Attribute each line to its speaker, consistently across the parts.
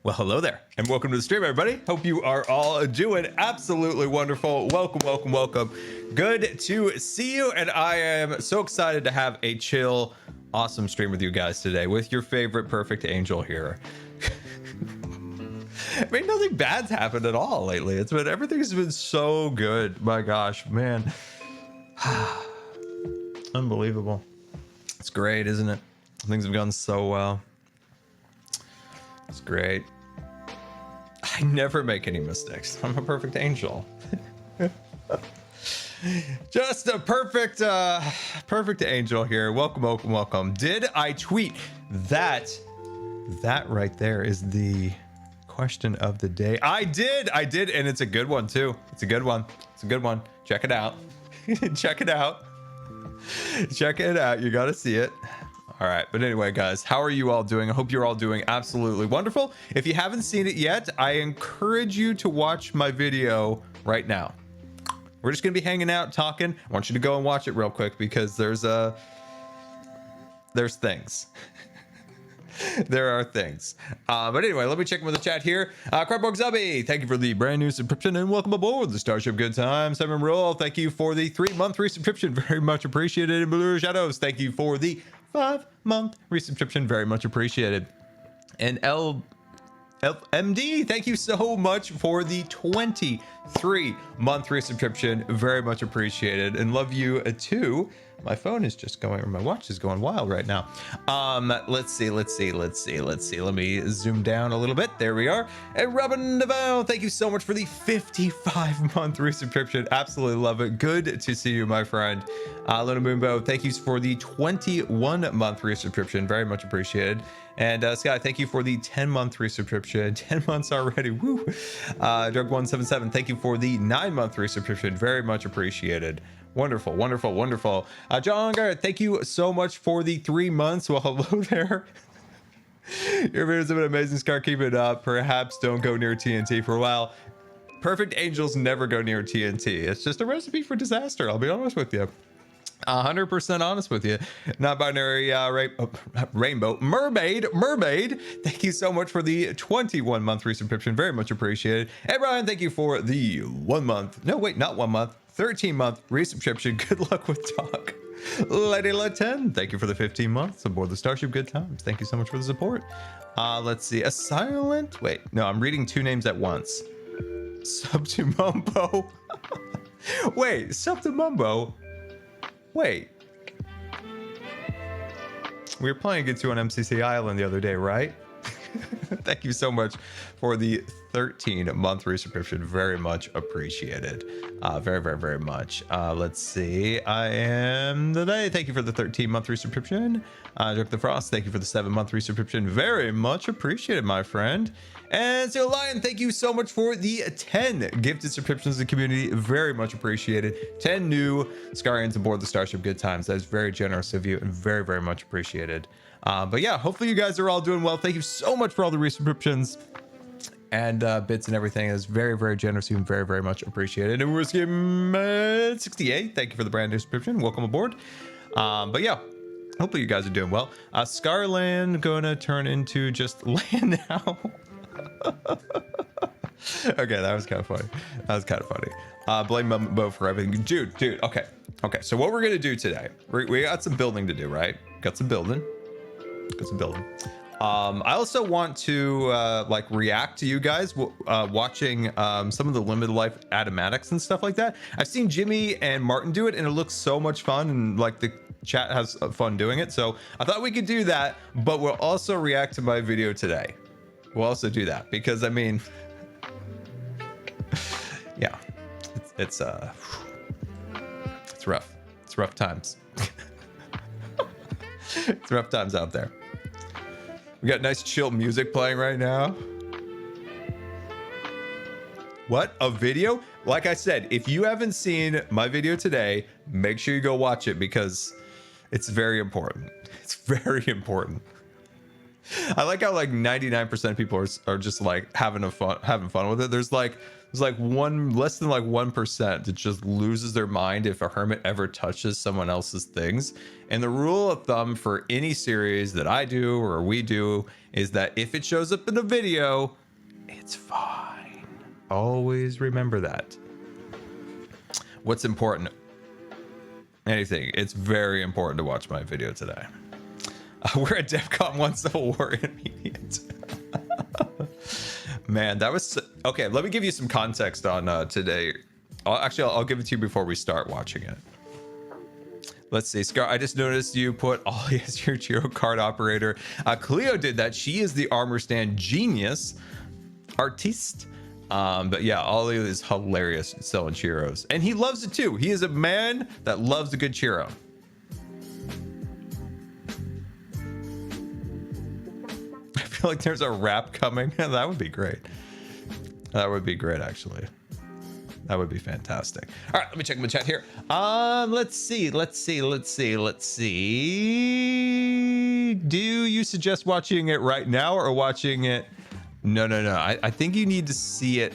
Speaker 1: Well, hello there, and welcome to the stream, everybody. Hope you are all doing absolutely wonderful. Welcome, welcome, welcome. Good to see you, and I am so excited to have a chill, awesome stream with you guys today with your favorite perfect angel here. I mean, nothing bad's happened at all lately. Everything's been so good. My gosh, man. Unbelievable. It's great, isn't it? Things have gone so well. It's great. I never make any mistakes. I'm a perfect angel. Just a perfect angel here. Welcome, welcome, welcome. Did I tweet that? That right there is the question of the day. I did, and it's a good one too. It's a good one. Check it out. Check it out. Check it out. You got to see it. All right, but anyway, guys, how are you all doing? I hope you're all doing absolutely wonderful. If you haven't seen it yet, I encourage you to watch my video right now. We're just gonna be hanging out, talking. I want you to go and watch it real quick because there's things. There are things. But anyway, let me check in with the chat here. Crabborg Zubby, thank you for the brand new subscription and welcome aboard the Starship Good Times. Seven Roll, thank you for the 3-month resubscription. Very much appreciated. And Blue Shadows, thank you for the 5-month resubscription. Very much appreciated. And MD, thank you so much for the 23-month resubscription. Very much appreciated and love you too. My phone is just going, or my watch is going wild right now. Let's see. Let me zoom down a little bit. There we are. And Robin Navarro, thank you so much for the 55-month resubscription. Absolutely love it. Good to see you, my friend. Luna Moonbow, thank you for the 21-month resubscription. Very much appreciated. And Sky, thank you for the 10-month resubscription. 10 months already. Woo. Drug177, thank you for the 9-month resubscription. Very much appreciated. Wonderful, wonderful, wonderful. John Garrett, thank you so much for the 3 months. Well, hello there. Your videos have been amazing, Scar. Keep it up. Perhaps don't go near TNT for a while. Perfect angels never go near TNT. It's just a recipe for disaster. I'll be honest with you. 100% honest with you. Not binary rainbow mermaid. Thank you so much for the 21-month resubscription. Very much appreciated. And Brian, thank you for the 1 month. No, wait, not 1 month. 13-month resubscription. Good luck with talk. Lady Latin, thank you for the 15 months aboard the Starship Good Times. Thank you so much for the support. Let's see. A silent. Wait, no, I'm reading 2 names at once. Subtumumbo. Wait, Subtumumbo. Wait. We were playing against you on MCC Island the other day, right? Thank you so much for the 13-month resubscription. Very much appreciated. Very, very, very much. Let's see. I am the day. Thank you for the 13-month resubscription. Drip the Frost, thank you for the 7-month resubscription. Very much appreciated, my friend. And so Lion, thank you so much for the 10 gifted subscriptions to the community. Very much appreciated. 10 new Scarians aboard the Starship Good Times. That is very generous of you and very, very much appreciated. But yeah, hopefully you guys are all doing well. Thank you so much for all the resubscriptions and bits and everything. Is very, very generous and very, very much appreciated. And we're Skim 68. Thank you for the brand new subscription. Welcome aboard. But yeah, hopefully you guys are doing well. Scarland gonna turn into just land now. Okay, that was kind of funny. Blame Mumbo for everything. Dude, okay. So what we're gonna do today, we got some building to do, right? Got some building. I also want to like react to you guys watching some of the limited life automatics and stuff like that. I've seen Jimmy and Martin do it and it looks so much fun and like the chat has fun doing it. So I thought we could do that, but we'll also react to my video today. We'll also do that because I mean, yeah, it's rough. It's rough times. It's rough times out there. We got nice chill music playing right now. What? A video? Like I said, if you haven't seen my video today, make sure you go watch it because it's very important. It's very important. I like how like 99% of people are just like having fun with it. There's like less than like 1% that just loses their mind if a hermit ever touches someone else's things. And the rule of thumb for any series that I do or we do is that if it shows up in a video, it's fine. Always remember that. What's important? Anything. It's very important to watch my video today. We're at DEFCON 1 Civil War Immediate. Man, that was... Okay, let me give you some context on today. I'll give it to you before we start watching it. Let's see. Scar, I just noticed you put Ollie as your Chiro card operator. Cleo did that. She is the armor stand genius artiste. But yeah, Ollie is hilarious selling Chiros. And he loves it too. He is a man that loves a good Chiro. I feel like there's a rap coming. That would be great. That would be great, actually. That would be fantastic. All right, let me check my chat here. Let's see. Do you suggest watching it right now or watching it? No. I think you need to see it.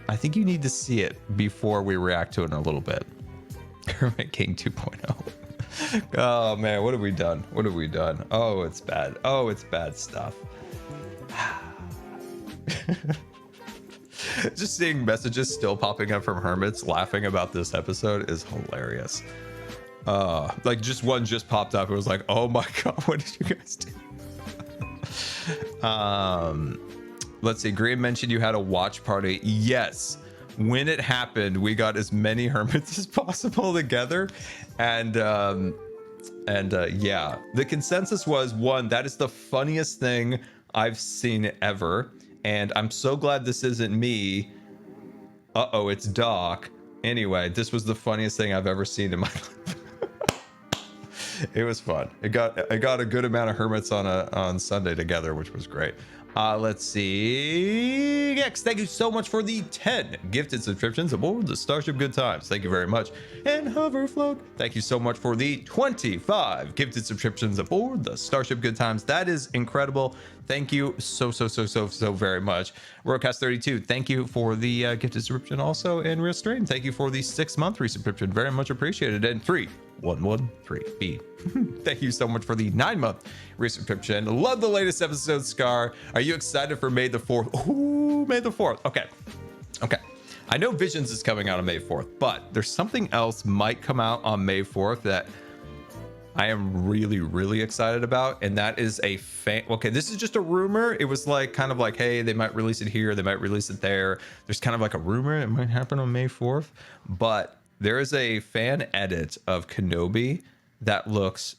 Speaker 1: I think you need to see it before we react to it in a little bit. Hermit King 2.0. Oh man, what have we done? What have we done? Oh, it's bad. Oh, it's bad stuff. Just seeing messages still popping up from hermits laughing about this episode is hilarious. Like just one just popped up. It was like, oh my god, what did you guys do? Let's see. Graham mentioned you had a watch party. Yes. When it happened, we got as many hermits as possible together. And yeah, the consensus was, one, that is the funniest thing I've seen ever. And I'm so glad this isn't me. Uh-oh, it's Doc. Anyway, this was the funniest thing I've ever seen in my life. It was fun. It got a good amount of hermits on Sunday together, which was great. Let's see. X, thank you so much for the 10 gifted subscriptions aboard the Starship Good Times. Thank you very much. And Hoverfloat, thank you so much for the 25 gifted subscriptions aboard the Starship Good Times. That is incredible. Thank you so very much. Roadcast 32, thank you for the gifted subscription also. And Real Stream, thank you for the 6-month resubscription. Very much appreciated. And 3113B. Thank you so much for the 9-month resubscription. Love the latest episode, Scar. Are you excited for May the 4th? Ooh, May the 4th. Okay. I know Visions is coming out on May 4th, but there's something else might come out on May 4th that I am really excited about, and that is a fan. Okay, this is just a rumor. It was like kind of like, hey, they might release it here, they might release it there. There's kind of like a rumor it might happen on May 4th, but there is a fan edit of Kenobi that looks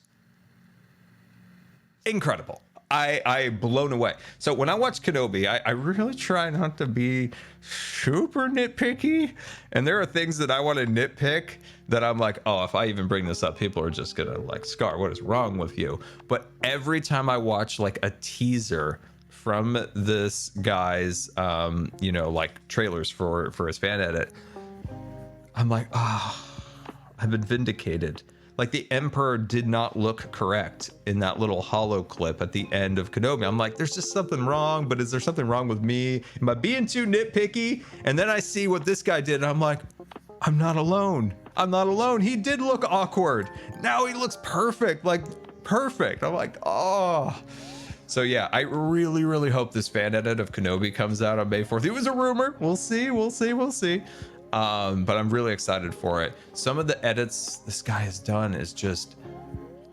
Speaker 1: incredible. I blown away. So when I watch Kenobi, I really try not to be super nitpicky. And there are things that I want to nitpick that I'm like, oh, if I even bring this up, people are just gonna like, Scar, what is wrong with you? But every time I watch like a teaser from this guy's, like trailers for his fan edit, I'm like, I've been vindicated. Like the Emperor did not look correct in that little hollow clip at the end of Kenobi. I'm like, there's just something wrong, but is there something wrong with me? Am I being too nitpicky? And then I see what this guy did and I'm like, I'm not alone. I'm not alone. He did look awkward. Now he looks perfect, like perfect. I'm like, oh. So yeah, I really hope this fan edit of Kenobi comes out on May 4th. It was a rumor. We'll see. But I'm really excited for it. Some of the edits this guy has done is just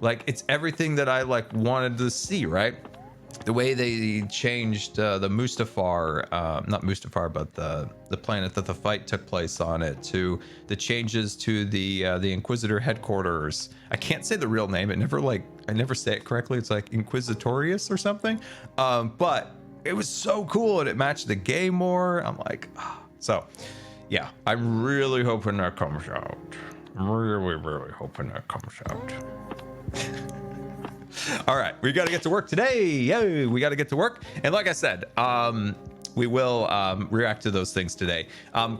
Speaker 1: like, it's everything that I like wanted to see, right? The way they changed the Mustafar, not Mustafar, but the planet that the fight took place on, it to the changes to the Inquisitor headquarters. I can't say the real name. I never say it correctly. It's like Inquisitorius or something. But it was so cool and it matched the game more. I'm like, so. Yeah, I'm really hoping that comes out. I'm really hoping that comes out. All right, we got to get to work today. Yay, we got to get to work. And like I said, we will react to those things today.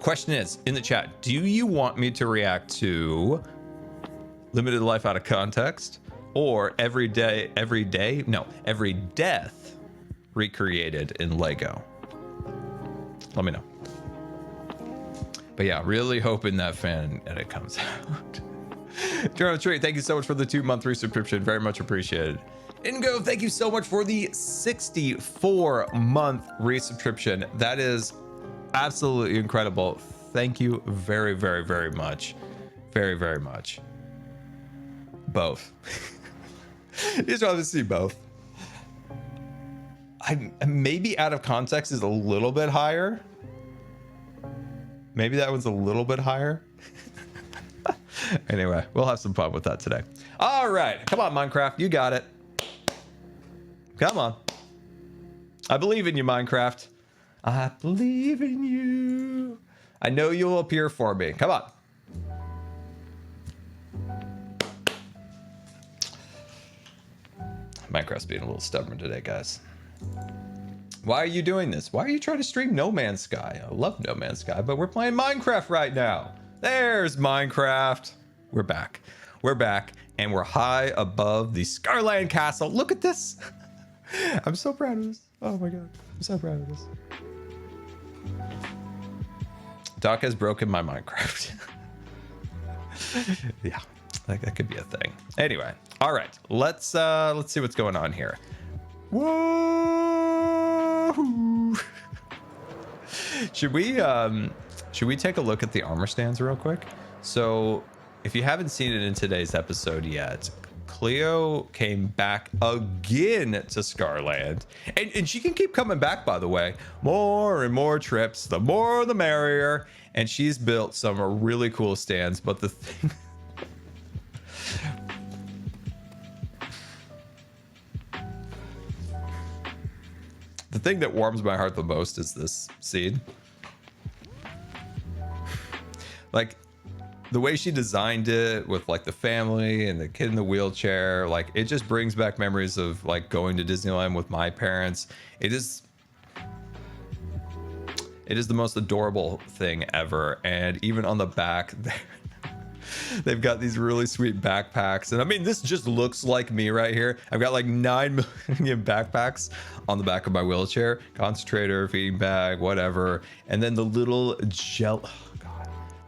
Speaker 1: Question is, in the chat, do you want me to react to Limited Life Out of Context or every death recreated in Lego? Let me know. But yeah, really hoping that fan edit comes out. Toronto Tree, thank you so much for the 2-month resubscription. Very much appreciated. Ingo, thank you so much for the 64-month resubscription. That is absolutely incredible. Thank you very, very, very much. Very, very much. Both. You just want to see both. I maybe out of context is a little bit higher. Maybe that one's a little bit higher. Anyway, we'll have some fun with that today. All right, come on, Minecraft, you got it. Come on. I believe in you, Minecraft. I believe in you. I know you'll appear for me. Come on. Minecraft's being a little stubborn today, guys. Why are you doing this? Why are you trying to stream No Man's Sky? I love No Man's Sky, but we're playing Minecraft right now. There's Minecraft. We're back. We're back, and we're high above the Scarland Castle. Look at this. I'm so proud of this. Oh my god. I'm so proud of this. Doc has broken my Minecraft. Yeah, that could be a thing. Anyway, all right. Let's see what's going on here. Whoa! Should we take a look at the armor stands real quick? So, if you haven't seen it in today's episode yet, Cleo came back again to Scarland, and she can keep coming back, by the way. More and more trips, the more the merrier, and she's built some really cool stands. But the thing that warms my heart the most is this scene. Like, the way she designed it with like the family and the kid in the wheelchair, like it just brings back memories of like going to Disneyland with my parents. It is the most adorable thing ever. And even on the back, they've got these really sweet backpacks. And I mean, this just looks like me right here. I've got like 9 million backpacks on the back of my wheelchair, concentrator, feeding bag, whatever. And then the little gel.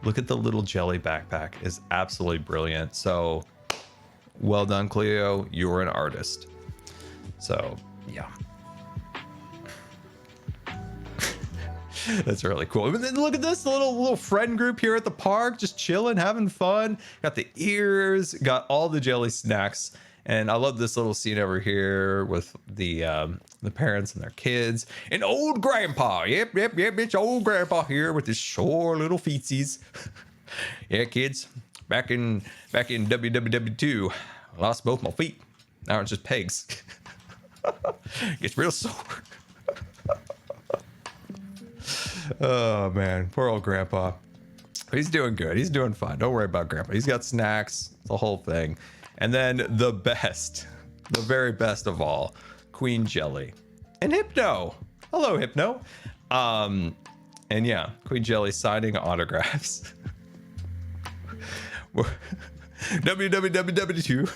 Speaker 1: Look at the little jelly backpack. Is absolutely brilliant. So well done, Cleo. You're an artist. So yeah. That's really cool. And then look at this little friend group here at the park, just chilling, having fun. Got the ears, got all the jelly snacks. And I love this little scene over here with the parents and their kids and old grandpa. Yep. It's old grandpa here with his short little feetsies. Yeah, kids. Back in WWW2, I lost both my feet. Now it's just pegs. Gets real sore. Oh man, poor old grandpa. He's doing good. He's doing fine. Don't worry about grandpa. He's got snacks, the whole thing. And then the best, the very best of all, Queen Jelly and Hypno. Hello, Hypno. And yeah, Queen Jelly signing autographs. WWW2.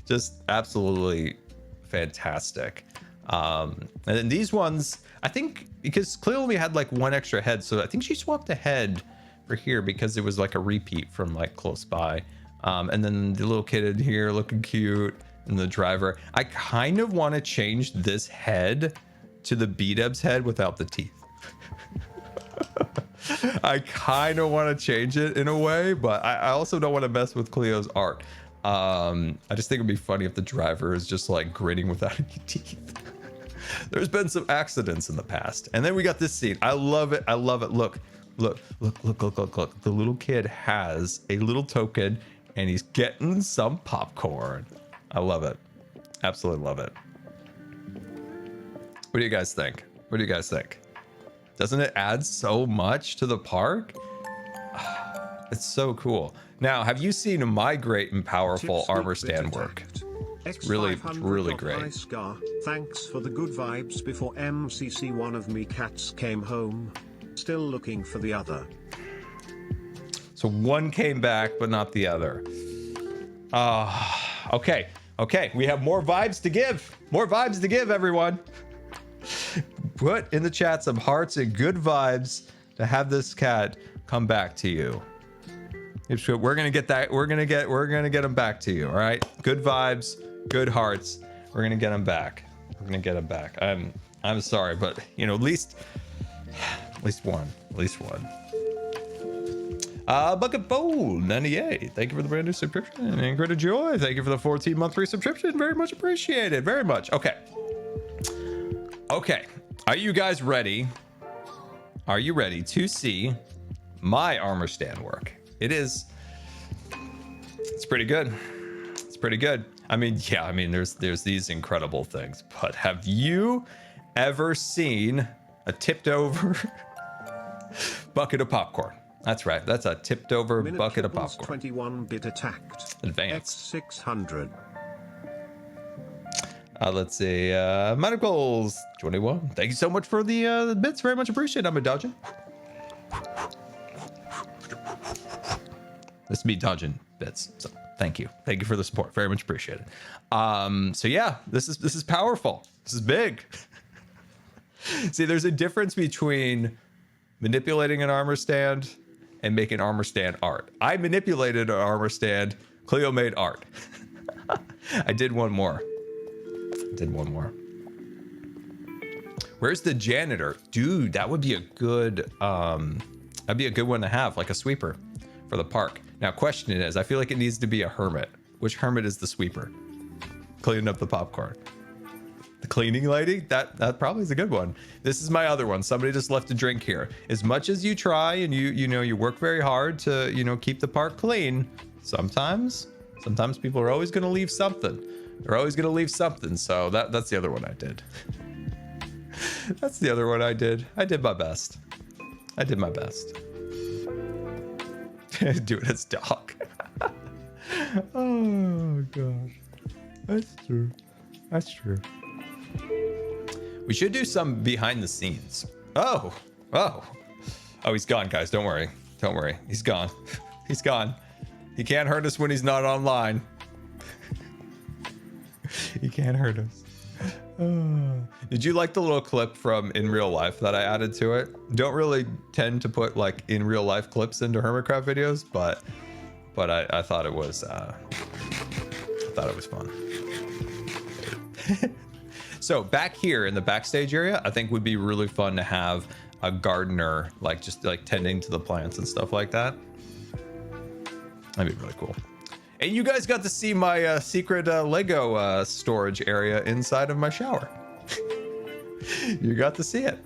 Speaker 1: Just absolutely fantastic. And then these ones, I think, because Cleo only had like one extra head, so I think she swapped a head for here because it was like a repeat from like close by. And then the little kid in here looking cute, and the driver. I kind of want to change this head to the B-Dubs head without the teeth. I kind of want to change it in a way, but I also don't want to mess with Cleo's art. I just think it'd be funny if the driver is just like grinning without any teeth. There's been some accidents in the past. And then we got this scene. I love it. I love it. Look. The little kid has a little token and he's getting some popcorn. I love it. Absolutely love it. What do you guys think? What do you guys think? Doesn't it add so much to the park? It's so cool. Now, have you seen my great and powerful armor stand work? It's really great.
Speaker 2: Scar, thanks for the good vibes before MCC. One of me cats came home. Still looking for the other.
Speaker 1: So one came back, but not the other. Okay. Okay. We have more vibes to give. More vibes to give, everyone. Put in the chat some hearts and good vibes to have this cat come back to you. We're gonna get that. We're gonna get him back to you. All right. Good vibes, good hearts. We're gonna get him back. We're gonna get him back. I'm sorry, but you know, at least one. At least one. Bucket Bowl 98. Thank you for the brand new subscription. And Ingrid Joy, thank you for the 14-month free subscription. Very much appreciated. Very much. Okay. Okay. Are you guys ready? Are you ready to see my armor stand work? It's pretty good. It's pretty good. I mean, yeah, I mean, there's these incredible things, but have you ever seen a tipped over bucket of popcorn? That's right. That's a tipped over bucket of popcorn.
Speaker 2: 21-bit attacked.
Speaker 1: Advanced.
Speaker 2: X600.
Speaker 1: Let's see. Medicals 21. Thank you so much for the bits. Very much appreciated. I'm a dodging. This is me dodging bits. So thank you. Thank you for the support. Very much appreciated. So yeah, this is powerful. This is big. See, there's a difference between manipulating an armor stand and making armor stand art. I manipulated an armor stand. Cleo made art. I did one more. Where's the janitor? Dude, that would be a good that'd be a good one to have, like a sweeper for the park. Now, question is, I feel like it needs to be a hermit. Which hermit is the sweeper? Cleaning up the popcorn. The cleaning lady? That probably is a good one. This is my other one. Somebody just left a drink here. As much as you try and you work very hard to keep the park clean, sometimes people are always going to leave something. They're always going to leave something. So that's the other one I did. That's the other one I did. I did my best. Do it as dog. Oh gosh. That's true. We should do some behind the scenes. Oh, he's gone, guys. Don't worry. He's gone. He can't hurt us when he's not online. He can't hurt us. Did you like the little clip from In Real Life that I added to it? Don't really tend to put like in real life clips into Hermitcraft videos, but I thought it was fun. So back here in the backstage area, I think would be really fun to have a gardener, like just like tending to the plants and stuff like that. That'd be really cool. And you guys got to see my secret Lego storage area inside of my shower. You got to see it.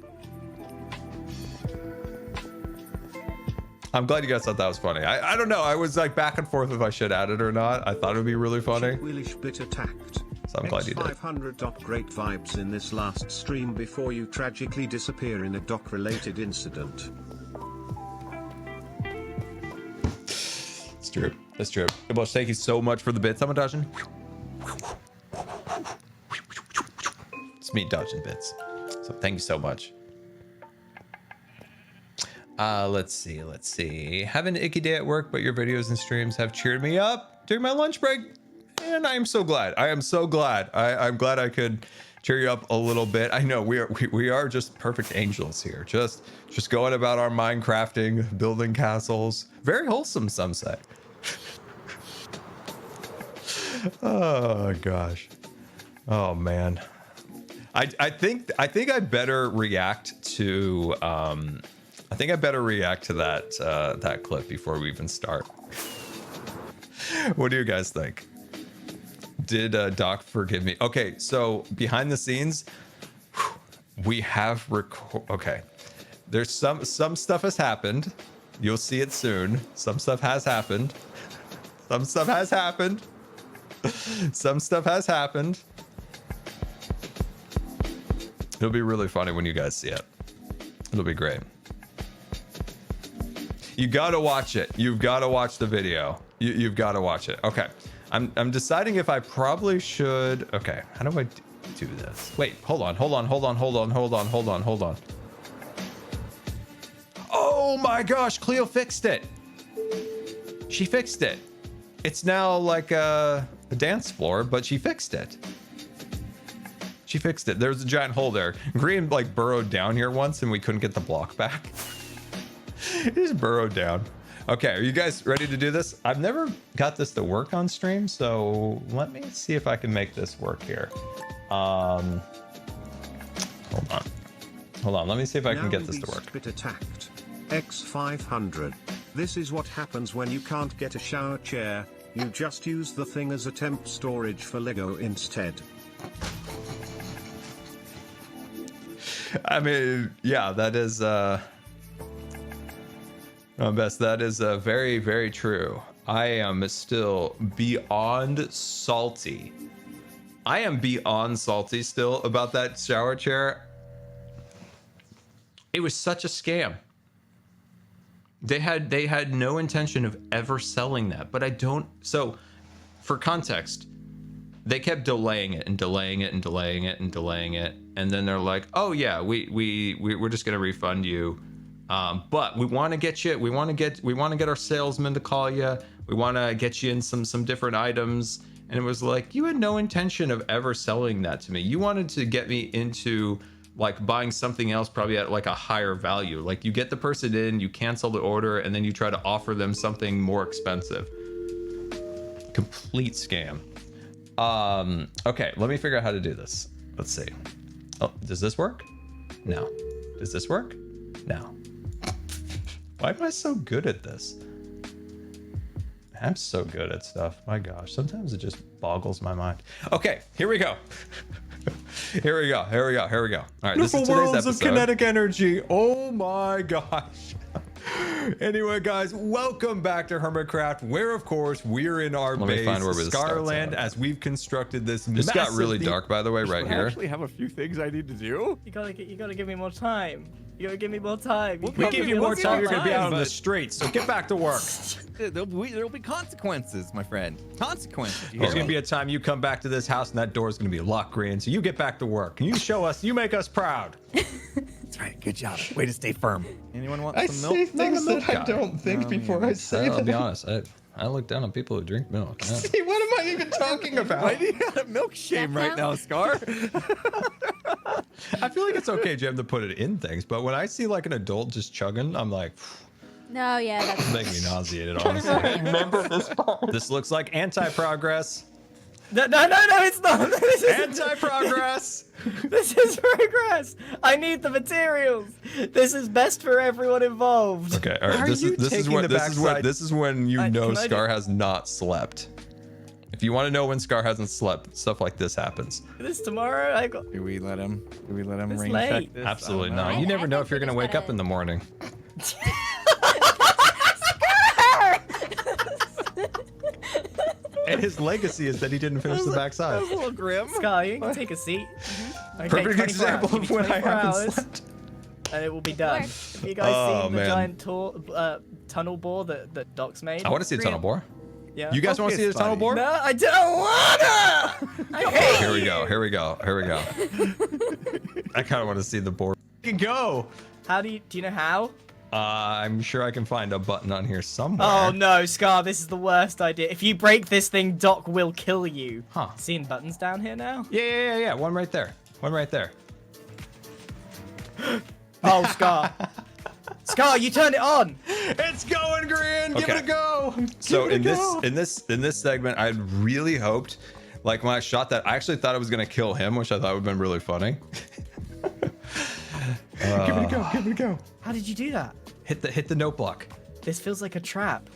Speaker 1: I'm glad you guys thought that was funny. I don't know. I was like back and forth if I should add it or not. I thought it would be really funny.
Speaker 2: Bit attacked.
Speaker 1: So I'm glad you did.
Speaker 2: 500. Great vibes in this last stream before you tragically disappear in a doc-related incident.
Speaker 1: It's true. That's true. Bosh, thank you so much for the bits. I'm dodging. It's me dodging bits. So thank you so much. Let's see. Having an icky day at work, but your videos and streams have cheered me up during my lunch break. And I am so glad. I'm glad I could cheer you up a little bit. I know we are just perfect angels here. Just going about our Minecrafting, building castles. Very wholesome, some say. Oh gosh. Oh man. I think I better react to that clip before we even start. What do you guys think? Did Doc forgive me? Okay, so behind the scenes, we have okay. There's some stuff has happened. You'll see it soon. Some stuff has happened. Some stuff has happened. It'll be really funny when you guys see it. It'll be great. You gotta watch it. You've gotta watch the video. You've gotta watch it. Okay. I'm deciding if I probably should. Okay, how do I do this? Wait, hold on. Oh my gosh, Cleo fixed it. She fixed it. it's now like a dance floor, but she fixed it. She fixed it. There was a giant hole there. Green like burrowed down here once and we couldn't get the block back. He just burrowed down. Okay, are you guys ready to do this? I've never got this to work on stream, so let me see if I can make this work here. Hold on, let me see if I can get this to work.
Speaker 2: Bit attacked. X500. This is what happens when you can't get a shower chair. You just use the thing as a temp storage for Lego instead.
Speaker 1: I mean, yeah, that is best. That is very, very true. I am still beyond salty. I am beyond salty still about that shower chair. It was such a scam. They had no intention of ever selling that, but I don't. So, for context, they kept delaying it and delaying it and delaying it and delaying it, and then they're like, "Oh yeah, we're just gonna refund you, but we want to get you. We want to get our salesman to call you. We want to get you in some different items." And it was like, you had no intention of ever selling that to me. You wanted to get me into like buying something else, probably at like a higher value. Like you get the person in, you cancel the order, and then you try to offer them something more expensive. Complete scam. Okay, let me figure out how to do this. Let's see. Oh, does this work? No. Does this work? No. Why am I so good at this? I'm so good at stuff. My gosh, sometimes it just boggles my mind. Okay, here we go. Here we go. All right, this is today's
Speaker 3: worlds
Speaker 1: episode.
Speaker 3: of kinetic energy. Oh my gosh. Anyway, guys, welcome back to Hermitcraft, where, of course, we're in our base,
Speaker 1: find where this starts
Speaker 3: Scarland,
Speaker 1: out.
Speaker 3: as we've constructed this.
Speaker 1: This got really dark, by the way, right
Speaker 4: I
Speaker 1: here.
Speaker 4: actually have a few things I need to do.
Speaker 5: You gotta give me more time. You gotta give me more time.
Speaker 3: We give you more time, you're gonna be out on the
Speaker 4: but-
Speaker 3: streets, so get back to work.
Speaker 4: There'll be consequences, my friend. Consequences. You
Speaker 3: There's
Speaker 4: hear
Speaker 3: gonna
Speaker 4: me?
Speaker 3: be a time you come back to this house and that door's gonna be locked, Green, so you get back to work. And you show us, you make us proud.
Speaker 4: That's right. Good job. Way to stay firm. Anyone want
Speaker 1: I
Speaker 4: some
Speaker 1: say
Speaker 4: milk?
Speaker 1: things that I
Speaker 3: guy.
Speaker 1: don't think before I say
Speaker 6: I'll be
Speaker 1: them.
Speaker 6: honest. I look down on people who drink milk. Yeah.
Speaker 1: See, what am I even talking about?
Speaker 4: Why do you got a milk shame right now, Scar?
Speaker 3: I feel like it's okay, Jim, to put it in things, but when I see like an adult just chugging, I'm like,
Speaker 7: No, yeah, that's
Speaker 3: making me nauseated, honestly.
Speaker 1: Remember this part?
Speaker 3: This looks like anti-progress.
Speaker 5: No, it's not. This is
Speaker 3: Anti-progress!
Speaker 5: this is progress. I need the materials. This is best for everyone involved.
Speaker 1: Okay, all right.
Speaker 3: Are
Speaker 1: This
Speaker 3: you
Speaker 1: is
Speaker 3: taking
Speaker 1: when
Speaker 3: the backside?
Speaker 1: this is when you know
Speaker 5: can I
Speaker 1: Scar has not slept. If you want to know when Scar hasn't slept, stuff like this happens.
Speaker 5: This tomorrow, I got.
Speaker 4: Do we let him?
Speaker 5: It's
Speaker 4: rain
Speaker 5: late.
Speaker 4: check this?
Speaker 3: Absolutely
Speaker 4: I don't know.
Speaker 3: not. You never
Speaker 7: I
Speaker 3: know
Speaker 7: think
Speaker 3: if you're
Speaker 7: we
Speaker 3: gonna
Speaker 7: just
Speaker 3: wake up
Speaker 7: gotta-
Speaker 3: in the morning. And his legacy is that he didn't finish the backside.
Speaker 4: That's a little grim.
Speaker 5: Sky, you can take a seat. Okay,
Speaker 3: Perfect
Speaker 5: 24
Speaker 3: example
Speaker 5: hours.
Speaker 3: of when I
Speaker 5: 24
Speaker 3: haven't
Speaker 5: hours,
Speaker 3: slept.
Speaker 5: and it will be done.
Speaker 7: Work.
Speaker 5: Have you guys
Speaker 1: Oh,
Speaker 5: seen the
Speaker 1: man.
Speaker 5: giant tunnel bore that Doc's made?
Speaker 3: I want to see a tunnel bore.
Speaker 5: Yeah.
Speaker 3: You guys want to see the
Speaker 4: Focus,
Speaker 3: tunnel
Speaker 4: buddy.
Speaker 3: bore?
Speaker 5: No, I don't wanna. I hate
Speaker 1: Here we
Speaker 5: you.
Speaker 1: go. Here we go. Here we go.
Speaker 3: I kind of want to see the board. Can go.
Speaker 5: How do you know how?
Speaker 3: I'm sure I can find a button on here somewhere.
Speaker 5: Oh no, Scar, this is the worst idea. If you break this thing, Doc will kill you.
Speaker 3: Huh.
Speaker 5: Seeing buttons down here now?
Speaker 3: Yeah. One right there. One right there.
Speaker 5: Oh, Scar. Scar, you turned it on.
Speaker 3: It's going, Green. Give
Speaker 1: Okay.
Speaker 3: it a go.
Speaker 1: So
Speaker 3: Give it a
Speaker 1: in
Speaker 3: go.
Speaker 1: this segment, I'd really hoped, like when I shot that, I actually thought I was gonna kill him, which I thought would have been really funny.
Speaker 3: Give it a go. Give it a go.
Speaker 5: How did you do that?
Speaker 3: Hit the note block.
Speaker 5: This feels like a trap.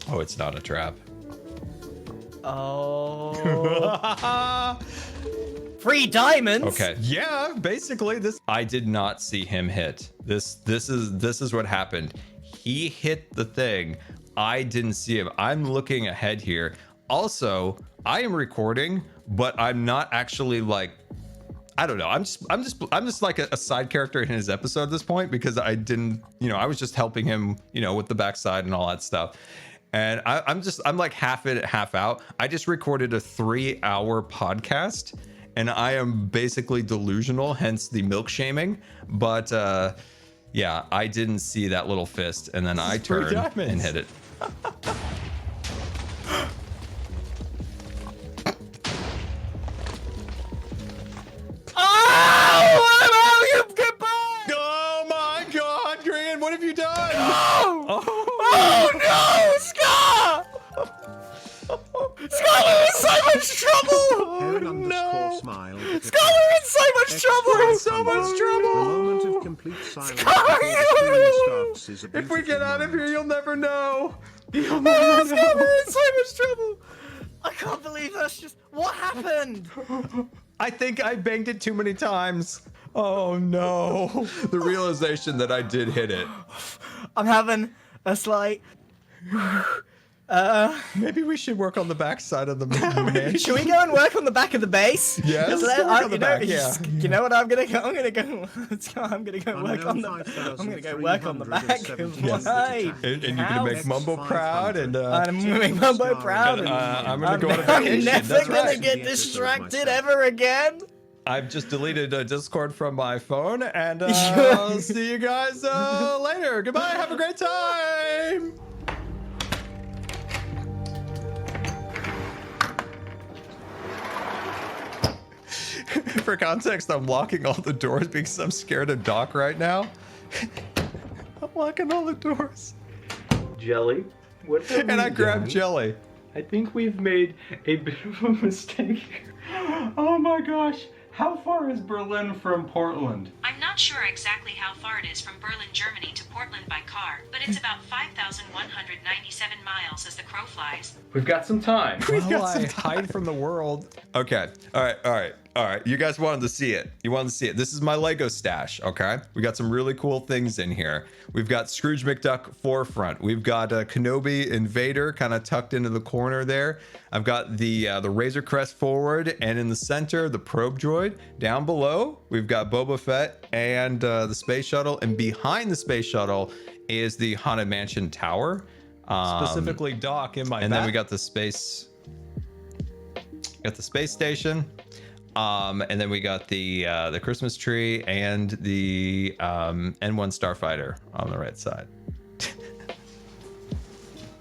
Speaker 1: Oh, it's not a trap.
Speaker 5: Oh. 3 diamonds?
Speaker 1: Okay.
Speaker 3: Yeah, basically this.
Speaker 1: I did not see him hit. This is what happened. He hit the thing. I didn't see him. I'm looking ahead here. Also, I am recording, but I'm not actually like, I don't know. I'm just like a side character in his episode at this point because I didn't, I was just helping him, with the backside and all that stuff. And I'm like half in, half out. I just recorded a 3-hour podcast and I am basically delusional, hence the milk shaming. But yeah, I didn't see that little fist and then I turned
Speaker 3: diamonds.
Speaker 1: and hit it.
Speaker 5: so much trouble!
Speaker 2: Heron _ smile.
Speaker 5: Scholar in so much trouble!
Speaker 1: We're in so much
Speaker 2: The
Speaker 1: trouble.
Speaker 2: moment of complete silence
Speaker 5: Scar,
Speaker 2: before the stream starts is a
Speaker 1: If we get out of here, you'll never know.
Speaker 5: Scholar in so much trouble! I can't believe that's just... What happened?
Speaker 1: I think I banged it too many times. Oh no. The realization that I did hit it.
Speaker 5: I'm having a slight...
Speaker 1: Maybe we should work on the back side of the mansion.
Speaker 5: Should we go and work on the back of the base?
Speaker 1: Yes,
Speaker 5: Because
Speaker 1: let's go work on the back, yeah.
Speaker 5: You know what I'm gonna go? I'm gonna go. Let's go. I'm gonna go work on the. I'm gonna go work on the back. Why?
Speaker 1: And you're gonna make Mumbo proud, and
Speaker 5: I'm gonna make Mumbo proud, and
Speaker 1: I'm gonna go on a
Speaker 5: I'm
Speaker 1: vacation.
Speaker 5: never
Speaker 1: That's
Speaker 5: gonna
Speaker 1: right.
Speaker 5: get distracted ever again.
Speaker 1: I've just deleted Discord from my phone, and I'll see you guys later. Goodbye. Have a great time. For context, I'm locking all the doors because I'm scared of Doc right now. I'm locking all the doors.
Speaker 8: Jelly, what have
Speaker 1: And
Speaker 8: we
Speaker 1: I grabbed
Speaker 8: done?
Speaker 1: Jelly.
Speaker 8: I think we've made a bit of a mistake here. Oh my gosh, how far is Berlin from Portland?
Speaker 9: I'm not sure exactly how far it is from Berlin, Germany to Portland by car, but it's about 5,197 miles as the crow flies.
Speaker 8: We've got some time.
Speaker 1: We've got some hide from the world. Okay. All right. You guys wanted to see it. You wanted to see it. This is my Lego stash. Okay. We got some really cool things in here. We've got Scrooge McDuck forefront. We've got Kenobi Invader kind of tucked into the corner there. I've got the Razor Crest forward, and in the center, the probe droid. Down below, we've got Boba Fett and the space shuttle, and behind the space shuttle is the Haunted Mansion tower.
Speaker 3: Specifically Doc in my
Speaker 1: And
Speaker 3: back.
Speaker 1: then we got the space station. And then we got the Christmas tree and the N1 Starfighter on the right side.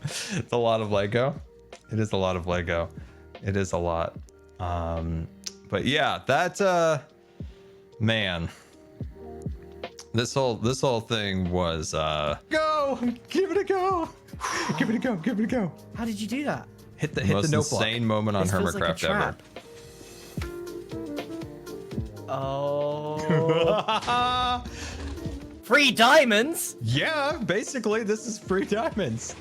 Speaker 1: It's a lot of Lego. It is a lot of Lego. It is a lot. But yeah, that man. This whole thing was go! Give it a go! Give it a go, give it a go.
Speaker 5: How did you do that?
Speaker 3: hit the
Speaker 1: Most
Speaker 3: note block.
Speaker 1: insane moment on
Speaker 5: This feels like a
Speaker 1: Hermitcraft ever.
Speaker 5: trap. Oh. Free diamonds?
Speaker 1: Yeah, basically, this is free diamonds.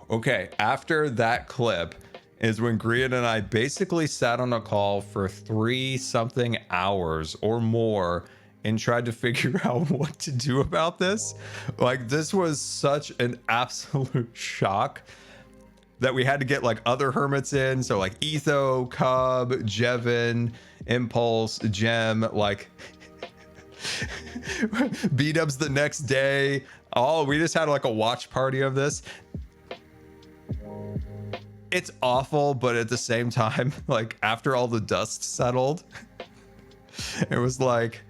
Speaker 1: Okay, after that clip is when Grian and I basically sat on a call for 3-something hours or more and tried to figure out what to do about this. Like, this was such an absolute shock that we had to get like other hermits in. So like Etho, Cub, Jevin, Impulse, Gem, like B-dubs the next day. Oh, we just had like a watch party of this. It's awful, but at the same time, like after all the dust settled, it was like,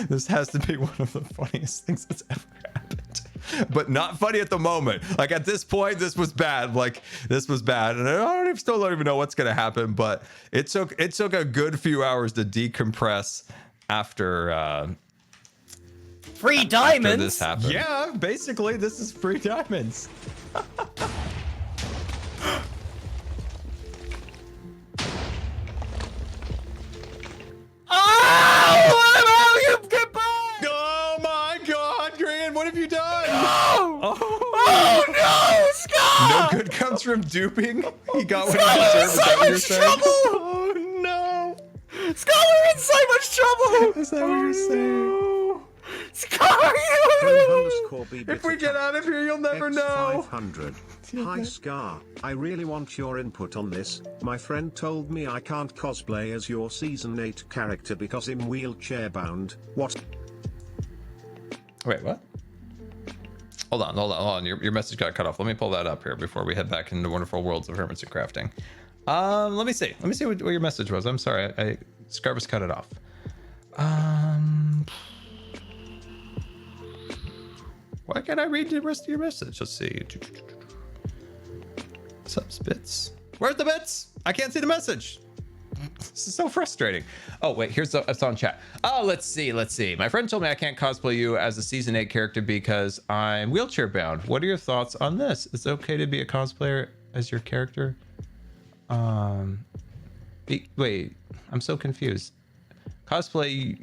Speaker 1: this has to be one of the funniest things that's ever happened. But not funny at the moment. Like at this point, this was bad. Like this was bad, and I still don't even know what's gonna happen. But it took a good few hours to decompress after
Speaker 5: Free diamonds?
Speaker 1: after this happened. Yeah, basically, this is free diamonds. Oh my God, Grian, what have you done?
Speaker 5: Oh no, Scott!
Speaker 1: No good comes from duping. He got what he deserved. Is that what you're saying? Oh no!
Speaker 5: Scholar in so much trouble!
Speaker 1: Is that what you're saying?
Speaker 5: Scholar!
Speaker 1: If we get out of here, you'll never know.
Speaker 2: 500. Hi Scar, I really want your input on this. My friend told me I can't cosplay as your season 8 character because I'm wheelchair bound. What?
Speaker 1: Wait, what? Hold on. Your message got cut off. Let me pull that up here before we head back into the wonderful worlds of hermits and crafting. Let me see what your message was. I'm sorry, Scarvis cut it off. Why can't I read the rest of your message? Let's see. What's up, Spitz? Where's the bits? I can't see the message. This is so frustrating. Oh, wait, it's on chat. Oh, let's see. My friend told me I can't cosplay you as a season 8 character because I'm wheelchair bound. What are your thoughts on this? It's okay to be a cosplayer as your character? Wait, I'm so confused. Cosplay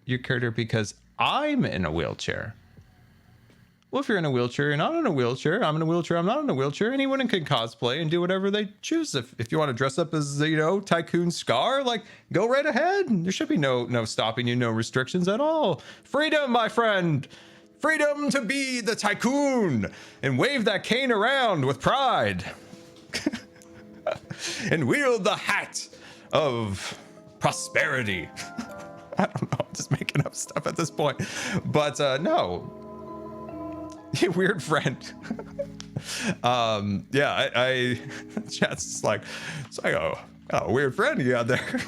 Speaker 1: your character because I'm in a wheelchair. Well, if you're in a wheelchair, you're not in a wheelchair. I'm in a wheelchair, I'm not in a wheelchair. Anyone can cosplay and do whatever they choose. If you want to dress up as, you know, Tycoon Scar, like, go right ahead. There should be no stopping you, no restrictions at all. Freedom, my friend. Freedom to be the Tycoon and wave that cane around with pride. And wield the hat of prosperity. I don't know, I'm just making up stuff at this point. But no. You weird friend. Yeah, I chat's just like, it's like, oh, a weird friend you got there.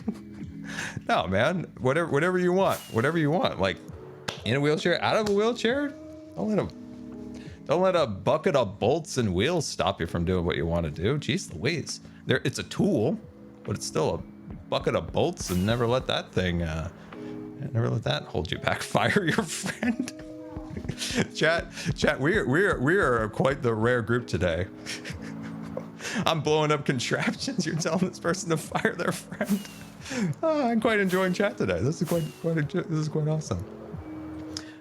Speaker 1: No, man, whatever you want, like in a wheelchair, out of a wheelchair. Don't let a bucket of bolts and wheels stop you from doing what you want to do. Jeez Louise, it's a tool, but it's still a bucket of bolts, and never let that hold you back. Fire your friend. Chat, we are quite the rare group today. I'm blowing up contraptions. You're telling this person to fire their friend. Oh, I'm quite enjoying chat today. This is quite awesome.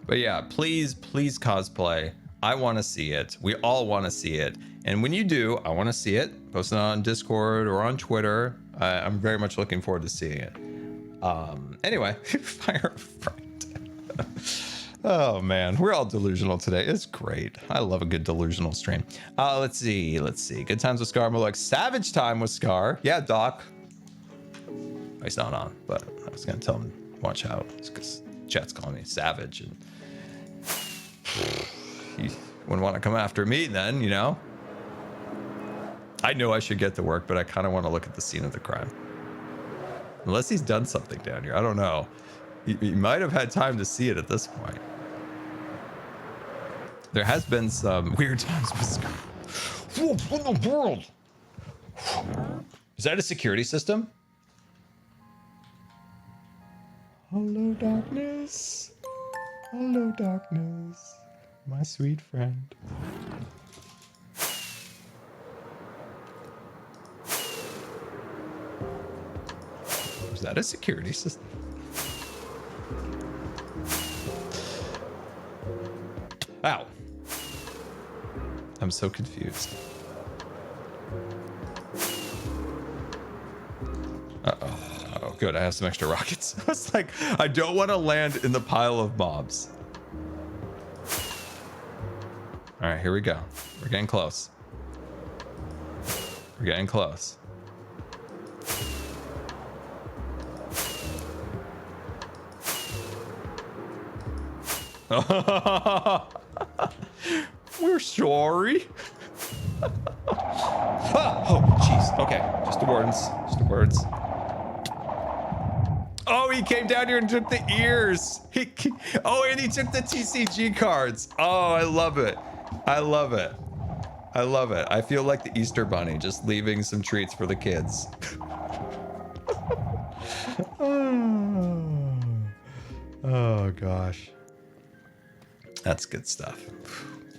Speaker 1: But yeah, please cosplay. I want to see it. We all want to see it. And when you do, I want to see it. Post it on Discord or on Twitter. I'm very much looking forward to seeing it. Anyway, fire a friend. Oh man, we're all delusional today. It's great. I love a good delusional stream. Let's see. Good Times with Scar, more like Savage Time with Scar. Yeah, Doc. He's not on, but I was gonna tell him watch out because chat's calling me savage, and he wouldn't want to come after me then, you know. I know I should get to work, but I kind of want to look at the scene of the crime. Unless he's done something down here, I don't know. He might have had time to see it at this point. There has been some weird times with Scar. What in the world? Is that a security system? Hello, darkness. Hello, darkness. My sweet friend. Is that a security system? Ow. I'm so confused. Uh-oh. Oh, good. I have some extra rockets. I was like, I don't want to land in the pile of mobs. All right, here we go. We're getting close. We're getting close. We're sorry. Oh, jeez. Okay, just the words. Oh, he came down here and took the ears. Oh, and he took the TCG cards. Oh, I love it. I feel like the Easter Bunny, just leaving some treats for the kids. Oh gosh. That's good stuff.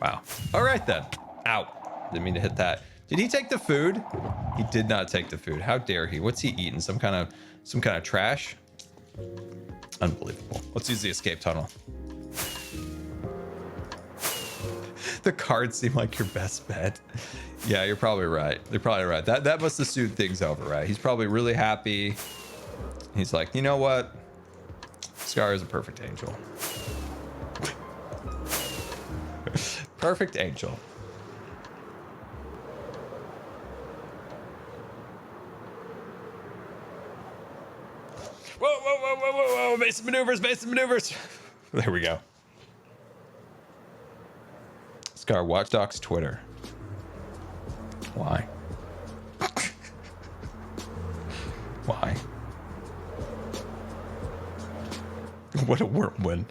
Speaker 1: Wow. All right then. Ow. Didn't mean to hit that. Did he take the food? He did not take the food. How dare he? What's he eating? Some kind of trash? Unbelievable. Let's use the escape tunnel. The cards seem like your best bet. Yeah, you're probably right. You're probably right. That must have soothed things over, right? He's probably really happy. He's like, you know what? Scar is a perfect angel. Perfect angel. Whoa. Base maneuvers. There we go. Scar, Watch Dogs Twitter. Why? Why? What a whirlwind.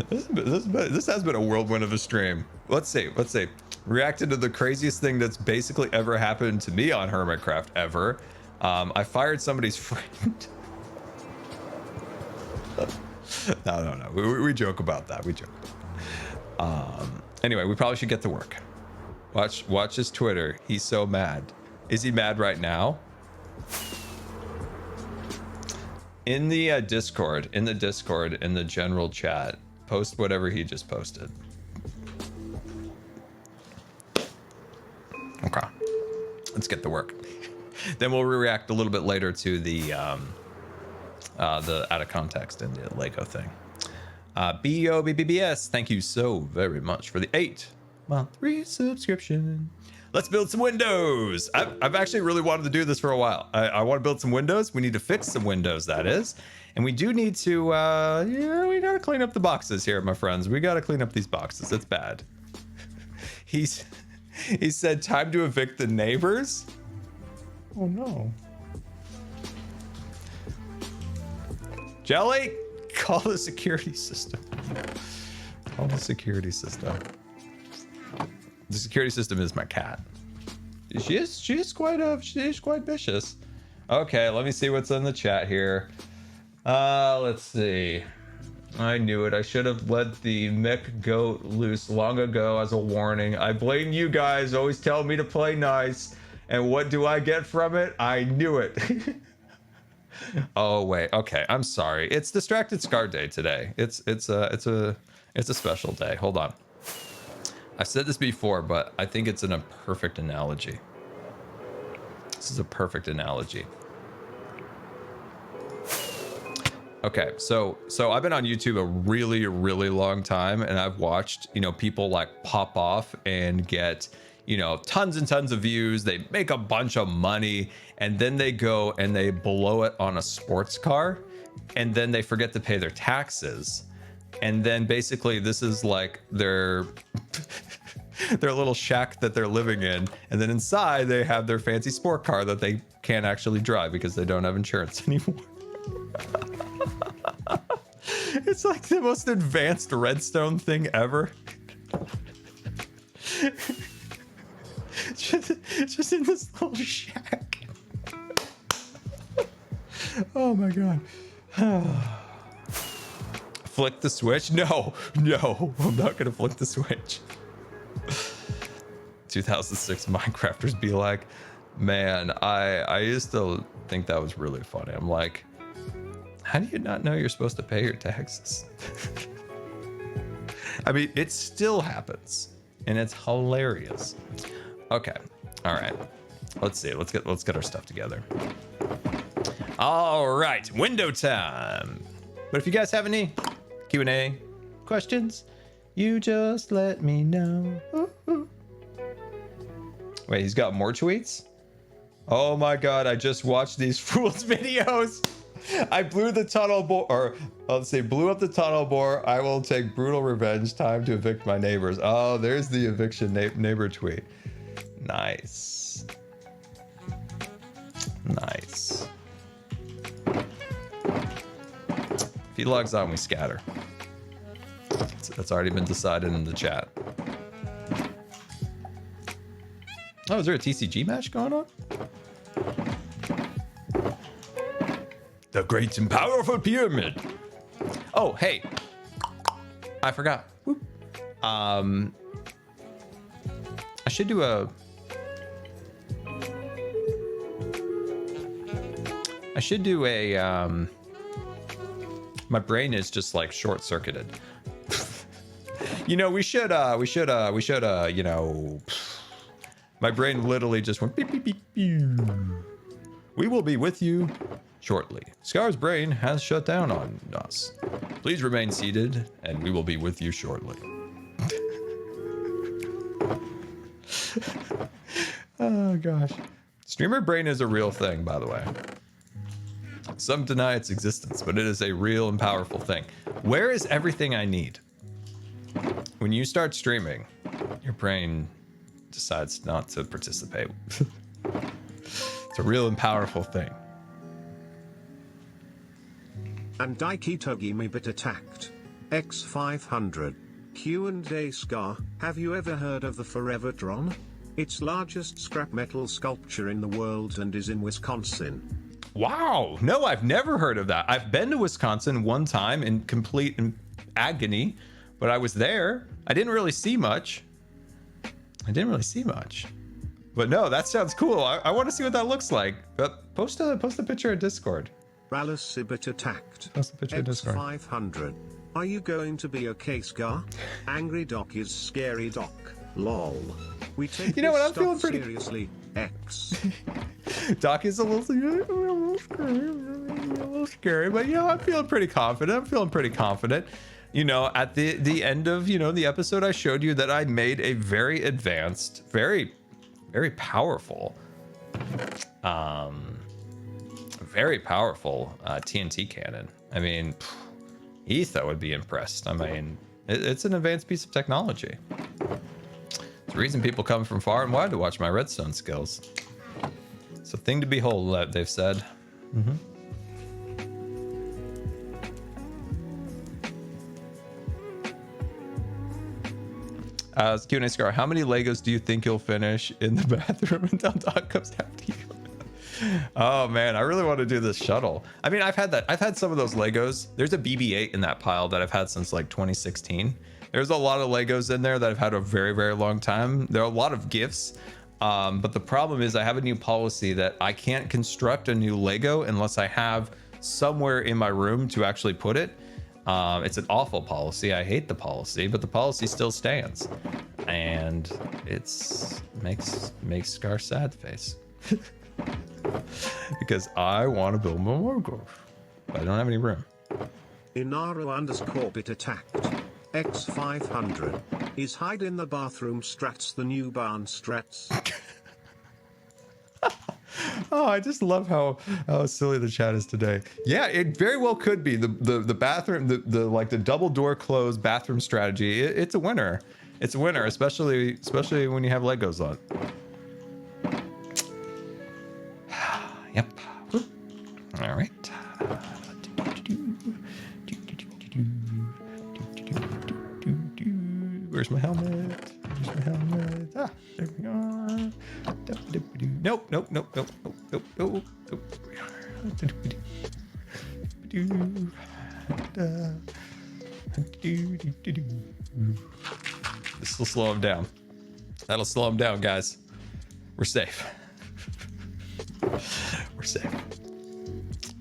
Speaker 1: This has been a whirlwind of a stream. Let's see. Reacted to the craziest thing that's basically ever happened to me on Hermitcraft ever.
Speaker 3: I fired somebody's friend. No. We joke about that. We joke. Anyway, we probably should get to work. Watch his Twitter. He's so mad. Is he mad right now? In the Discord, in the general chat, post whatever he just posted. Okay, let's get to work. Then we'll react a little bit later to the out of context and the Lego thing. BOBBBS, thank you so very much for the 8-month resubscription. Let's build some windows. I've actually really wanted to do this for a while. I want to build some windows. We need to fix some windows, that is. And we do need to, yeah, we got to clean up the boxes here, my friends. We got to clean up these boxes. It's bad. He said, time to evict the neighbors. Oh, no. Jelly, call the security system. Call the security system. The security system is my cat. She is quite vicious. Okay, let me see what's in the chat here. Let's see. I knew it. I should have let the Mick goat loose long ago as a warning. I blame you guys. Always tell me to play nice. And what do I get from it? I knew it. Oh wait. Okay. I'm sorry. It's Distracted Scar Day today. It's a special day. Hold on. I've said this before, but I think it's a perfect analogy. This is a perfect analogy. Okay, so I've been on YouTube a really long time, and I've watched, people like pop off and get, tons and tons of views. They make a bunch of money, and then they go and they blow it on a sports car, and then they forget to pay their taxes. And then basically this is like their little shack that they're living in. And then inside they have their fancy sport car that they can't actually drive because they don't have insurance anymore. It's like the most advanced redstone thing ever. just in this little shack. Oh my god. Flick the switch? No, I'm not gonna flick the switch. 2006 Minecrafters be like, man, I used to think that was really funny. I'm like, how do you not know you're supposed to pay your taxes? I mean, it still happens, and it's hilarious. Okay, all right. Let's see. Let's get our stuff together. All right, window time. But if you guys have any Q&A questions, you just let me know. Ooh. Wait, he's got more tweets? Oh my god, I just watched these fools videos. I blew the tunnel bore, or let's say blew up the tunnel bore. I will take brutal revenge. Time to evict my neighbors. Oh, there's the eviction neighbor tweet. Nice. Nice. If he logs on, we scatter. That's already been decided in the chat. Oh, is there a TCG match going on? The great and powerful pyramid. Oh, hey. I forgot. Whoop. I should do a... my brain is just like short-circuited. We should, my brain literally just went beep, beep, beep, beep. We will be with you shortly. Scar's brain has shut down on us. Please remain seated, and we will be with you shortly. Oh, gosh. Streamer brain is a real thing, by the way. Some deny its existence, but it is a real and powerful thing. Where is everything I need? When you start streaming, your brain decides not to participate. It's a real and powerful thing.
Speaker 2: And Daikitogi me bit attacked. X500. Q&A Scar, have you ever heard of the Forever Tron? It's largest scrap metal sculpture in the world and is in Wisconsin.
Speaker 1: Wow. No, I've never heard of that. I've been to Wisconsin one time in complete agony, but I was there. I didn't really see much. But no, that sounds cool. I want to see what that looks like. But post a picture in Discord.
Speaker 2: Ralasibit attacked.
Speaker 1: Post a picture in Discord.
Speaker 2: X500. Are you going to be okay, Scar? Angry Doc is scary Doc. Lol. We take
Speaker 1: You know what, I'm
Speaker 2: this
Speaker 1: feeling
Speaker 2: stuff
Speaker 1: pretty-
Speaker 2: seriously. X.
Speaker 1: Doc is a little scary, but you know, I'm feeling pretty confident. You know, at the end of, you know, the episode, I showed you that I made a very advanced, very powerful, TNT cannon. I mean, Etha would be impressed. I mean, it's an advanced piece of technology. It's the reason people come from far and wide to watch my redstone skills. It's a thing to behold, they've said. Q&A Scar, how many Legos do you think you'll finish in the bathroom until Doc comes after you? Oh man, I really want to do this shuttle. I mean, I've had some of those Legos. There's a BB-8 in that pile that I've had since like 2016. There's a lot of Legos in there that I've had a very, very long time. There are a lot of gifts. But the problem is I have a new policy that I can't construct a new Lego unless I have somewhere in my room to actually put it. It's an awful policy. I hate the policy, but the policy still stands. And it's makes Scar sad face. Because I want to build more Lego, but I don't have any room.
Speaker 2: Inaro_bit attacked. X500. Is hide in the bathroom strats the new barn strats?
Speaker 1: Oh, I just love how silly the chat is today. Yeah, it very well could be the bathroom, the like the double door closed bathroom strategy. It's a winner. It's a winner, especially when you have Legos on. Yep. All right. Where's my helmet? Ah, there we are. Nope. This will slow him down. That'll slow him down, guys. We're safe. We're safe.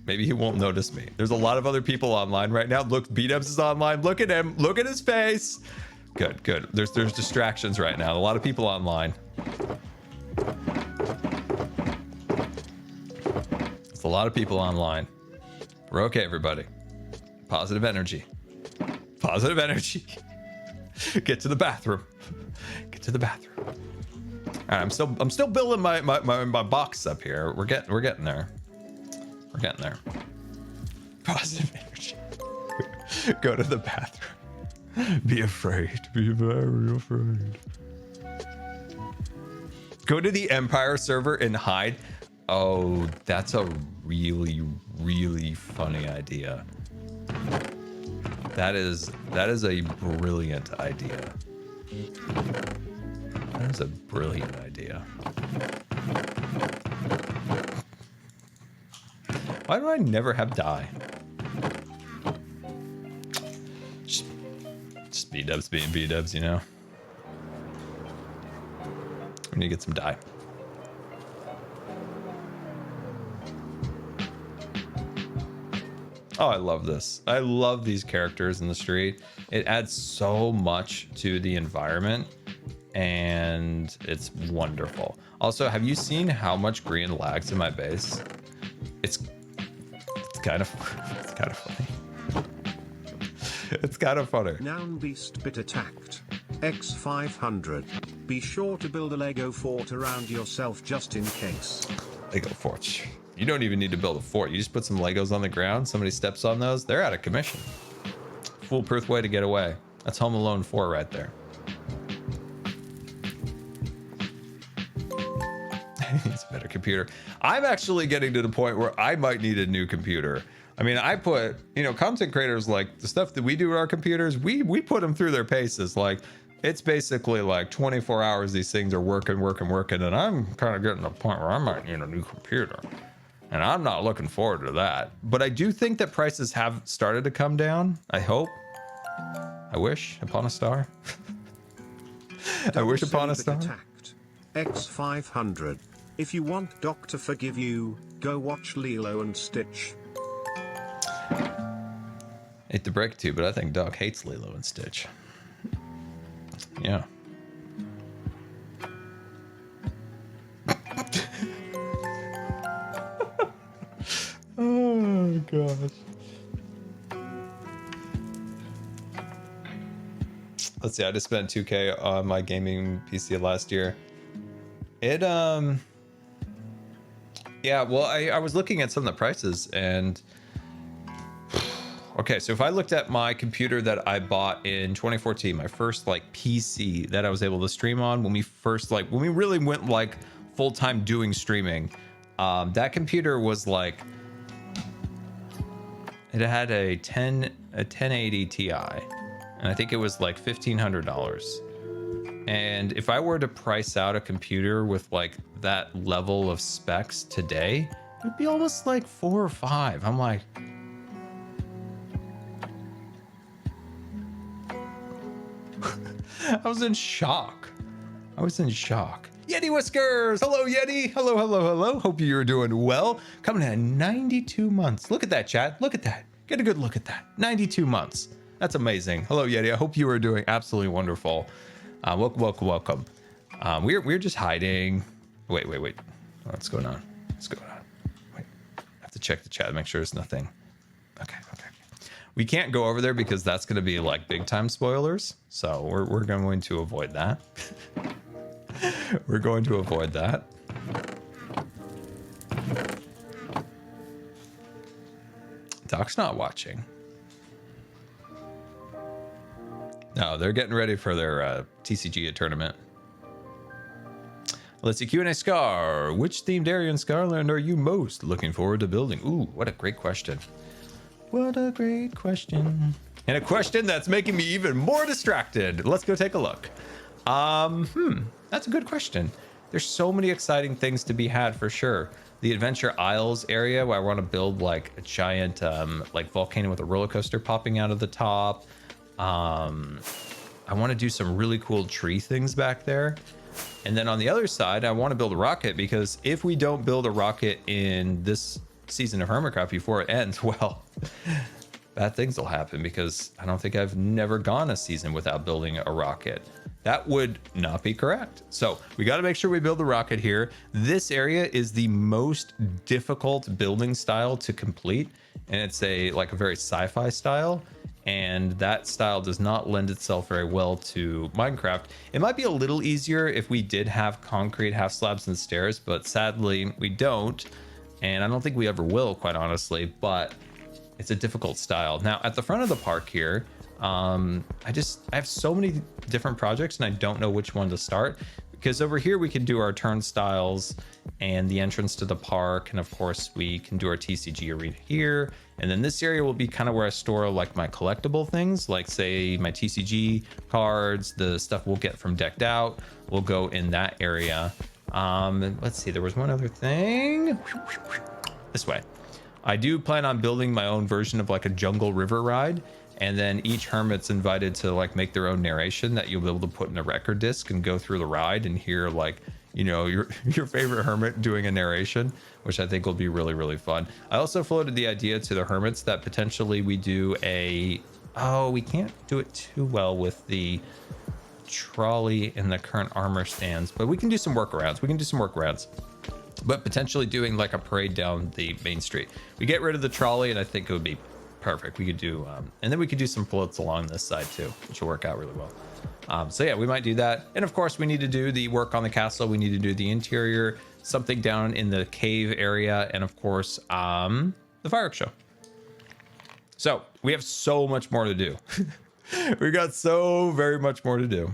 Speaker 1: Maybe he won't notice me. There's a lot of other people online right now. Look, B-Dubs is online. Look at him. Look at his face. Good. There's distractions right now. A lot of people online. There's a lot of people online. We're okay, everybody. Positive energy. Positive energy. Get to the bathroom. Get to the bathroom. All right, I'm still building my box up here. We're getting there. We're getting there. Positive energy. Go to the bathroom. Be afraid. Be very afraid. Go to the Empire server and hide. Oh, that's a really, really funny idea. That is a brilliant idea. That is a brilliant idea. Why do I never have dye? Just B-dubs being B-dubs, you know? We need to get some dye. Oh, I love this. I love these characters in the street. It adds so much to the environment, and it's wonderful. Also, have you seen how much green lags in my base? It's kind of funny. It's kind of funny.
Speaker 2: Noun beast bit attacked. X500. Be sure to build a Lego fort around yourself just in case.
Speaker 1: Lego forts. You don't even need to build a fort. You just put some Legos on the ground. Somebody steps on those. They're out of commission. Foolproof way to get away. That's Home Alone 4 right there. It's a better computer. I'm actually getting to the point where I might need a new computer. I mean, I put, content creators, like the stuff that we do with our computers, we put them through their paces. Like
Speaker 3: It's basically like 24 hours these things are working, and I'm kind of getting to the point where I might need a new computer. And I'm not looking forward to that. But I do think that prices have started to come down. I hope. I wish upon a star. I wish upon a star.
Speaker 2: Attacked. X500. If you want Doc to forgive you, go watch Lilo and Stitch.
Speaker 3: Hate to break it to you, but I think Doc hates Lilo and Stitch. Yeah. Oh gosh. Let's see, I just spent 2K on my gaming PC last year. It yeah, well I was looking at some of the prices and okay, so if I looked at my computer that I bought in 2014, my first like PC that I was able to stream on when we really went like full-time doing streaming, that computer was like, it had a 1080 Ti, and I think it was like $1,500. And if I were to price out a computer with like that level of specs today, it'd be almost like 4 or 5. I'm like, I was in shock. Yeti Whiskers! Hello, Yeti! Hello, hello, hello. Hope you're doing well. Coming in 92 months. Look at that, chat. Look at that. Get a good look at that. 92 months. That's amazing. Hello, Yeti. I hope you are doing absolutely wonderful. Welcome. We're just hiding. Wait. What's going on? Wait. I have to check the chat, make sure there's nothing. Okay. We can't go over there because that's going to be like big time spoilers. So we're going to avoid that. We're going to avoid that. Doc's not watching. No, they're getting ready for their TCG tournament. Let's see, Q&A Scar. Which themed area in Scarland are you most looking forward to building? Ooh, what a great question. What a great question. And a question that's making me even more distracted. Let's go take a look. That's a good question. There's so many exciting things to be had for sure. The Adventure Isles area where I want to build like a giant like volcano with a roller coaster popping out of the top. I want to do some really cool tree things back there. And then on the other side, I want to build a rocket because if we don't build a rocket in this season of Hermitcraft before it ends, well, bad things will happen because I don't think I've never gone a season without building a rocket. That would not be correct. So we got to make sure we build the rocket here. This area is the most difficult building style to complete. And it's like a very sci-fi style. And that style does not lend itself very well to Minecraft. It might be a little easier if we did have concrete half slabs and stairs, but sadly we don't. And I don't think we ever will, quite honestly, but it's a difficult style. Now at the front of the park here, I have so many different projects and I don't know which one to start, because over here we can do our turnstiles and the entrance to the park, and of course we can do our TCG arena here, and then this area will be kind of where I store like my collectible things, like say my TCG cards, the stuff we'll get from Decked Out will go in that area. Let's see, there was one other thing this way. I do plan on building my own version of like a jungle river ride, and then each hermit's invited to like make their own narration that you'll be able to put in a record disc and go through the ride and hear like, you know, your favorite hermit doing a narration, which I think will be really, really fun. I also floated the idea to the hermits that potentially we do we can't do it too well with the trolley and the current armor stands, but we can do some workarounds. But potentially doing like a parade down the main street. We get rid of the trolley and I think it would be perfect. We could do, and then we could do some floats along this side too, which will work out really well. So yeah, we might do that. And of course we need to do the work on the castle. We need to do the interior, something down in the cave area, and of course, the fireworks show. So we have so much more to do. We got so very much more to do.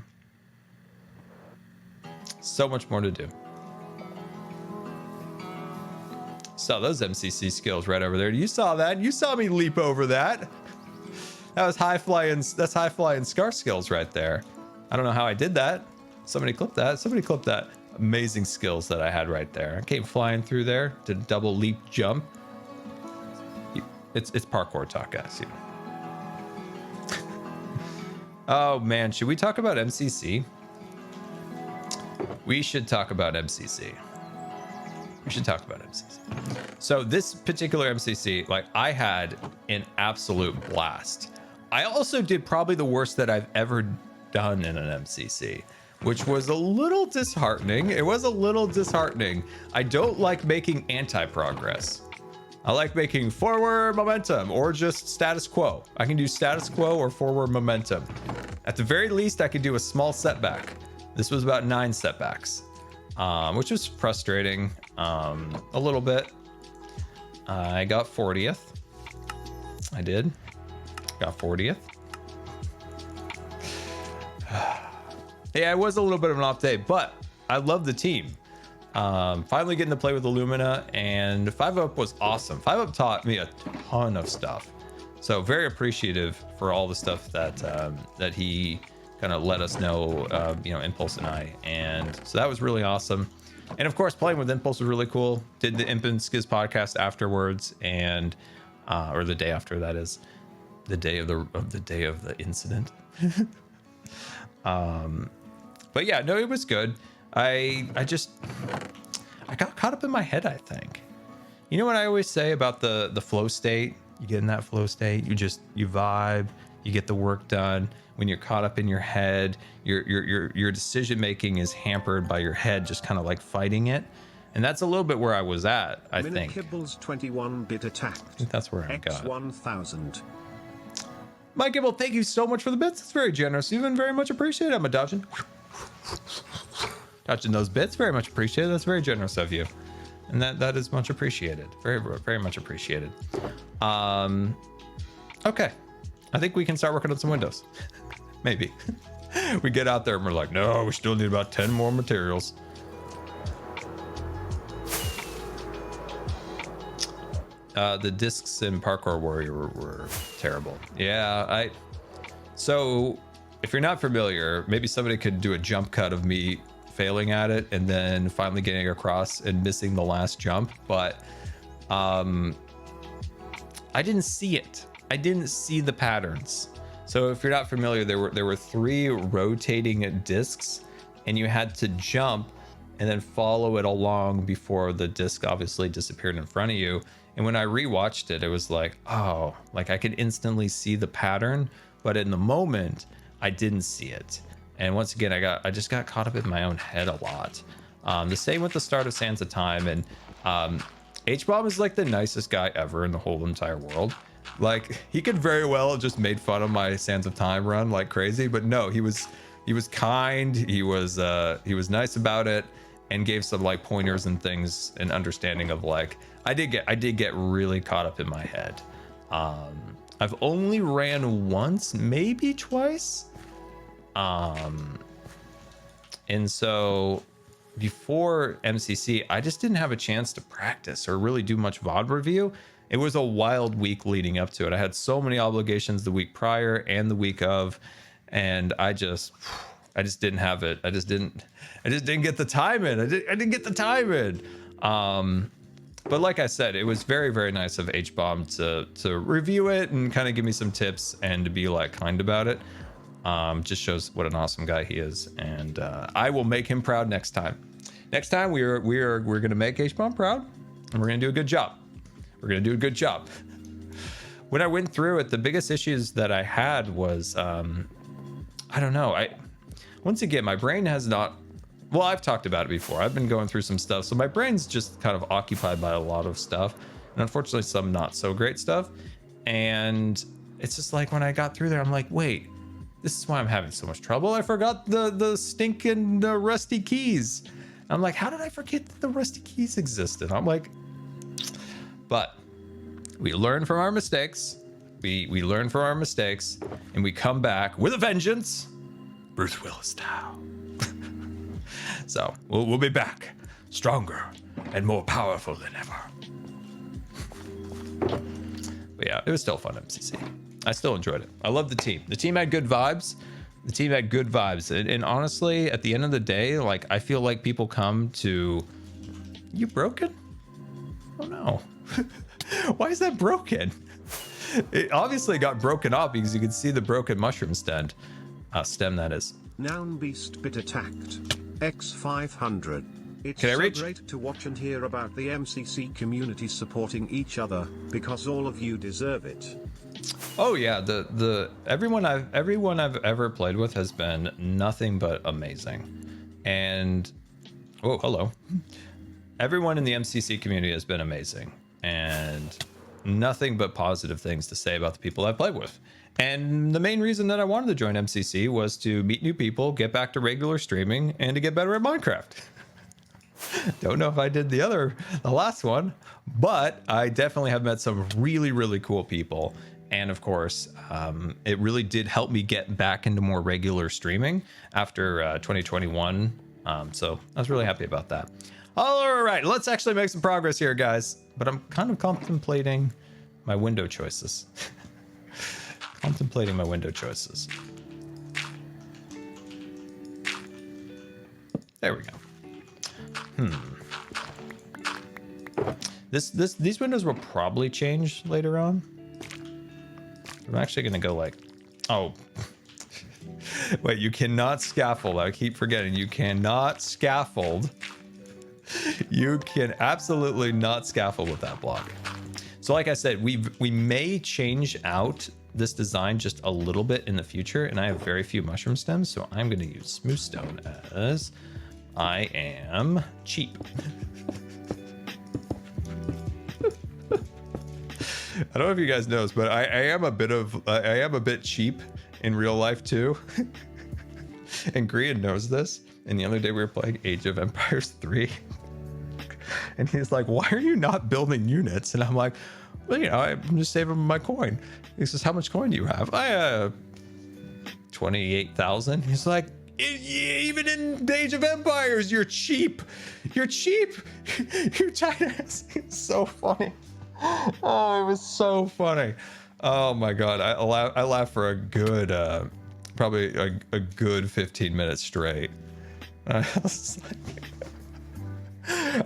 Speaker 3: So much more to do. Saw those MCC skills right over there. You saw that. You saw me leap over that. That was high flying. That's high flying Scar skills right there.
Speaker 1: I don't know how I did that. Somebody clipped that. Somebody clipped that. Amazing skills that I had right there. I came flying through there, did a double leap jump. It's parkour talk, guys. Oh man, should we talk about MCC? We should talk about MCC. We should talk about MCC. So this particular MCC, like, I had an absolute blast. I also did probably the worst that I've ever done in an MCC, which was a little disheartening. It was a little disheartening. I don't like making anti-progress. I like making forward momentum or just status quo. I can do status quo or forward momentum. At the very least, I could do a small setback. This was about 9 setbacks, which was frustrating a little bit. I got 40th. I did. Got 40th. Yeah, it was a little bit of an off day, but I love the team. Finally getting to play with Illumina, and 5 Up was awesome. 5 Up taught me a ton of stuff, so very appreciative for all the stuff that that he kind of let us know, you know, Impulse and I, and so that was really awesome. And of course, playing with Impulse was really cool. Did the Imp and Skiz podcast afterwards, and or the day after, that is, the day of the incident. But yeah, no, it was good. I got caught up in my head, I think. You know what I always say about the flow state? You get in that flow state, you vibe, you get the work done. When you're caught up in your head, your decision making is hampered by your head just kind of like fighting it. And that's a little bit where I was at, I think.
Speaker 2: Kibbles 21-bit attacked.
Speaker 1: I think that's where I got.
Speaker 2: X1000.
Speaker 1: Mike Gibble, thank you so much for the bits. It's very generous. Even very much appreciated. I'm a dodging those bits. Very much appreciated. That's very generous of you. And that is much appreciated. Very, very much appreciated. Okay. I think we can start working on some windows. Maybe. We get out there and we're like, no, we still need about 10 more materials. The discs in Parkour Warrior were terrible. Yeah, so if you're not familiar, maybe somebody could do a jump cut of me failing at it and then finally getting across and missing the last jump, but I didn't see it. I didn't see the patterns. So if you're not familiar, there were 3 rotating discs, and you had to jump and then follow it along before the disc obviously disappeared in front of you. And when I rewatched it, it was like, oh, like I could instantly see the pattern, but in the moment I didn't see it. And once again, I just got caught up in my own head a lot. The same with the start of Sands of Time, and H-Bomb is like the nicest guy ever in the whole entire world. Like, he could very well have just made fun of my Sands of Time run like crazy, but no, he was kind, he was nice about it, and gave some like pointers and things and understanding of like, I did get really caught up in my head. I've only ran once, maybe twice. And so before MCC, I just didn't have a chance to practice or really do much VOD review. It was a wild week leading up to it. I had so many obligations the week prior and the week of, and I just didn't have it. I just didn't get the time in. I didn't get the time in. But like I said, it was very, very nice of H-Bomb to review it and kind of give me some tips and to be like kind about it. Just shows what an awesome guy he is, and I will make him proud next time. Next time we're gonna make H-Bomb proud, and we're gonna do a good job. We're gonna do a good job. When I went through it, the biggest issues that I had was I don't know. Once again, my brain has not. Well, I've talked about it before. I've been going through some stuff, so my brain's just kind of occupied by a lot of stuff, and unfortunately, some not so great stuff. And it's just like when I got through there, I'm like, wait. This is why I'm having so much trouble. I forgot the stinking rusty keys. I'm like, how did I forget that the rusty keys existed? I'm like, but we learn from our mistakes. We learn from our mistakes, and we come back with a vengeance. Bruce Willis style. So we'll be back, stronger and more powerful than ever. But yeah, it was still fun MCC. I still enjoyed it. I love the team. The team had good vibes. The team had good vibes. And honestly, at the end of the day, like, I feel like people come to... You broken? Oh no. Why is that broken? It obviously got broken off because you can see the broken mushroom stem. Stem, that is.
Speaker 2: Noun beast bit attacked. X500. It's
Speaker 1: Can I
Speaker 2: so
Speaker 1: reach?
Speaker 2: great to watch and hear about the MCC community supporting each other, because all of you deserve it.
Speaker 1: Oh yeah, everyone I've ever played with has been nothing but amazing. And oh, hello. Everyone in the MCC community has been amazing, and nothing but positive things to say about the people I've played with. And the main reason that I wanted to join MCC was to meet new people, get back to regular streaming, and to get better at Minecraft. Don't know if I did the last one, but I definitely have met some really, really cool people. And of course, it really did help me get back into more regular streaming after 2021. So I was really happy about that. All right, let's actually make some progress here, guys. But I'm kind of contemplating my window choices. Contemplating my window choices. There we go. These windows will probably change later on. I'm actually gonna go like, oh, wait, you cannot scaffold. I keep forgetting, you cannot scaffold. You can absolutely not scaffold with that block. So like I said, we may change out this design just a little bit in the future, and I have very few mushroom stems, so I'm gonna use smooth stone as I am cheap. I don't know if you guys know this, but I am a bit cheap in real life too. And Grian knows this. And the other day we were playing Age of Empires 3. And he's like, why are you not building units? And I'm like, well, you know, I'm just saving my coin. He says, how much coin do you have? I have 28,000. He's like, even in the Age of Empires, you're cheap. You're cheap. You're China. It's so funny. Oh, it was so funny. Oh my God. I laughed for a good, probably a good 15 minutes straight. I was like,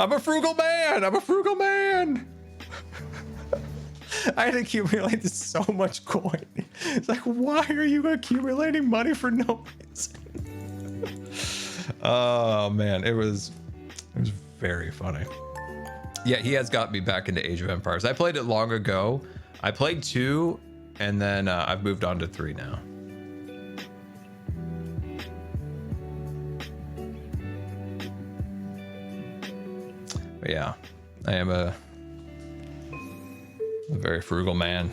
Speaker 1: I'm a frugal man. I'm a frugal man. I had accumulated so much coin. It's like, why are you accumulating money for no reason? Oh man, it was very funny. Yeah, he has got me back into Age of Empires. I played it long ago. I played 2, and then I've moved on to 3 now. But yeah, I am a very frugal man.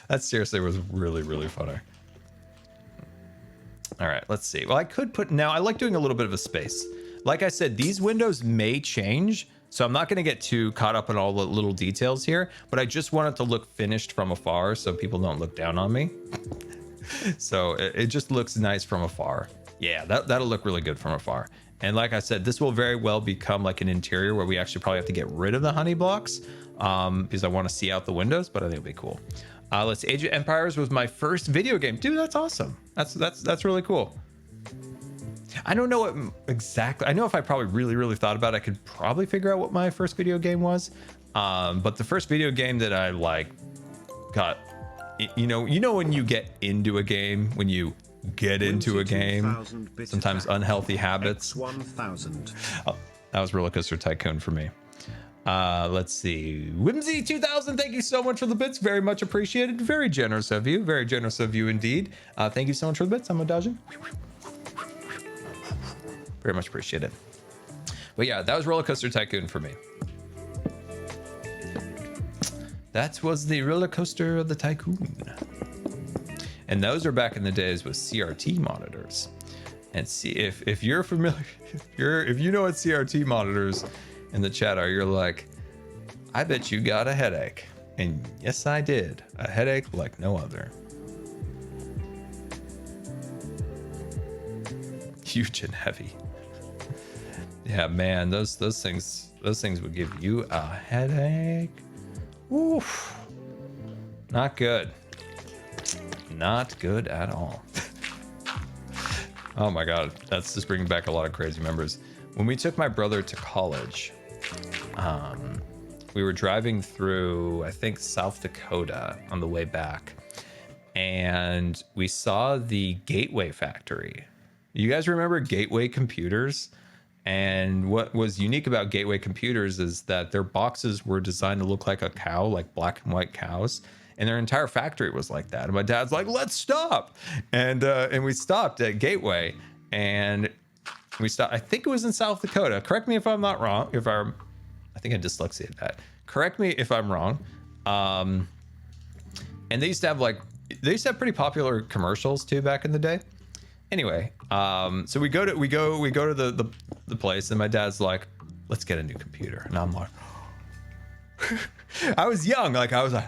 Speaker 1: That seriously was really, really funny. All right, let's see. Well, I could put, now I like doing a little bit of a space. Like I said, these windows may change, so I'm not going to get too caught up in all the little details here, but I just want it to look finished from afar so people don't look down on me. So it just looks nice from afar. Yeah, that'll look really good from afar. And like I said, this will very well become like an interior where we actually probably have to get rid of the honey blocks because I want to see out the windows, but I think it'll be cool. Let's see, Age of Empires was my first video game. Dude, that's awesome. That's really cool. I don't know what exactly, I know if I probably really, really thought about it, I could probably figure out what my first video game was. But the first video game that I like got, you know when you get into a game, when you get into a game, sometimes unhealthy habits. 1000. Oh, that was Roller Coaster Tycoon for me. Let's see, Whimsy 2000, thank you so much for the bits, very much appreciated, very generous of you indeed. Thank you so much for the bits. I'm dodging. Very much appreciated. But yeah, that was Roller Coaster Tycoon for me. That was the roller coaster of the Tycoon. And those are back in the days with CRT monitors. And see if you're familiar, if you know what CRT monitors in the chat are, you're like, I bet you got a headache. And yes, I did. A headache like no other. Huge and heavy. Yeah, man, those things would give you a headache. Oof. Not good. Not good at all. Oh my god, that's just bringing back a lot of crazy memories. When we took my brother to college, we were driving through, I think, South Dakota on the way back, and we saw the Gateway factory. You guys remember Gateway computers? And what was unique about Gateway computers is that their boxes were designed to look like a cow, like black and white cows, and their entire factory was like that. And my dad's like, "Let's stop," and we stopped at Gateway, and we stopped. I think it was in South Dakota. Correct me if I'm not wrong. I think I dyslexia that. Correct me if I'm wrong. And they used to have pretty popular commercials too back in the day. Anyway, so we go to the place, and my dad's like, "Let's get a new computer," and I'm like, I was young, like I was like,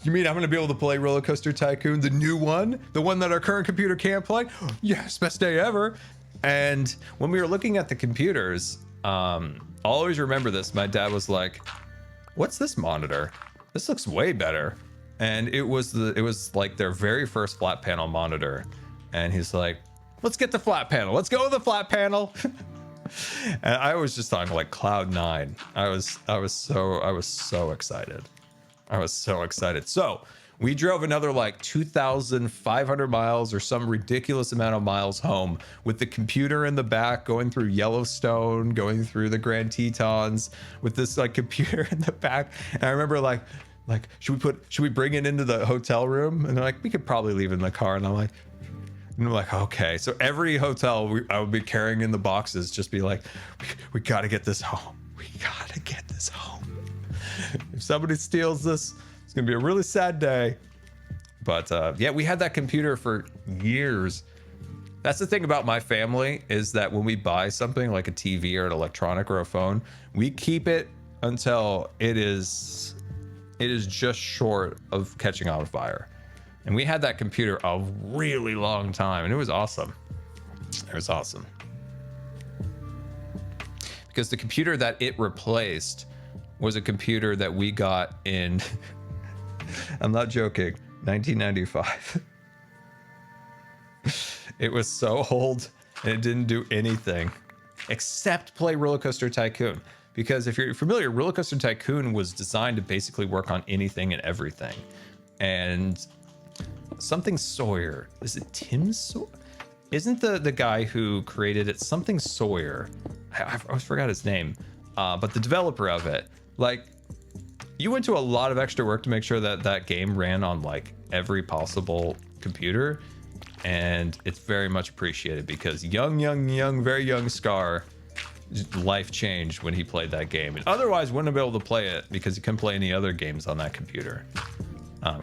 Speaker 1: "You mean I'm gonna be able to play Roller Coaster Tycoon, the new one, the one that our current computer can't play?" Yes, best day ever. And when we were looking at the computers, I'll always remember this. My dad was like, "What's this monitor? This looks way better." And it was like their very first flat panel monitor. And he's like, "Let's get the flat panel. Let's go with the flat panel." And I was just on like cloud nine. I was so excited. I was so excited. So we drove another like 2,500 miles or some ridiculous amount of miles home with the computer in the back, going through Yellowstone, going through the Grand Tetons with this like computer in the back. And I remember like, should we bring it into the hotel room? And they're like, "We could probably leave it in the car." And I'm like, okay. So every hotel I would be carrying in the boxes, just be like, we got to get this home. We got to get this home. If somebody steals this, it's going to be a really sad day. But yeah, we had that computer for years. That's the thing about my family, is that when we buy something like a TV or an electronic or a phone, we keep it until it is just short of catching on fire. And we had that computer a really long time, and it was awesome. It was awesome. Because the computer that it replaced was a computer that we got in, I'm not joking, 1995. It was so old, and it didn't do anything except play Roller Coaster Tycoon. Because if you're familiar, Roller Coaster Tycoon was designed to basically work on anything and everything. And something Sawyer, is it Tim Sawyer? Isn't the guy who created it something Sawyer? I always forgot his name. But the developer of it, like, you went to a lot of extra work to make sure that that game ran on like every possible computer, and it's very much appreciated, because very young Scar, life changed when he played that game, and otherwise wouldn't have been able to play it because he couldn't play any other games on that computer.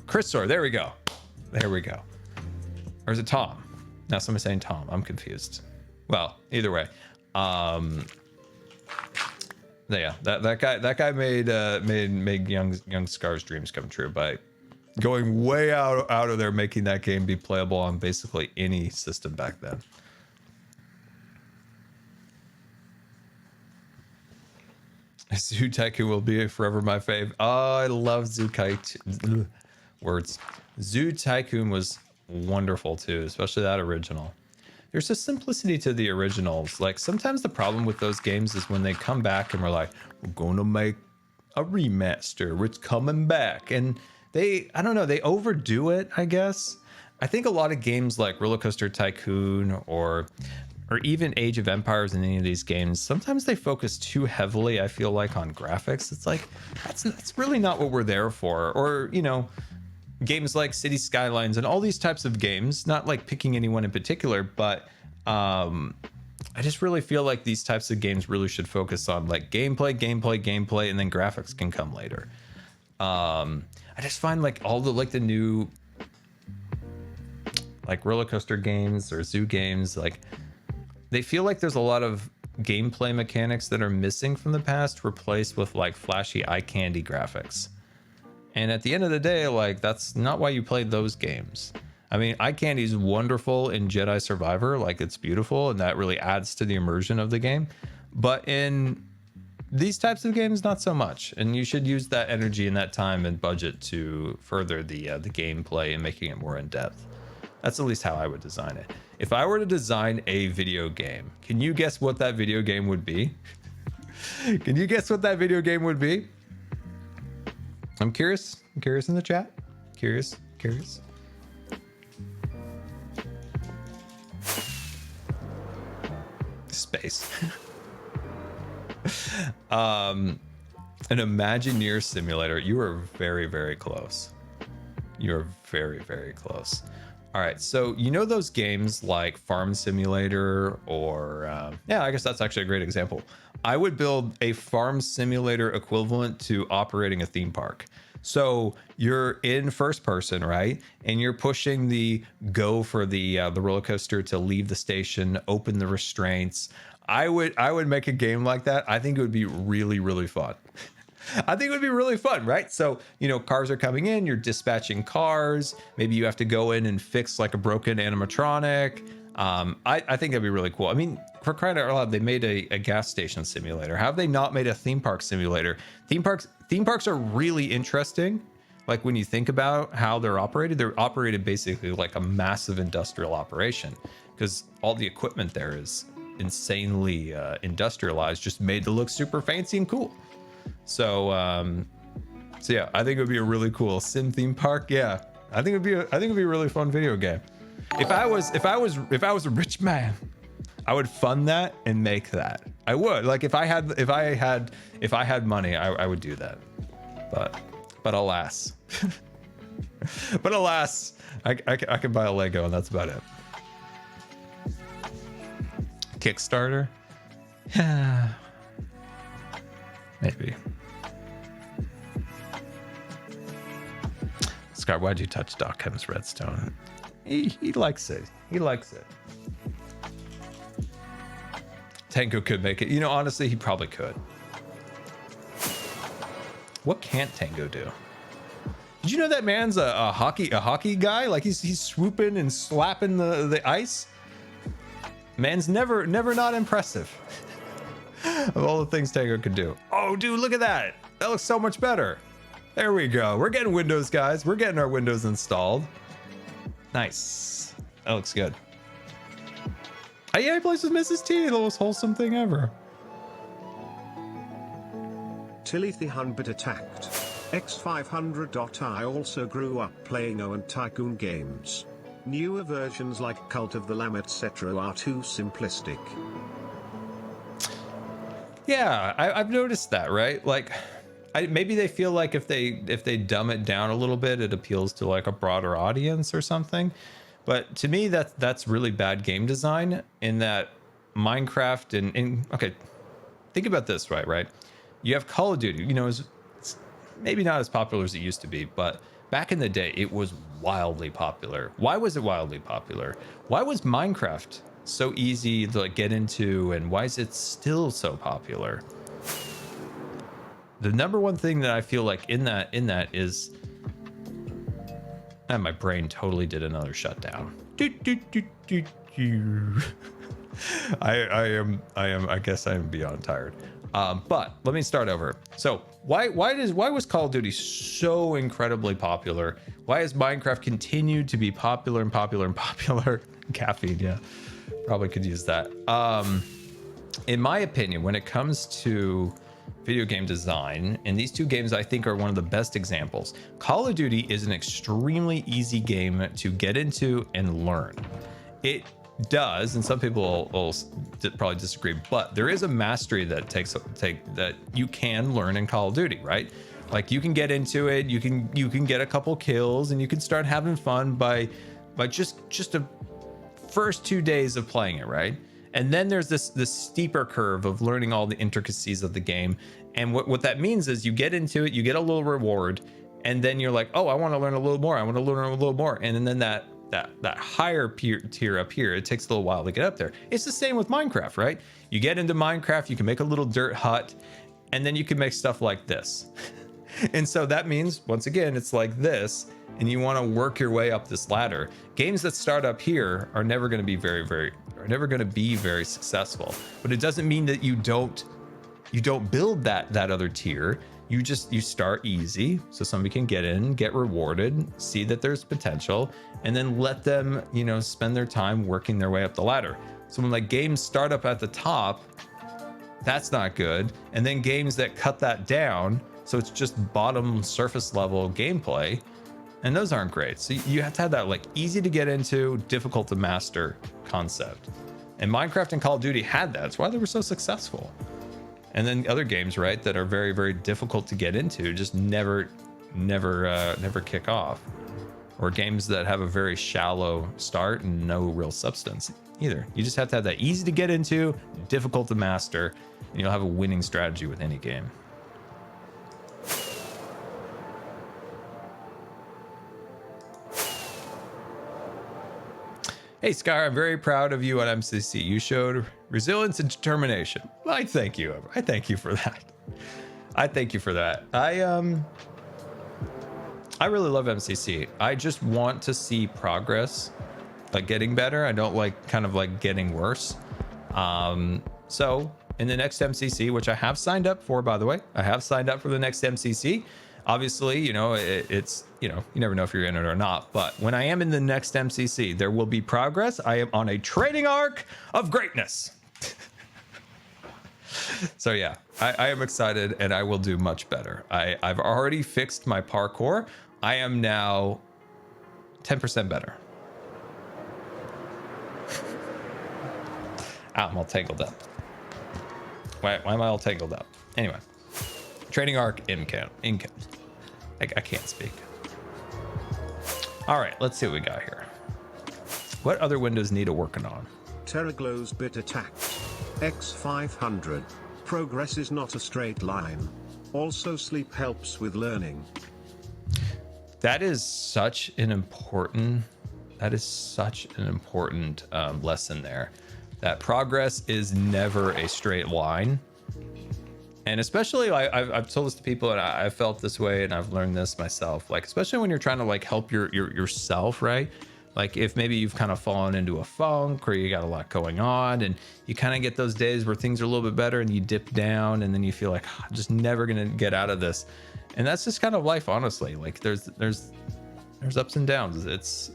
Speaker 1: Chris Sawyer, there we go. Or is it Tom? Now somebody's saying Tom. I'm confused. Well, either way. Yeah, that guy made young Scar's dreams come true by going way out of there, making that game be playable on basically any system back then. Zoo Tycoon will be forever my fave. Oh, I love Zoo Tycoon. Words. Zoo Tycoon was wonderful too, especially that original. There's a simplicity to the originals. Like, sometimes the problem with those games is when they come back and we're like, we're gonna make a remaster, it's coming back, and I don't know, they overdo it, I guess. I think a lot of games like Roller Coaster Tycoon or even Age of Empires in any of these games, sometimes they focus too heavily, I feel like, on graphics. It's like, that's really not what we're there for. Or, you know, games like City Skylines and all these types of games, not like picking anyone in particular, but I just really feel like these types of games really should focus on like gameplay, and then graphics can come later. I just find like all the new like roller coaster games or zoo games, like they feel like there's a lot of gameplay mechanics that are missing from the past, replaced with like flashy eye candy graphics. And at the end of the day, like, that's not why you played those games. I mean, eye candy is wonderful in Jedi Survivor, like, it's beautiful, and that really adds to the immersion of the game. But in these types of games, not so much. And you should use that energy and that time and budget to further the gameplay and making it more in depth. That's at least how I would design it. If I were to design a video game, can you guess what that video game would be? Can you guess what that video game would be? I'm curious. I'm curious in the chat. Curious. Space. An Imagineer simulator. You are very, very close. You're very, very close. All right, so you know those games like Farm Simulator or yeah, I guess that's actually a great example. I would build a farm simulator equivalent to operating a theme park. So you're in first person, right? And you're pushing the go for the roller coaster to leave the station, open the restraints. I would make a game like that. I think it would be really, really fun. I think it would be really fun, right? So, you know, cars are coming in, you're dispatching cars. Maybe you have to go in and fix like a broken animatronic. I think that'd be really cool. I mean, for crying out loud, they made a gas station simulator. How have they not made a theme park simulator? Theme parks are really interesting. Like when you think about how they're operated basically like a massive industrial operation because all the equipment there is insanely industrialized, just made to look super fancy and cool. So yeah, I think it would be a really cool sim theme park. Yeah, I think it'd be a really fun video game. If I was a rich man, I would fund that and make that. I would. Like if I had money, I would do that. But alas, I could buy a Lego and that's about it. Kickstarter? Yeah. Maybe. Scott, why'd you touch Doc M's redstone? He likes it. He likes it. Tango could make it. You know, honestly, he probably could. What can't Tango do? Did you know that man's a hockey guy? Like he's swooping and slapping the ice. Man's never not impressive. Of all the things Tango could do. Oh, dude, look at that. That looks so much better. There we go. We're getting Windows, guys. We're getting our Windows installed. Nice. That looks good. Oh, yeah, he plays with Mrs. T. The most wholesome thing ever.
Speaker 2: Tilly the Hunbit attacked. X500.I also grew up playing O and Tycoon games. Newer versions like Cult of the Lamb etc. are too simplistic.
Speaker 1: Yeah, I've noticed that, right? Like, maybe they feel like if they dumb it down a little bit, it appeals to like a broader audience or something. But to me, that's really bad game design. In that Minecraft and okay, think about this, right? You have Call of Duty. You know, it's maybe not as popular as it used to be, but back in the day, it was wildly popular. Why was it wildly popular? Why was Minecraft so easy to like get into, and why is it still so popular? The number one thing that I feel like in that is, and my brain totally did another shutdown. I guess I am beyond tired. But let me start over. So why was Call of Duty so incredibly popular? Why has Minecraft continued to be popular and popular and popular? Caffeine, yeah. Probably could use that. In my opinion, when it comes to video game design, and these two games I think are one of the best examples. Call of Duty is an extremely easy game to get into and learn. It does, and some people will probably disagree, but there is a mastery that that you can learn in Call of Duty, right? Like you can get into it, you can get a couple kills, and you can start having fun by just a first 2 days of playing it, right? And then there's this steeper curve of learning all the intricacies of the game. And what that means is you get into it, you get a little reward, and then you're like, oh, I want to learn a little more. I want to learn a little more. And then that higher tier up here, it takes a little while to get up there. It's the same with Minecraft, right? You get into Minecraft, you can make a little dirt hut, and then you can make stuff like this. And so that means, once again, it's like this, and you want to work your way up this ladder. Games that start up here are never going to be very successful. But it doesn't mean that you don't you don't build that other tier. You start easy so somebody can get in, get rewarded, see that there's potential, and then let them, you know, spend their time working their way up the ladder. So when like games start up at the top, that's not good. And then games that cut that down, so it's just bottom surface level gameplay, and those aren't great. So you have to have that like easy to get into, difficult to master concept. And Minecraft and Call of Duty had that. That's why they were so successful. And then other games, right, that are very, very difficult to get into, just never kick off. Or games that have a very shallow start and no real substance either. You just have to have that easy to get into, difficult to master, and you'll have a winning strategy with any game. Hey, Scar, I'm very proud of you on MCC. You showed resilience and determination. Well, I thank you. I thank you for that. I thank you for that. I really love MCC. I just want to see progress, like getting better. I don't like kind of like getting worse. So in the next MCC, which I have signed up for, by the way, I have signed up for the next MCC. Obviously, you know, it's, you know, you never know if you're in it or not. But when I am in the next MCC, there will be progress. I am on a training arc of greatness. So yeah, I am excited and I will do much better. I've already fixed my parkour. I am now 10% better. I'm all tangled up. Why am I all tangled up? Anyway, training arc in count. I can't speak. All right, let's see what we got here. What other windows need a working on?
Speaker 2: TerraGlow's bit attacked. X500. Progress is not a straight line. Also, sleep helps with learning.
Speaker 1: That is such an important. Lesson there. That progress is never a straight line. And especially, I've told this to people, and I've felt this way, and I've learned this myself. Like, especially when you're trying to like help yourself, right? Like if maybe you've kind of fallen into a funk, or you got a lot going on, and you kind of get those days where things are a little bit better, and you dip down, and then you feel like, oh, I'm just never gonna get out of this. And that's just kind of life, honestly. Like there's ups and downs. It's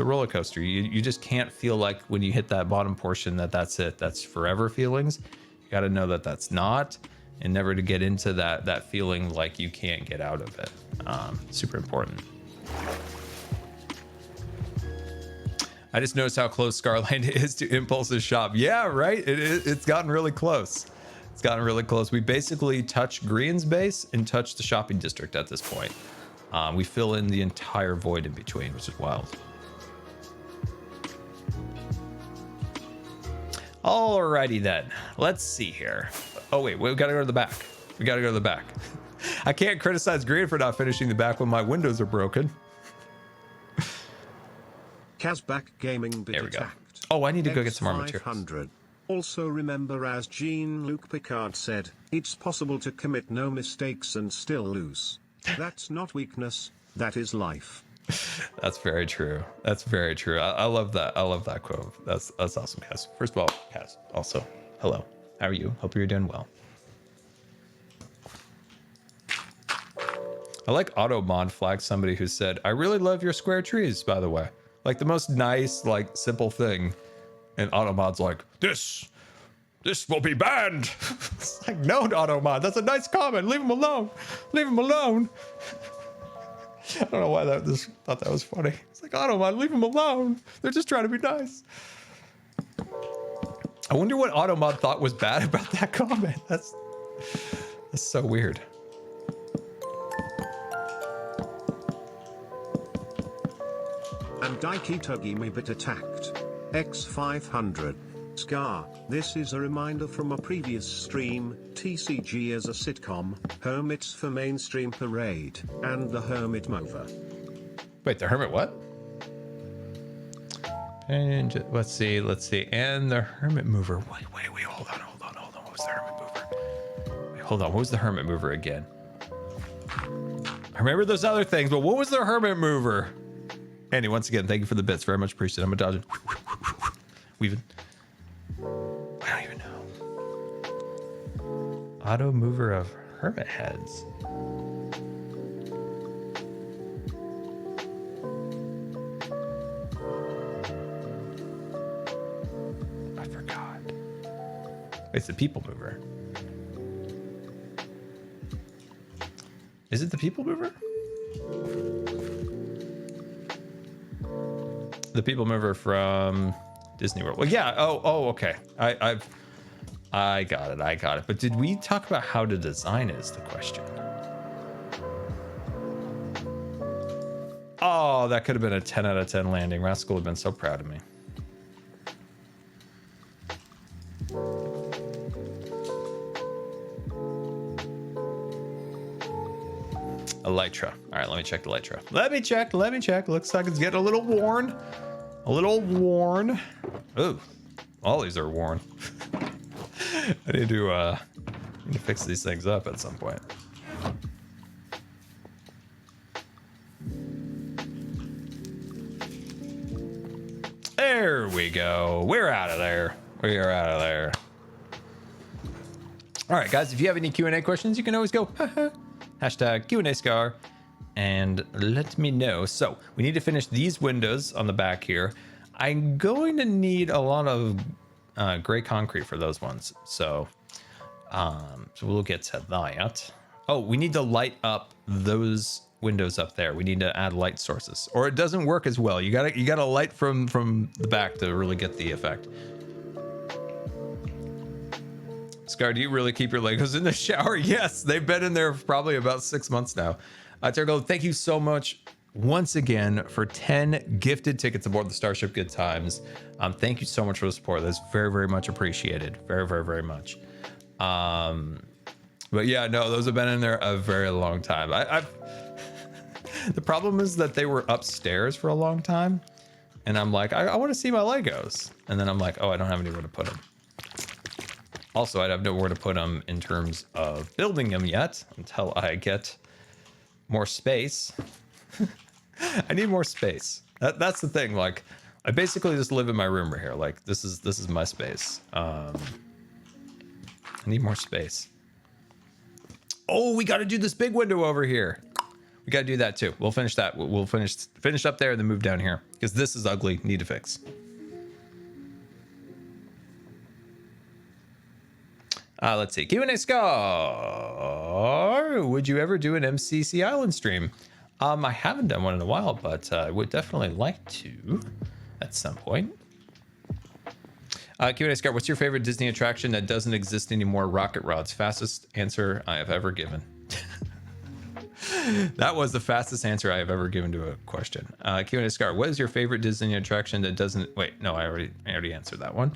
Speaker 1: a roller coaster. You just can't feel like when you hit that bottom portion that's it. That's forever feelings. You got to know that that's not. And never to get into that feeling like you can't get out of it. Super important. I just noticed how close Scarland is to Impulse's shop. Yeah, right. It's gotten really close. It's gotten really close. We basically touch Grian's base and touch the shopping district at this point. We fill in the entire void in between, which is wild. Alrighty then. Let's see here. Oh wait, we gotta go to the back. I can't criticize Grian for not finishing the back when my windows are broken.
Speaker 2: Kazbak Gaming bit
Speaker 1: There we go.
Speaker 2: attacked.
Speaker 1: Oh, I need to go get some more materials.
Speaker 2: X500. Also remember, as Jean-Luc Picard said, it's possible to commit no mistakes and still lose. That's not weakness, that is life.
Speaker 1: That's very true. That's very true. I love that. I love that quote. That's awesome, Kaz. First of all, Kaz, also, hello. How are you? Hope you're doing well. I like AutoMod flag somebody who said, I really love your square trees, by the way. Like the most nice, like simple thing. And AutoMod's like, this will be banned. It's like, no, AutoMod, that's a nice comment. Leave him alone. Leave him alone. I don't know why thought that was funny. It's like, AutoMod, leave him alone. They're just trying to be nice. I wonder what AutoMod thought was bad about that comment. That's so weird.
Speaker 2: And Daiki Togimi bit attacked. X500. Scar, this is a reminder from a previous stream, TCG as a sitcom, Hermits for Mainstream Parade, and the Hermit Mover.
Speaker 1: Wait, the Hermit what? And let's see. And the Hermit Mover. Wait, hold on. What was the Hermit Mover? Wait, hold on. What was the Hermit Mover again? I remember those other things, but what was the Hermit Mover? Andy, once again, thank you for the bits. Very much appreciated. I'm a dodging. Weaving. I don't even know. Auto mover of hermit heads. I forgot. It's the people mover. Is it the people mover? The people mover from Disney World. Well, yeah. Oh, okay. I got it. I got it. But did we talk about how to design it is the question. Oh, that could have been a 10 out of 10 landing. Rascal would have been so proud of me. Elytra. All right, let me check the Elytra. Let me check. Looks like it's getting a little worn. Ooh, all these are worn. I need to fix these things up at some point. There we go. We're out of there. We are out of there. All right, guys, if you have any Q&A questions, you can always go hashtag Q&A_Scar and let me know. So we need to finish these windows on the back here. I'm going to need a lot of gray concrete for those ones. So we'll get to that. Oh, we need to light up those windows up there. We need to add light sources, or it doesn't work as well. You gotta light from the back to really get the effect. Scar, do you really keep your Legos in the shower? Yes, they've been in there for probably about 6 months now. Tergo, thank you so much once again for 10 gifted tickets aboard the Starship Good Times. Thank you so much for the support. That's very, very much appreciated. Very, very, very much. But yeah, no, those have been in there a very long time. The problem is that they were upstairs for a long time. And I'm like, I want to see my Legos. And then I'm like, oh, I don't have anywhere to put them. Also, I'd have nowhere to put them in terms of building them yet until I get more space. I need more space. That's the thing. Like, I basically just live in my room right here. Like, this is my space. I need more space. Oh, we got to do this big window over here. We got to do that too. We'll finish that. We'll finish up there and then move down here because this is ugly. Need to fix. Let's see. Q&A Scar. Would you ever do an MCC Island stream? I haven't done one in a while, but I would definitely like to at some point. Q&A Scar, what's your favorite Disney attraction that doesn't exist anymore? Rocket Rods. Fastest answer I have ever given. That was the fastest answer I have ever given to a question. Q&A Scar, what is your favorite Disney attraction that doesn't... Wait, no, I already answered that one.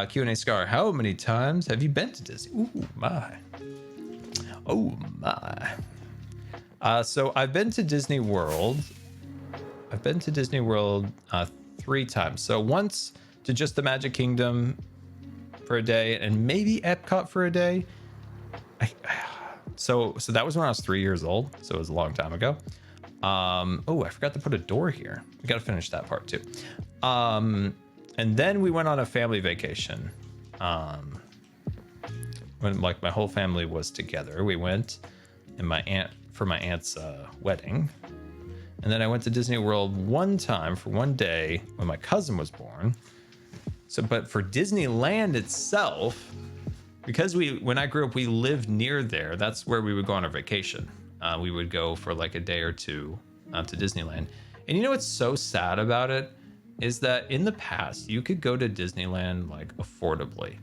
Speaker 1: Q&A Scar, how many times have you been to Disney? Ooh, my. Oh, my. So I've been to Disney World. I've been to Disney World 3 times. So once to just the Magic Kingdom for a day and maybe Epcot for a day. So that was when I was 3 years old. So it was a long time ago. Oh, I forgot to put a door here. We got to finish that part too. And then we went on a family vacation. When like my whole family was together, we went and for my aunt's wedding. And then I went to Disney World one time for one day when my cousin was born. So, but for Disneyland itself, because when I grew up, we lived near there. That's where we would go on our vacation. We would go for like a day or two to Disneyland. And you know what's so sad about it is that in the past, you could go to Disneyland like affordably.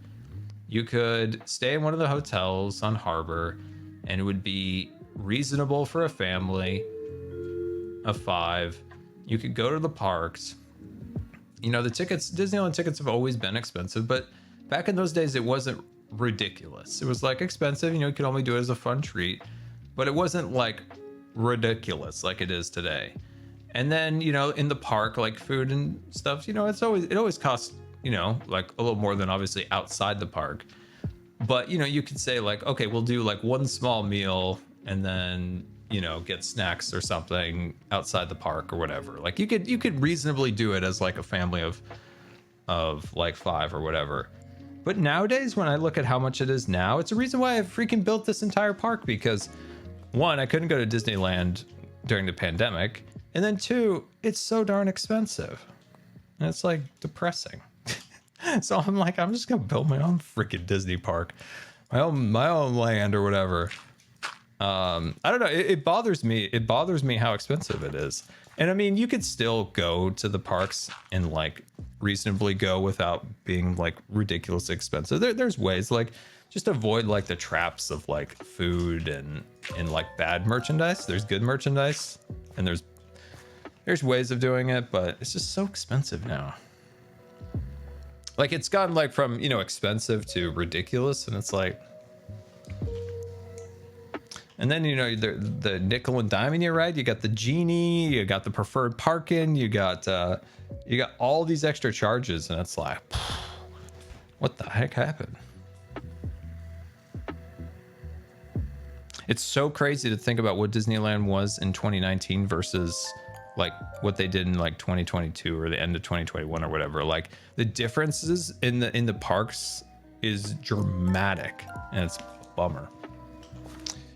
Speaker 1: You could stay in one of the hotels on Harbor and it would be reasonable for a family of 5. You could go to the parks. You know, the tickets, Disneyland tickets have always been expensive, but back in those days, it wasn't ridiculous. It was like expensive, you know, you could only do it as a fun treat, but it wasn't like ridiculous like it is today. And then, you know, in the park, like food and stuff, you know, it always costs, you know, like a little more than obviously outside the park. But, you know, you could say like, okay, we'll do like one small meal and then, you know, get snacks or something outside the park or whatever. Like you could reasonably do it as like a family of like 5 or whatever. But nowadays, when I look at how much it is now, it's a reason why I freaking built this entire park, because one, I couldn't go to Disneyland during the pandemic, and then two, it's so darn expensive. And it's like depressing. So I'm like, I'm just gonna build my own freaking Disney park, my own land or whatever. I don't know. It bothers me. It bothers me how expensive it is. And I mean, you could still go to the parks and like reasonably go without being like ridiculously expensive. There's ways, like just avoid like the traps of like food and like bad merchandise. There's good merchandise and there's ways of doing it, but it's just so expensive now. Like it's gotten like from, you know, expensive to ridiculous, and it's like, and then, you know, the nickel and diming you, right? You got the genie, you got the preferred parking, you got all these extra charges, and it's like, what the heck happened? It's so crazy to think about what Disneyland was in 2019 versus like what they did in like 2022 or the end of 2021 or whatever. Like the differences in the parks is dramatic, and it's a bummer.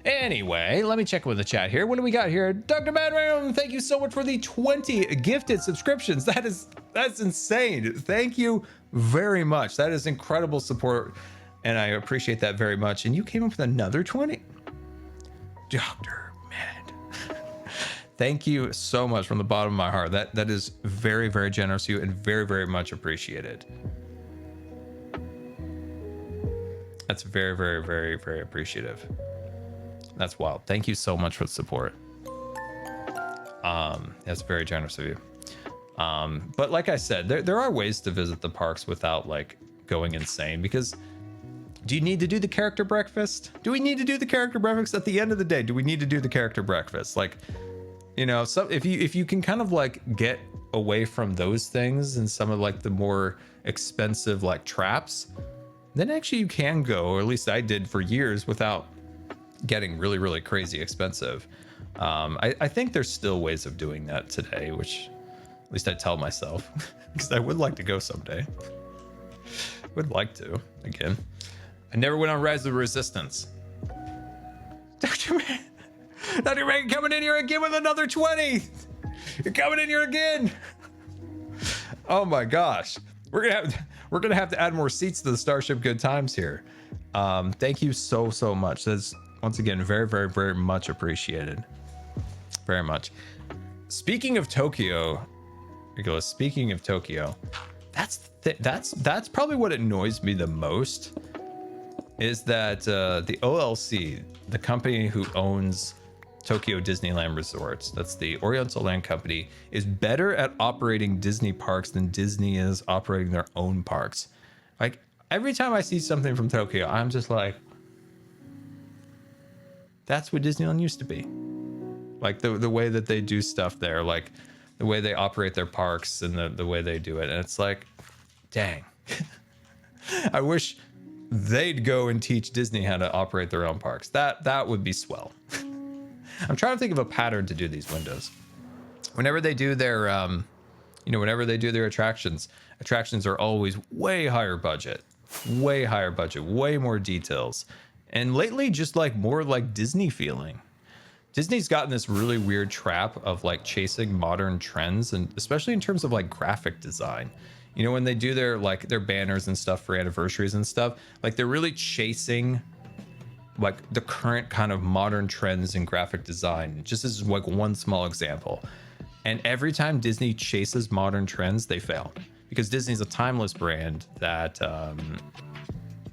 Speaker 1: Anyway, let me check with the chat here. What do we got here? Dr. Madroom, thank you so much for the 20 gifted subscriptions. That's insane. Thank you very much. That is incredible support, and I appreciate that very much. And you came up with another 20? Dr. Mad. Thank you so much from the bottom of my heart. That is very, very generous of you and very, very much appreciated. That's very, very, very, very appreciative. That's wild. Thank you so much for the support. That's very generous of you. But like I said, there are ways to visit the parks without like going insane, because do you need to do the character breakfast? Do we need to do the character breakfast at the end of the day? Do we need to do the character breakfast? Like, you know, so if you can kind of like get away from those things and some of like the more expensive like traps, then actually you can go, or at least I did for years, without getting really, really crazy expensive. I think there's still ways of doing that today, which at least I tell myself, because I would like to go someday. Would like to, again. I never went on Rise of the Resistance. Dr. Megan coming in here again with another 20. You're coming in here again. Oh my gosh. We're gonna have to add more seats to the Starship Good Times here. Thank you so much. That's once again very, very, very much appreciated. Very much. Speaking of Tokyo, Nicholas, speaking of Tokyo, that's probably what annoys me the most, is that the OLC, the company who owns Tokyo Disneyland Resorts, that's the Oriental Land Company, is better at operating Disney parks than Disney is operating their own parks. Like every time I see something from Tokyo, I'm just like, that's what Disneyland used to be. Like the way that they do stuff there, like the way they operate their parks and the way they do it. And it's like, dang. I wish they'd go and teach Disney how to operate their own parks. That would be swell. I'm trying to think of a pattern to do these windows. Whenever they do their, whenever they do their attractions are always way higher budget, way more details. And lately, just like more like Disney feeling. Disney's gotten this really weird trap of like chasing modern trends, and especially in terms of like graphic design. You know, when they do their banners and stuff for anniversaries and stuff, like they're really chasing like the current kind of modern trends in graphic design. Just as like one small example. And every time Disney chases modern trends, they fail, because Disney's a timeless brand that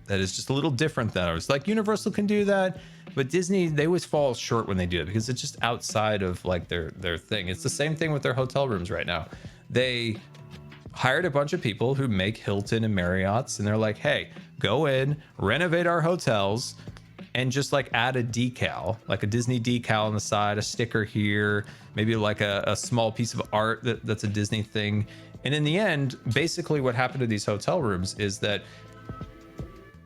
Speaker 1: is just a little different than ours. Like Universal can do that, but Disney, they always fall short when they do it, because it's just outside of like their thing. It's the same thing with their hotel rooms right now. They hired a bunch of people who make Hilton and Marriott's, and they're like, hey, go in, renovate our hotels, and just like add a decal, like a Disney decal on the side, a sticker here, maybe like a small piece of art that's a Disney thing. And in the end, basically what happened to these hotel rooms is that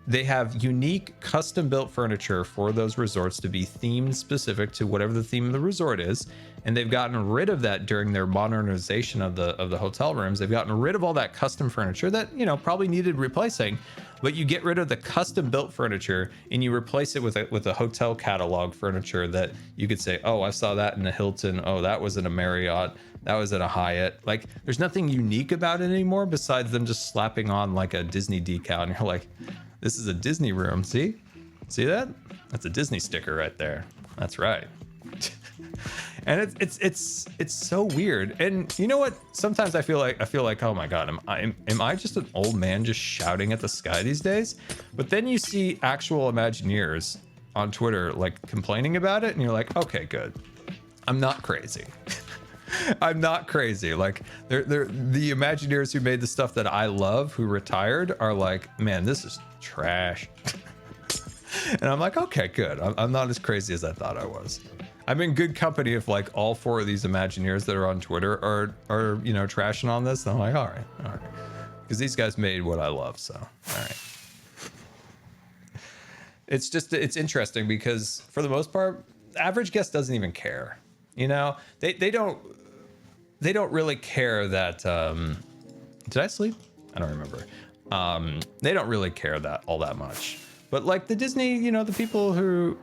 Speaker 1: they have unique custom built furniture for those resorts to be themed specific to whatever the theme of the resort is. And they've gotten rid of that during their modernization of the hotel rooms. They've gotten rid of all that custom furniture that, you know, probably needed replacing, but you get rid of the custom built furniture and you replace it with a hotel catalog furniture that you could say, oh, I saw that in a Hilton. Oh, that was in a Marriott. That was at a Hyatt. Like, there's nothing unique about it anymore besides them just slapping on like a Disney decal. And you're like, this is a Disney room. See that? That's a Disney sticker right there. That's right. And it's so weird. And you know what? Sometimes I feel like, oh my God, am I just an old man just shouting at the sky these days? But then you see actual Imagineers on Twitter like complaining about it, and you're like, okay, good. I'm not crazy. I'm not crazy. Like, they're the Imagineers who made the stuff that I love, who retired, are like, man, this is trash. And I'm like, okay, good. I'm not as crazy as I thought I was. I'm in good company if like all 4 of these Imagineers that are on Twitter are you know, trashing on this. And I'm like, all right, because these guys made what I love. So all right. It's interesting because for the most part, the average guest doesn't even care. You know, they don't really care that did I sleep? I don't remember. They don't really care that all that much. But like the Disney, you know, the people who've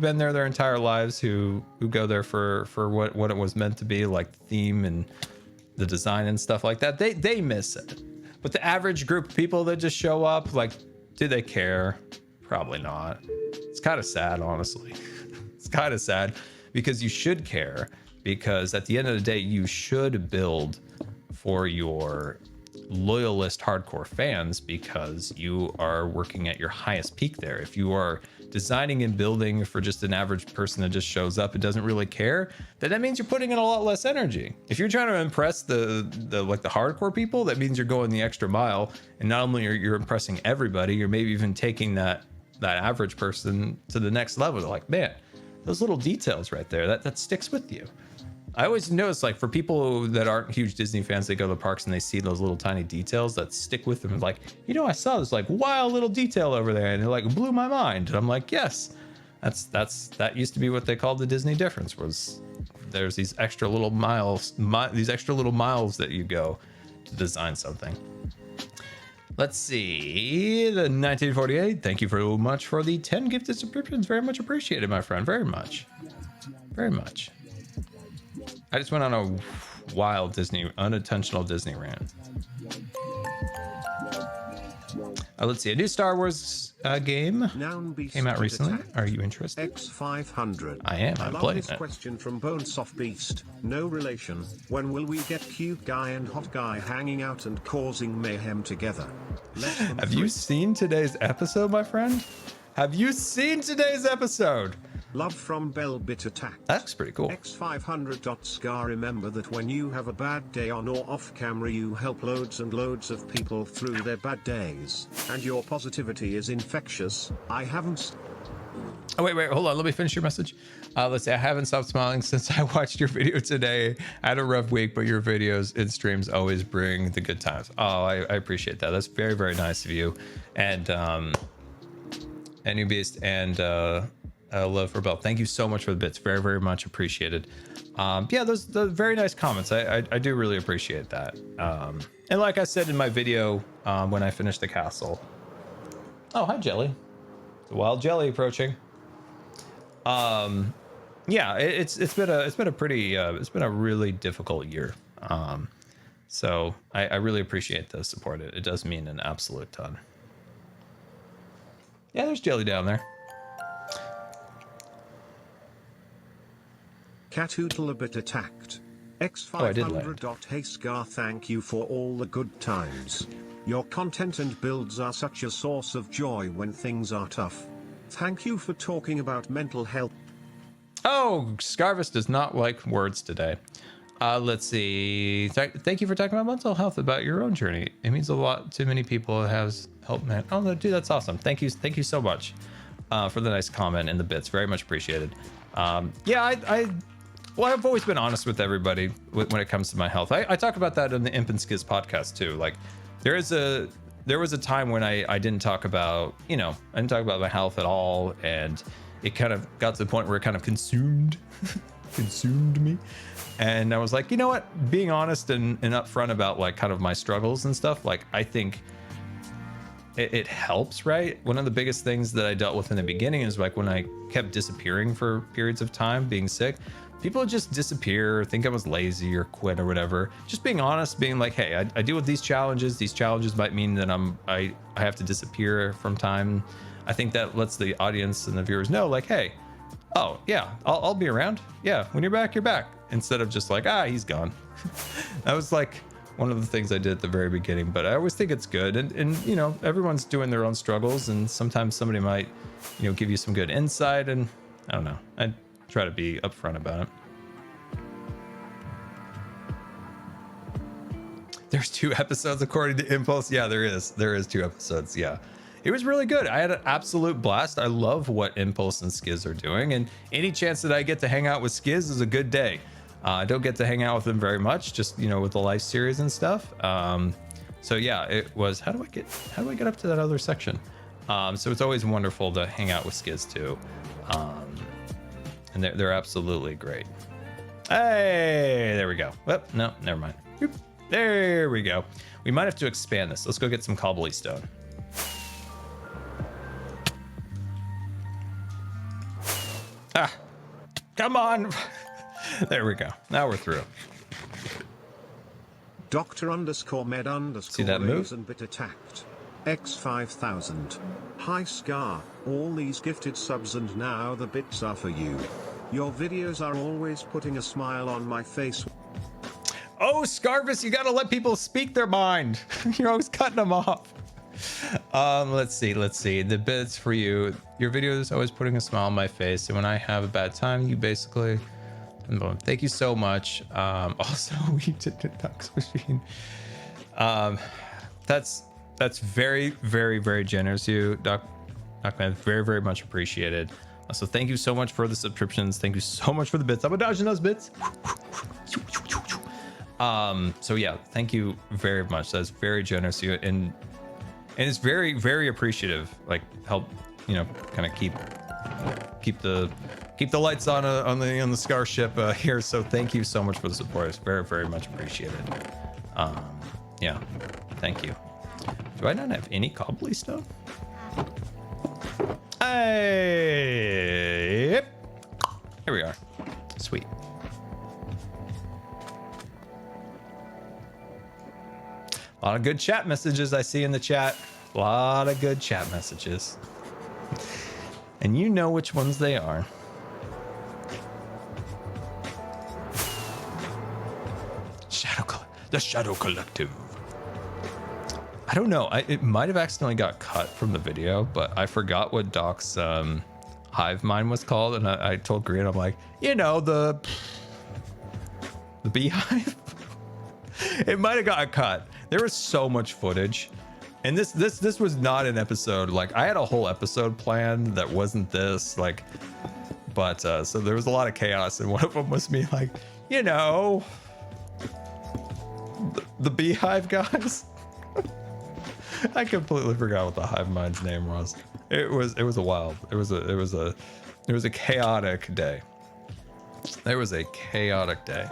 Speaker 1: been there their entire lives, who go there for what it was meant to be, like the theme and the design and stuff like that, they miss it. But the average group of people that just show up, like, do they care? Probably not. It's kind of sad, honestly. It's kind of sad because you should care, because at the end of the day, you should build for your loyalist hardcore fans because you are working at your highest peak there. If you are designing and building for just an average person that just shows up and doesn't really care, then that means you're putting in a lot less energy. If you're trying to impress the hardcore people, that means you're going the extra mile, and not only you're impressing everybody, you're maybe even taking that average person to the next level. They're like, man, those little details right there, that sticks with you. I always notice, like, for people that aren't huge Disney fans, they go to the parks and they see those little tiny details that stick with them. Like, you know, I saw this like wild little detail over there, and it like blew my mind. And I'm like, yes, that used to be what they called the Disney difference. Was there's these extra little miles that you go to design something. Let's see, the 1948. Thank you very much for the 10 gifted subscriptions. Very much appreciated, my friend. Very much, very much. I just went on a wild unintentional Disney rant. Let's see, a new Star Wars game came out recently. Are you interested?
Speaker 2: X500.
Speaker 1: I am. I'm playing
Speaker 2: this
Speaker 1: it.
Speaker 2: Question from Bonesoft Beast. No relation. When will we get cute guy and hot guy hanging out and causing mayhem together?
Speaker 1: Have you seen today's episode, my friend? Have you seen today's episode?
Speaker 2: Love from Bellbit Attack.
Speaker 1: That's pretty cool.
Speaker 2: X500.Scar. Remember that when you have a bad day on or off camera, you help loads and loads of people through their bad days. And your positivity is infectious. I haven't...
Speaker 1: Oh, wait, hold on. Let me finish your message. Let's see. I haven't stopped smiling since I watched your video today. I had a rough week, but your videos and streams always bring the good times. Oh, I appreciate that. That's very, very nice of you. And New Beast and Love for Bell. Thank you so much for the bits. Very, very much appreciated. Yeah, those very nice comments. I do really appreciate that. And like I said in my video, when I finished the castle. Oh, hi, Jelly. The wild jelly approaching. Yeah, it's been a really difficult year. So I really appreciate the support. It does mean an absolute ton. Yeah, there's Jelly down there.
Speaker 2: Catoodle a bit attacked. X500.HeyScar. Thank you for all the good times. Your content and builds are such a source of joy when things are tough. Thank you for talking about mental health.
Speaker 1: Oh, Scarvis does not like words today. Let's see. Thank you for talking about mental health, about your own journey. It means a lot to many people. It has helped, man. Oh, no, dude, that's awesome. Thank you so much for the nice comment and the bits. Very much appreciated. Yeah, well, I've always been honest with everybody when it comes to my health. I talk about that in the Imp and Skiz podcast too. Like, there is there was a time when I didn't talk about, you know, I didn't talk about my health at all, and it kind of got to the point where it kind of consumed me. And I was like, you know what, being honest and upfront about like kind of my struggles and stuff, like I think it helps, right? One of the biggest things that I dealt with in the beginning is like when I kept disappearing for periods of time, being sick, people would just disappear, think I was lazy or quit or whatever. Just being honest, being like, hey, I deal with these challenges. These challenges might mean that I have to disappear from time. I think that lets the audience and the viewers know, like, hey, oh yeah, I'll be around. Yeah, when you're back, you're back. Instead of just like, he's gone. That was like one of the things I did at the very beginning, but I always think it's good. And you know, everyone's doing their own struggles, and sometimes somebody might, you know, give you some good insight, and I don't know. I try to be upfront about it. There's 2 episodes according to Impulse. Yeah, there is 2 episodes. Yeah. It was really good. I had an absolute blast. I love what Impulse and Skiz are doing, and any chance that I get to hang out with Skiz is a good day. I don't get to hang out with him very much, just, you know, with the live series and stuff. So yeah, it was, how do I get up to that other section? So it's always wonderful to hang out with Skiz too. And they're absolutely great. Hey, there we go. Oh, no, never mind. Boop. There we go. We might have to expand this. Let's go get some cobblestone. Come on. There we go. Now we're through.
Speaker 2: Dr_med_
Speaker 1: See that move?
Speaker 2: and bit attacked. X5000. Hi Scar, all these gifted subs and now the bits are for you. Your videos are always putting a smile on my face.
Speaker 1: Oh, Scarvis, you gotta let people speak their mind. You're always cutting them off. Let's see. The bits for you. Your videos always putting a smile on my face, and when I have a bad time, you basically. Thank you so much. Also, we did the Ducks machine. That's very, very, very generous of you, Duckman. Very, very much appreciated. So thank you so much for the subscriptions. Thank you so much for the bits. I'm dodging those bits. So yeah, thank you very much. That's very generous of you, and it's very, very appreciative. Like, help, you know, kind of keep the lights on the Scar ship here. So thank you so much for the support. It's very, very much appreciated. Yeah, thank you. Do I not have any cobblestone? Hey, here we are. Sweet. A lot of good chat messages I see in the chat. A lot of good chat messages. And you know which ones they are. The Shadow Collective. I don't know. It might have accidentally got cut from the video, but I forgot what Doc's hive mind was called, and I told Green, I'm like, you know, the beehive. It might have got cut. There was so much footage, and this was not an episode. Like, I had a whole episode planned that wasn't this. Like, but so there was a lot of chaos, and one of them was me, like, you know, the beehive guys. I completely forgot what the hive mind's name was. It was a chaotic day. There was a chaotic day.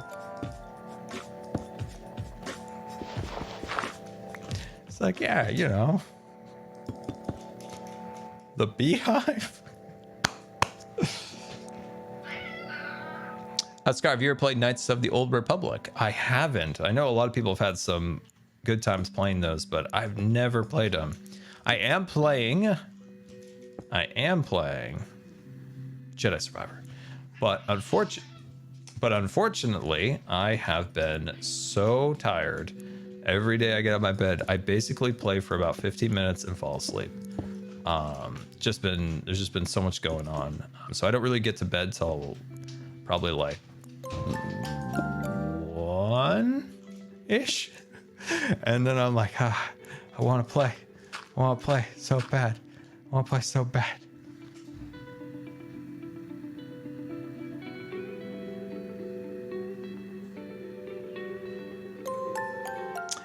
Speaker 1: It's like, yeah, you know, the beehive. Scar, have you ever played Knights of the Old Republic? I haven't. I know a lot of people have had some good times playing those, but I've never played them. I am playing Jedi Survivor, but unfortunately, I have been so tired. Every day I get out of my bed, I basically play for about 15 minutes and fall asleep. There's just been so much going on, so I don't really get to bed till probably like 1-ish. And then I'm like, I want to play. I want to play so bad. I want to play so bad.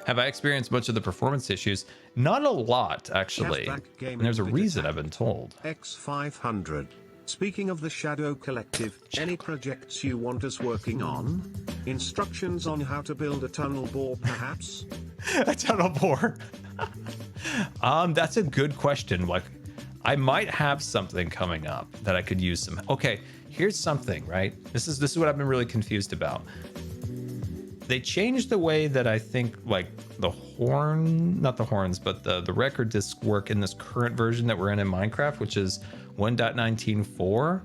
Speaker 1: Have I experienced much of the performance issues? Not a lot, actually. And there's a reason I've been told.
Speaker 2: X500. Speaking of the Shadow Collective, any projects you want us working on? Instructions on how to build a tunnel bore, perhaps?
Speaker 1: A tunnel bore. That's a good question. Like, I might have something coming up that I could use some. Okay, here's something, right? This is what I've been really confused about. They changed the way that I think like the horn, not the horns, but the record discs work in this current version that we're in Minecraft, which is 1.19.4.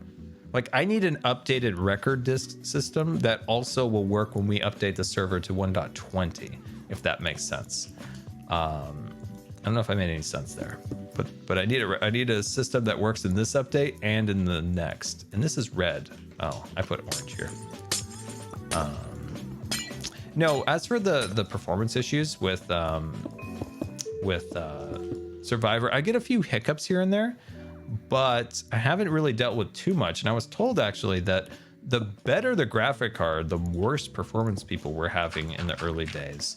Speaker 1: Like, I need an updated record disc system that also will work when we update the server to 1.20, if that makes sense. I don't know if I made any sense there, but I need a system that works in this update and in the next. And this is red. Oh, I put orange here. No, as for the performance issues with Survivor, I get a few hiccups here and there, but I haven't really dealt with too much. And I was told actually that the better the graphic card, the worse performance people were having in the early days.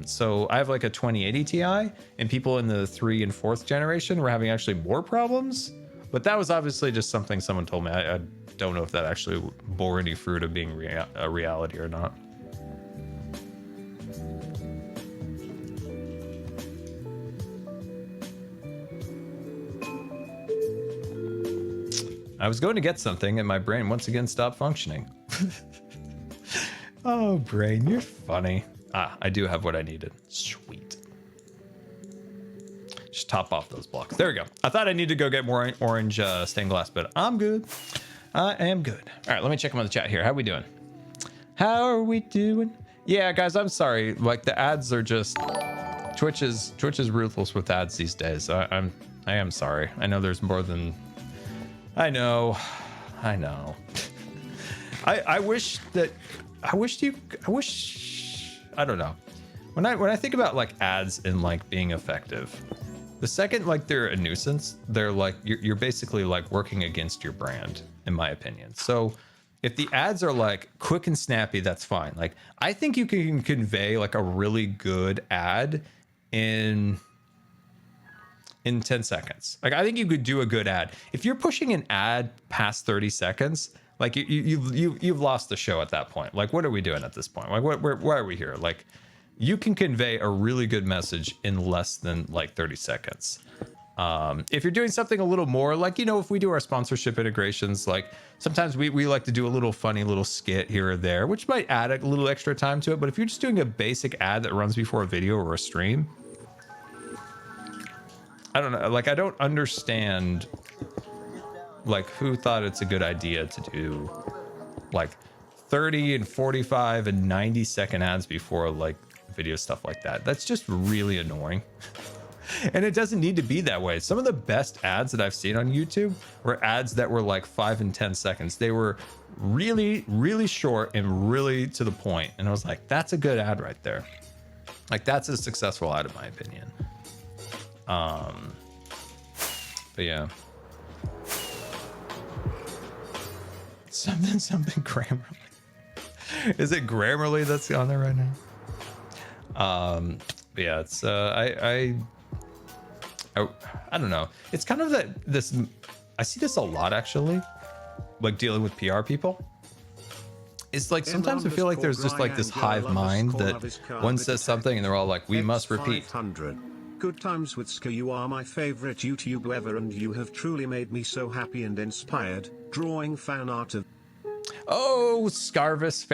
Speaker 1: So I have like a 2080 Ti, and people in the 3 and 4th generation were having actually more problems. But that was obviously just something someone told me. I don't know if that actually bore any fruit of being a reality or not. I was going to get something and my brain once again stopped functioning. Oh, brain, you're funny. Ah, I do have what I needed. Sweet. Just top off those blocks. There we go. I thought I needed to go get more orange stained glass, but I'm good. I am good. All right, let me check them on the chat here. How we doing? How are we doing? Yeah, guys, I'm sorry. Like, the ads are just... Twitch is ruthless with ads these days. I am sorry. I know there's more than... I know. I wish I don't know. When I think about like ads and like being effective, the second like they're a nuisance, they're like you're basically like working against your brand, in my opinion. So if the ads are like quick and snappy, that's fine. Like, I think you can convey like a really good ad in 10 seconds. Like, I think you could do a good ad. If you're pushing an ad past 30 seconds, like you've lost the show at that point. Like, what are we doing at this point? Like, why are we here? Like, you can convey a really good message in less than like 30 seconds. If you're doing something a little more, like, you know, if we do our sponsorship integrations, like sometimes we like to do a little funny little skit here or there, which might add a little extra time to it. But if you're just doing a basic ad that runs before a video or a stream, I don't know. Like, I don't understand like who thought it's a good idea to do like 30 and 45 and 90-second ads before like video stuff like that. That's just really annoying. And it doesn't need to be that way. Some of the best ads that I've seen on YouTube were ads that were like 5 and 10 seconds. They were really, really short and really to the point. And I was like, that's a good ad right there. Like, that's a successful ad in my opinion. But yeah. Something Grammarly. Is it Grammarly that's on there right now? But yeah, it's I don't know. It's kind of this I see this a lot actually, like dealing with PR people. It's like sometimes I feel like there's just like this hive mind that one says something and they're all like, we must repeat.
Speaker 2: Good times with Scar, you are my favorite YouTube ever, and you have truly made me so happy and inspired. Drawing fan art of...
Speaker 1: Oh, Scarvis,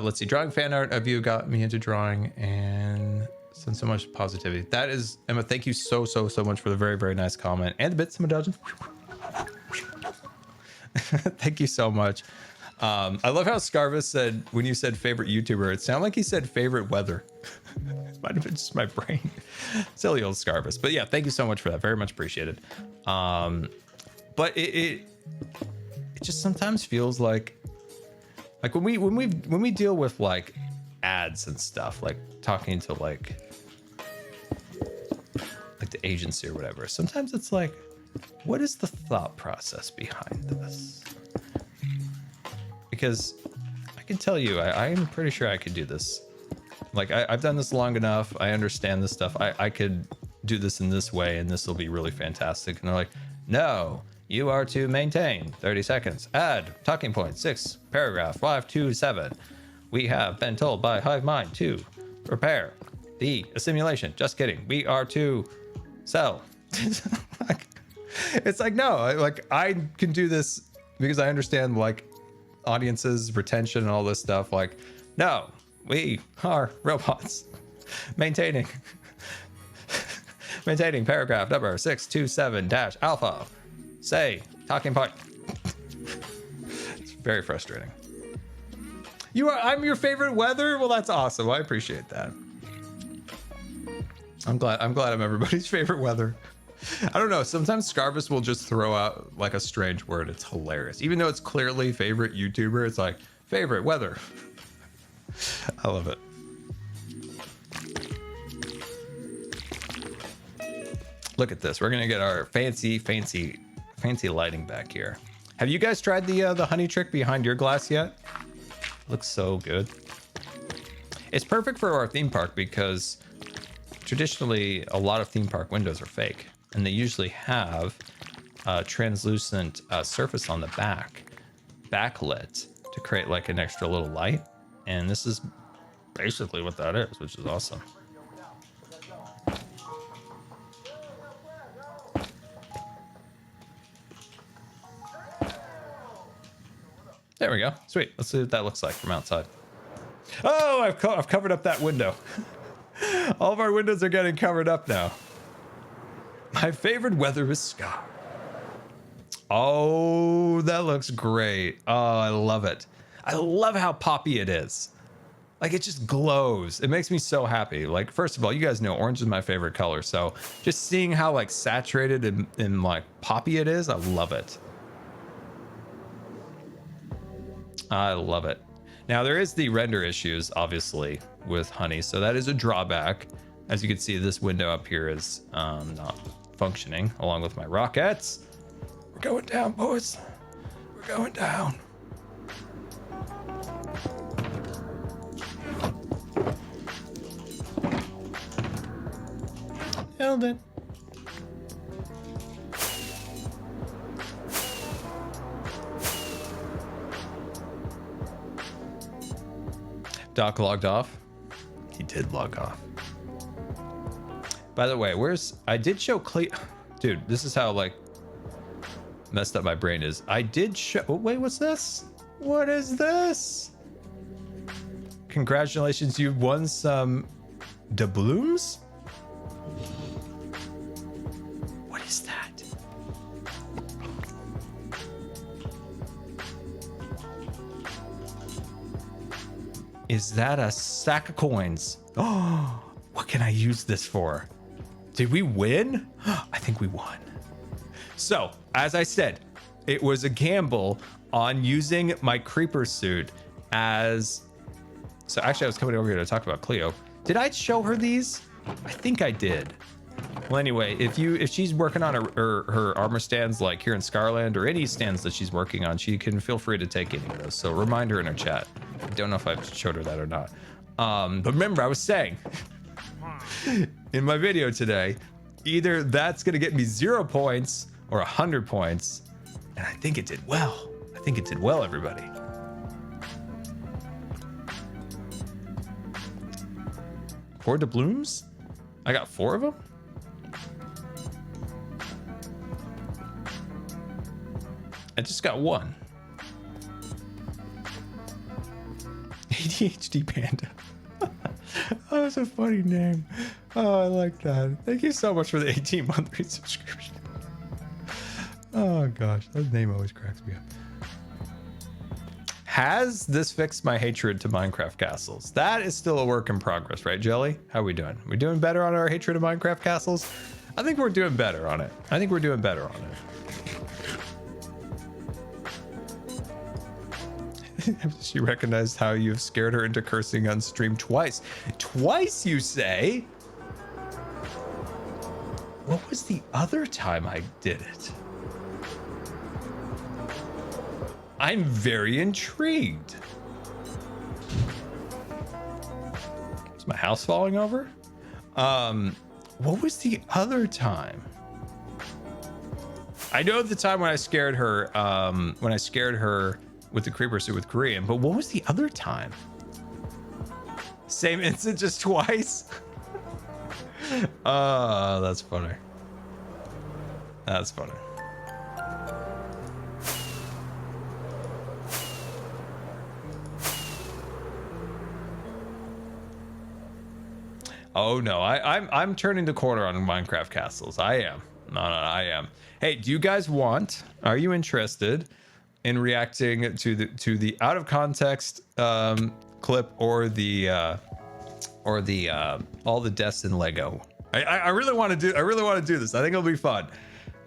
Speaker 1: let's see, drawing fan art of you got me into drawing and sent so much positivity. That is, Emma, thank you so much for the very, very nice comment. And the bits, Emma Dodgen. Thank you so much. I love how Scarvis said, when you said favorite YouTuber, it sounded like he said favorite weather. Might have been just my brain. Silly old Scarvis. But yeah, thank you so much for that. Very much appreciated. But it just sometimes feels like when we deal with like ads and stuff, like talking to like the agency or whatever, sometimes it's like, what is the thought process behind this? Because I can tell you, I am pretty sure I could do this Like I've done this long enough. I understand this stuff. I could do this in this way and this will be really fantastic. And they're like, no, you are to maintain 30 seconds. Add talking point 6, paragraph 527. We have been told by Hive Mind to prepare the assimilation. Just kidding. We are to sell. It's like, no, I can do this because I understand like audiences, retention, and all this stuff. Like, no, we are robots maintaining paragraph number 627-alpha. Say talking point. It's very frustrating. I'm your favorite weather? Well, that's awesome. I appreciate that. I'm glad I'm everybody's favorite weather. I don't know. Sometimes Scarvis will just throw out like a strange word. It's hilarious. Even though it's clearly favorite YouTuber, it's like favorite weather. I love it. Look at this. We're gonna get our fancy lighting back here. Have you guys tried the honey trick behind your glass yet? Looks so good. It's perfect for our theme park because traditionally a lot of theme park windows are fake, and they usually have a translucent surface on the backlit to create like an extra little light. And this is basically what that is, which is awesome. There we go. Sweet. Let's see what that looks like from outside. Oh, I've covered up that window. All of our windows are getting covered up now. My favorite weather is Scar. Oh, that looks great. Oh, I love it. I love how poppy it is. Like, it just glows. It makes me so happy. Like, first of all, you guys know orange is my favorite color. So just seeing how like saturated and like poppy it is, I love it. I love it. Now there is the render issues, obviously, with honey. So that is a drawback. As you can see, this window up here is not functioning along with my rockets. We're going down, boys. We're going down. Held it. Doc logged off. He did log off. By the way, I did show dude, this is how like messed up my brain is. I did show, oh, wait, what's this? What is this? Congratulations, you won some doubloons? What is that? Is that a sack of coins? Oh, what can I use this for? Did we win? I think we won. So, as I said, it was a gamble on using my creeper suit as... So actually, I was coming over here to talk about Cleo. Did I show her these? I think I did. Well, anyway, if she's working on her armor stands like here in Scarland, or any stands that she's working on, she can feel free to take any of those. So remind her in her chat. I don't know if I've showed her that or not. But remember, I was saying in my video today, either that's gonna get me 0 points or 100 points. And I think it did well. I think it did well, everybody. Four doubloons? I got 4 of them? I just got 1. ADHD Panda. Oh, that's a funny name. Oh, I like that. Thank you so much for the 18-month resubscription. Oh gosh, that name always cracks me up. Has this fixed my hatred to Minecraft castles? That is still a work in progress, right, Jelly? How are we doing? We doing better on our hatred of Minecraft castles? I think we're doing better on it. I think we're doing better on it. She recognized how you've scared her into cursing on stream twice. Twice, you say? What was the other time I did it? I'm very intrigued. house falling over. What was the other time? I know the time when I scared her, with the creeper suit with Korean, but what was the other time? Same incident, just twice. That's funny. That's funny. Oh no, I'm turning the corner on Minecraft castles. I am. No, I am. Hey, do you guys want? Are you interested in reacting to the out of context clip or the all the deaths in Lego? I really want to do. I really want to do this. I think it'll be fun.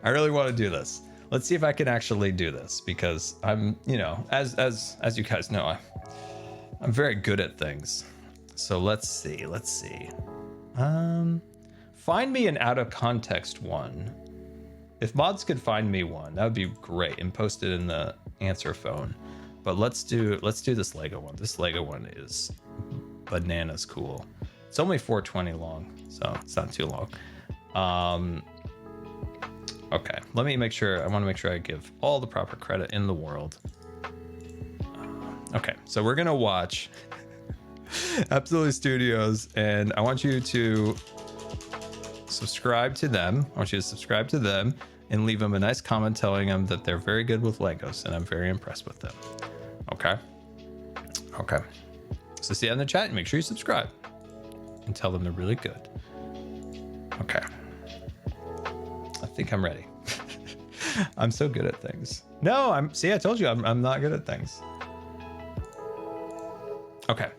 Speaker 1: I really want to do this. Let's see if I can actually do this, because I'm, you know, as you guys know, I'm very good at things. So let's see. Find me an out of context one. If mods could find me one, that would be great, and post it in the answer phone. But let's do this Lego one. This Lego one is bananas cool. It's only 420 long, so it's not too long. Okay, let me make sure. I want to make sure I give all the proper credit in the world. Okay, so we're gonna watch Absolutely Studios, and I want you to subscribe to them. I want you to subscribe to them and leave them a nice comment telling them that they're very good with Legos, and I'm very impressed with them. Okay. So see that in the chat, and make sure you subscribe and tell them they're really good. Okay. I think I'm ready. I'm so good at things. No, I told you I'm not good at things. Okay.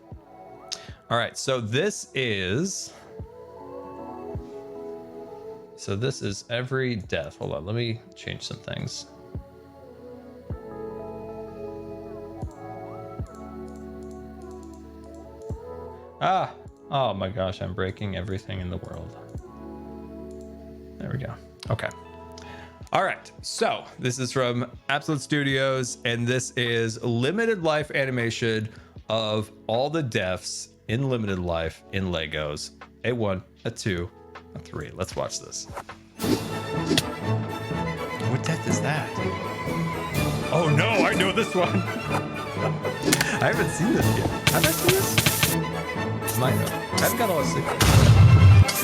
Speaker 1: All right, so this is every death. Hold on, let me change some things. Oh my gosh, I'm breaking everything in the world. There we go. Okay. All right, so this is from Absolute Studios, and this is limited life animation of all the deaths in limited life in Legos. A 1, a 2, a 3. Let's watch this. What death is that? Oh no, I know this one. I haven't seen this yet. Have I seen this? I haven't got all the secrets.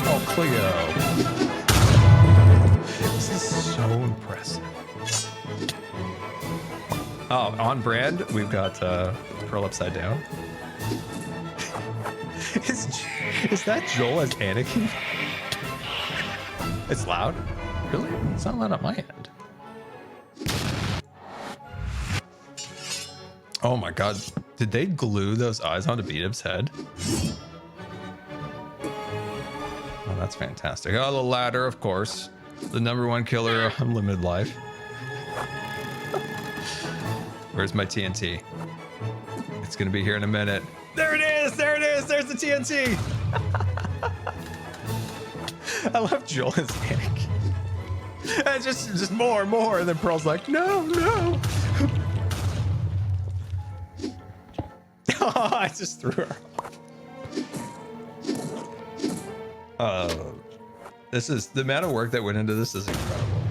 Speaker 1: Oh, Cleo. This is so impressive. Oh, on brand, we've got Pearl Upside Down. Is that Joel as Anakin? It's loud? Really? It's not loud on my end. Oh my god. Did they glue those eyes onto Beatup's head? Oh, that's fantastic. Oh, the ladder, of course. The #1 killer of limited life. Where's my TNT? It's gonna be here in a minute. There it is! There it is! There's the TNT! I love Joel as Panic. And just more and more, and then Pearl's like, no! Oh, I just threw her off. This is the amount of work that went into this is incredible.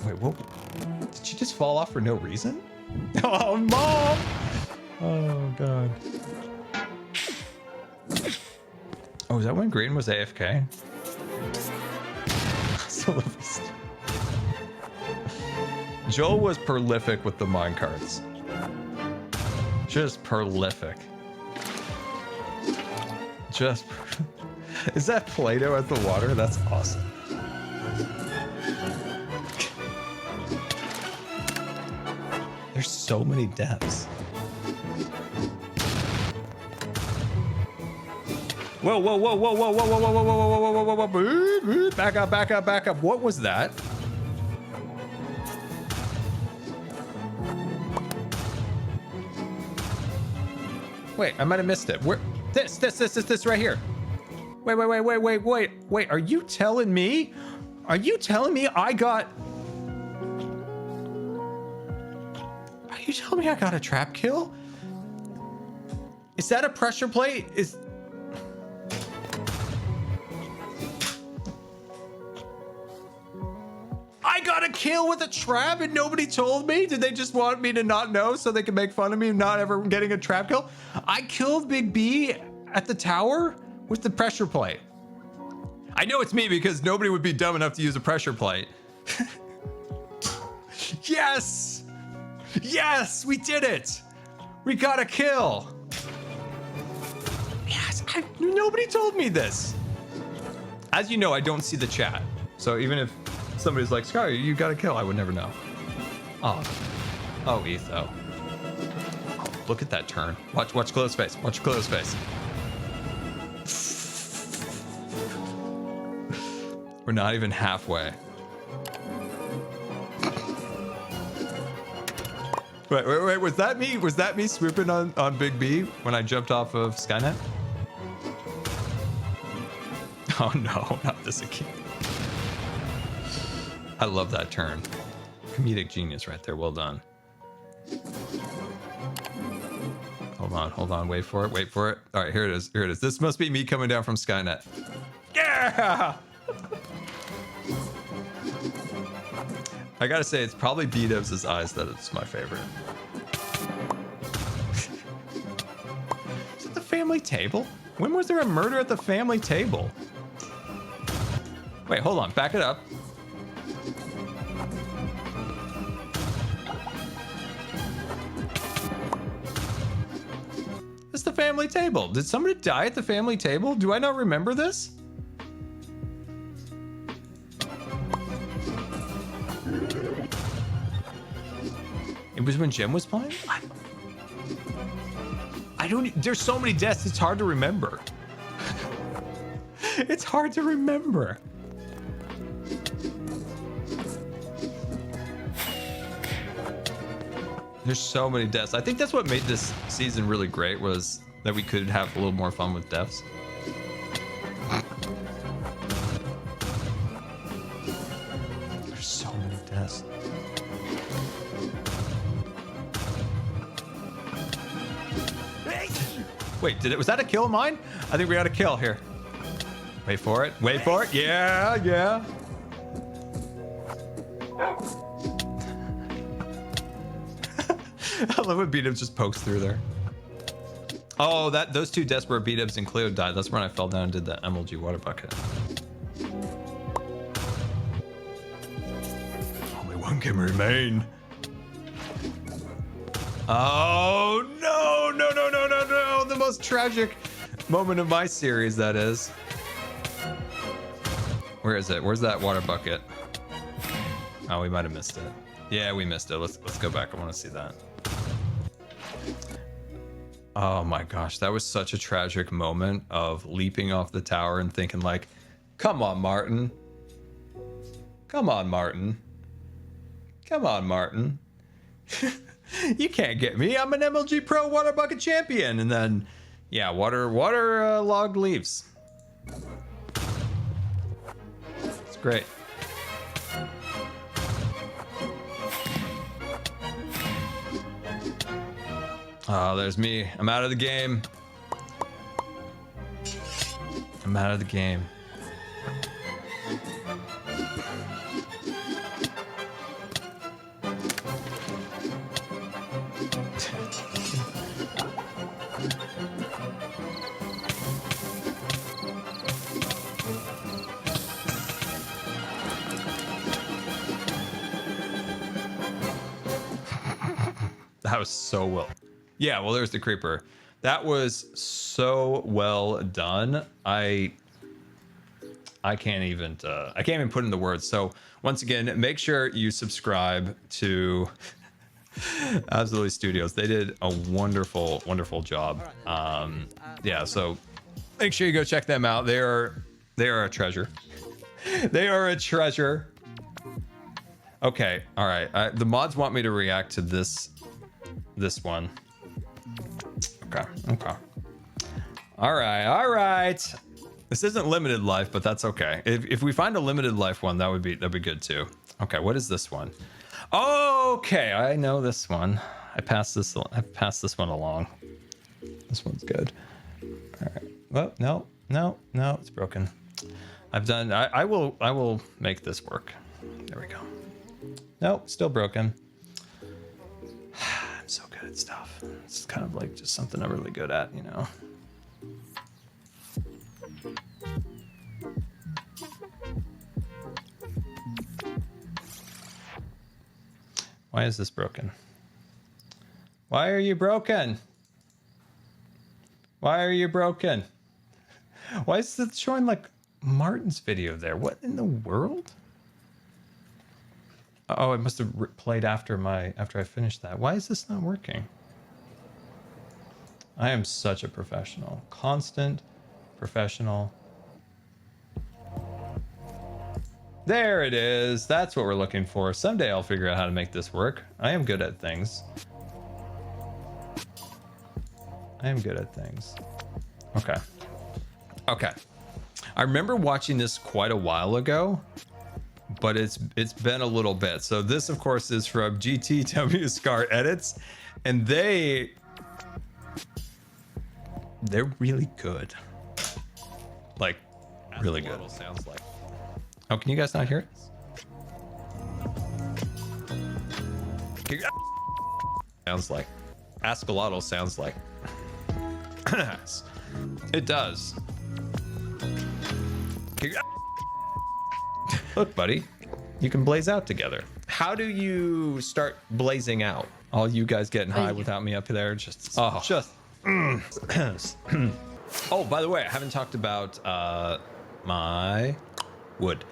Speaker 1: Wait, what? Did she just fall off for no reason? Oh, Mom! Oh, God. Oh, is that when Green was AFK? So Joel was prolific with the minecarts. Just prolific. Is that Play-Doh at the water? That's awesome. There's so many deaths. Whoa, whoa, whoa, whoa, whoa, whoa, whoa, whoa, whoa, whoa, whoa, whoa, whoa, back up, back up, back up. What was that? Wait, I might have missed it. Where? This right here. Wait. Are you telling me? Are you telling me I got a trap kill? Is that a pressure plate? I got a kill with a trap and nobody told me? Did they just want me to not know so they could make fun of me not ever getting a trap kill? I killed Big B at the tower with the pressure plate. I know it's me because nobody would be dumb enough to use a pressure plate. Yes! Yes, we did it! We got a kill! Yes, nobody told me this. As you know, I don't see the chat. So even if somebody's like, Scar, you got a kill, I would never know. Oh, Etho. Oh, look at that turn. Watch close face. Watch close face. We're not even halfway. Wait, was that me? Was that me swooping on Big B when I jumped off of Skynet? Oh no, not this again. I love that turn. Comedic genius right there, well done. Hold on, wait for it. All right, here it is. This must be me coming down from Skynet. Yeah! I gotta say, it's probably B-Dubs' eyes that it's my favorite. Is it the family table? When was there a murder at the family table? Wait, hold on, back it up. It's the family table. Did somebody die at the family table? Do I not remember this? It was when Jim was playing? I don't, there's so many deaths, it's hard to remember. It's hard to remember. There's so many deaths. I think that's what made this season really great, was that we could have a little more fun with deaths. There's so many deaths. Wait, was that a kill of mine? I think we got a kill here. Wait for it. Yeah. I love when B-Dubs just pokes through there. Oh, those two deaths where B-Dubs and Cleo died. That's when I fell down and did the MLG water bucket. Only one can remain. Oh, no. The most tragic moment of my series, that is. Where is it? Where's that water bucket? Oh, we might have missed it. Yeah, we missed it. Let's go back. I want to see that. Oh my gosh, that was such a tragic moment of leaping off the tower and thinking like, come on, Martin. Come on, Martin. Come on, Martin. You can't get me. I'm an MLG Pro Water Bucket Champion. And then, yeah, water log leaves. It's great. Oh, there's me. I'm out of the game. I'm out of the game. That was so well. Yeah, well, there's the creeper. That was so well done. I can't even put in the words. So once again, make sure you subscribe to Absolutely Studios. They did a wonderful, wonderful job. Yeah, so make sure you go check them out. They are a treasure. They are a treasure. Okay, all right. The mods want me to react to this one. Okay. All right. This isn't limited life, but that's okay. If we find a limited life one, that'd be good too. Okay, what is this one? Okay, I know this one. I passed this one along. This one's good. All right. Well, no, it's broken. I've done. I will make this work. There we go. Nope, still broken. I'm so good at stuff. It's kind of like just something I'm really good at, you know. Why is this broken? Why are you broken? Why are you broken? Why is it showing like Martin's video there? What in the world? Oh, it must have played after I finished that. Why is this not working? I am such a professional. Constant professional. There it is. That's what we're looking for. Someday I'll figure out how to make this work. I am good at things. Okay. Okay. I remember watching this quite a while ago, but it's been a little bit. So this, of course, is from GoodTimesWithScar Edits, and they're really good. Like, really good. Sounds like. Oh, can you guys not hear it? Sounds like. Ascalotl sounds like. It does. Look, buddy, you can blaze out together. How do you start blazing out? All you guys getting high without me up there, Oh, by the way, I haven't talked about my wood.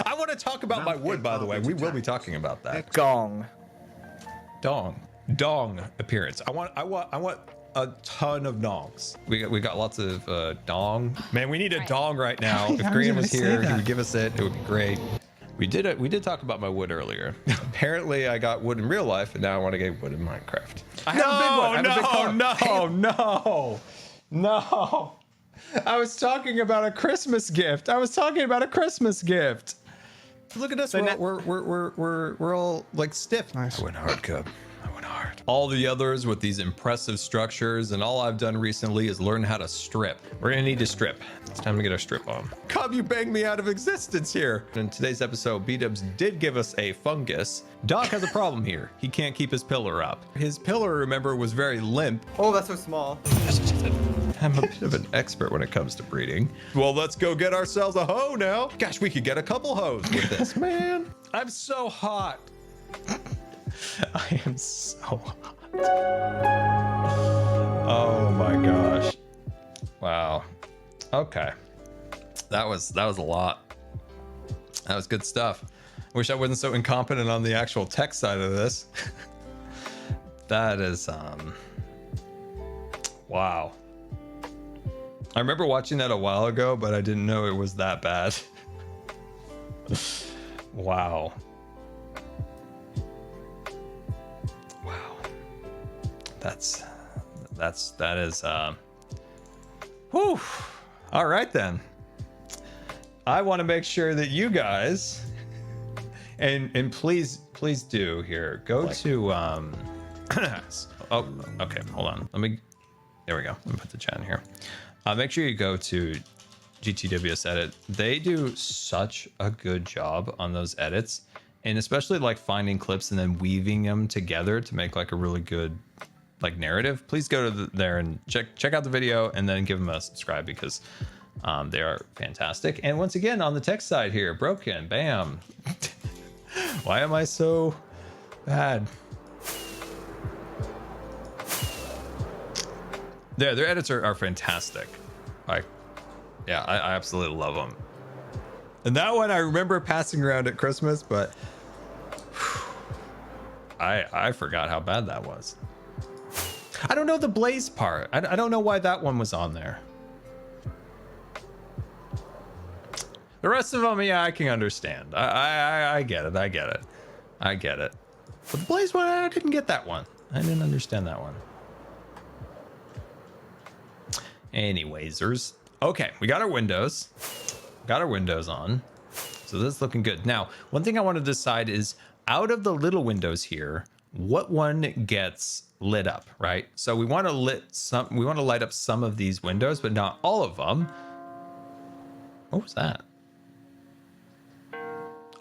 Speaker 1: I want to talk about my wood, by the way. We will be talking about that.
Speaker 5: Gong.
Speaker 1: Dong appearance. I want a ton of dongs. We got lots of dong. Man, we need a dong right now. If Green was here, he would give us it. It would be great. We did talk about my wood earlier. Apparently, I got wood in real life, and now I want to get wood in Minecraft. I have a big one. I have a big car. No. I was talking about a Christmas gift. Look at us.
Speaker 5: So
Speaker 1: We're all like stiff.
Speaker 5: Nice.
Speaker 1: I went hard, Cub. All the others with these impressive structures, and all I've done recently is learn how to strip. We're gonna need to strip. It's time to get our strip on. Cub, you banged me out of existence here. In today's episode, B-Dubs did give us a fungus. Doc has a problem here. He can't keep his pillar up. His pillar, remember, was very limp.
Speaker 5: Oh, that's so small.
Speaker 1: I'm a bit of an expert when it comes to breeding. Well, let's go get ourselves a hoe now. Gosh, we could get a couple hoes with this, man. I'm so hot. I am so hot. Oh my gosh. Wow. Okay. That was a lot. That was good stuff. Wish I wasn't so incompetent on the actual tech side of this. That is wow. I remember watching that a while ago, but I didn't know it was that bad. Wow. That is whew. All right then. I want to make sure that you guys and please do here. Go to oh, okay, hold on. There we go. Let me put the chat in here. Make sure you go to GTWS Edit. They do such a good job on those edits, and especially like finding clips and then weaving them together to make like a really good like narrative. Please go to there and check out the video and then give them a subscribe, because they are fantastic. And once again, on the tech side here, broken, bam. Why am I so bad? Their edits are fantastic. Like, yeah, I absolutely love them. And that one I remember passing around at Christmas, but I forgot how bad that was. I don't know the blaze part. I don't know why that one was on there. The rest of them, yeah, I can understand. I get it. I get it. But the blaze one, I didn't get that one. I didn't understand that one. Anywaysers. Okay, we got our windows. Got our windows on. So this is looking good. Now, one thing I want to decide is, out of the little windows here, what one gets lit up, right? So we want to light up some of these windows, but not all of them. What was that?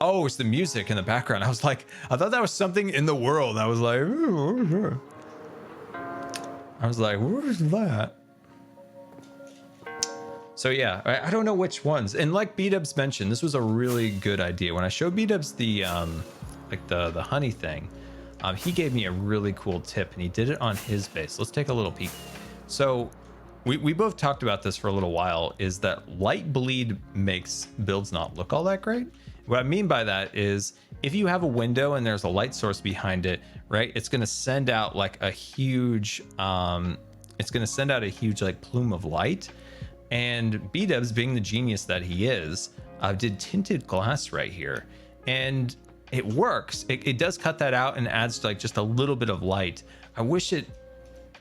Speaker 1: Oh, it's the music in the background. I thought that was something in the world. I was like, what is that? So yeah, I don't know which ones. And like B-Dubs mentioned, this was a really good idea. When I showed B-Dubs the like the honey thing, he gave me a really cool tip, and he did it on his base. Let's take a little peek. So we both talked about this for a little while, is that light bleed makes builds not look all that great. What I mean by that is if you have a window and there's a light source behind it, right, it's going to send out like a huge like plume of light. And B-Dubs, being the genius that he is, did tinted glass right here, and it works. It does cut that out and adds like just a little bit of light. I wish it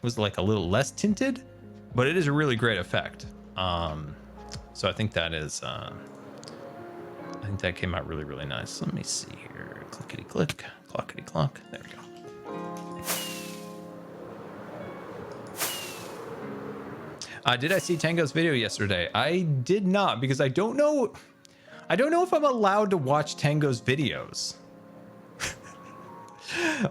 Speaker 1: was like a little less tinted, but it is a really great effect. So I think that is, I think that came out really, really nice. Let me see here. Clickety click, clockety clock. There we go. Did I see Tango's video yesterday? I did not, because I don't know if I'm allowed to watch Tango's videos.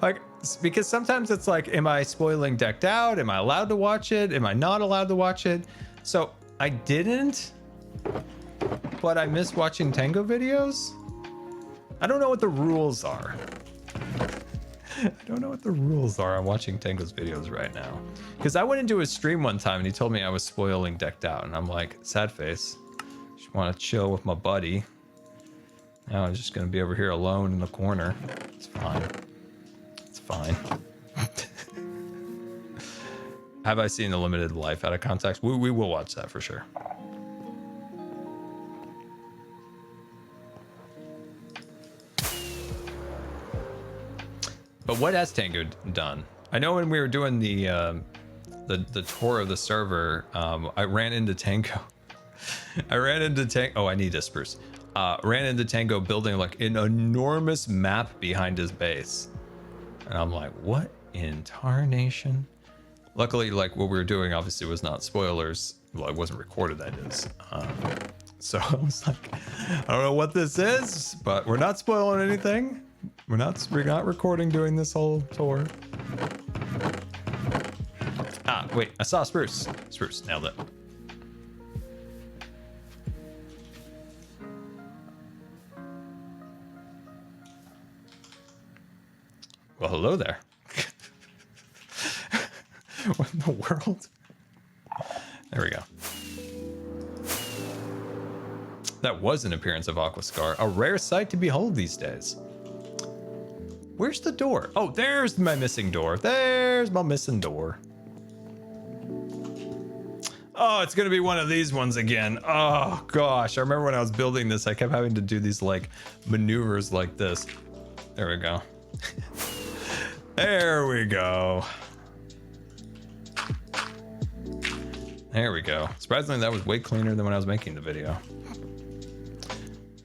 Speaker 1: Like, because sometimes it's like, am I spoiling Decked Out? Am I allowed to watch it? Am I not allowed to watch it? So I didn't, but I miss watching Tango videos. I don't know what the rules are. I don't know what the rules are on watching Tango's videos right now. Because I went into his stream one time and he told me I was spoiling Decked Out. And I'm like, sad face. Just want to chill with my buddy. Now I'm just going to be over here alone in the corner. It's fine. It's fine. Have I seen The Limited Life Out of Context? We will watch that for sure. But what has Tango done? I know when we were doing the tour of the server, I ran into Tango. Oh, I need a spruce. Ran into Tango building like an enormous map behind his base. And I'm like, what in tarnation? Luckily, like what we were doing obviously was not spoilers. Well, it wasn't recorded, that is. So I was like, I don't know what this is, but we're not spoiling anything. We're not recording during this whole tour. Ah, wait, I saw spruce. Spruce, nailed it. Well, hello there. What in the world? There we go. That was an appearance of Aquascar, a rare sight to behold these days. Where's the door? Oh, there's my missing door. There's my missing door. Oh, it's going to be one of these ones again. Oh, gosh. I remember when I was building this, I kept having to do these, like, maneuvers like this. There we go. There we go. There we go. Surprisingly, that was way cleaner than when I was making the video.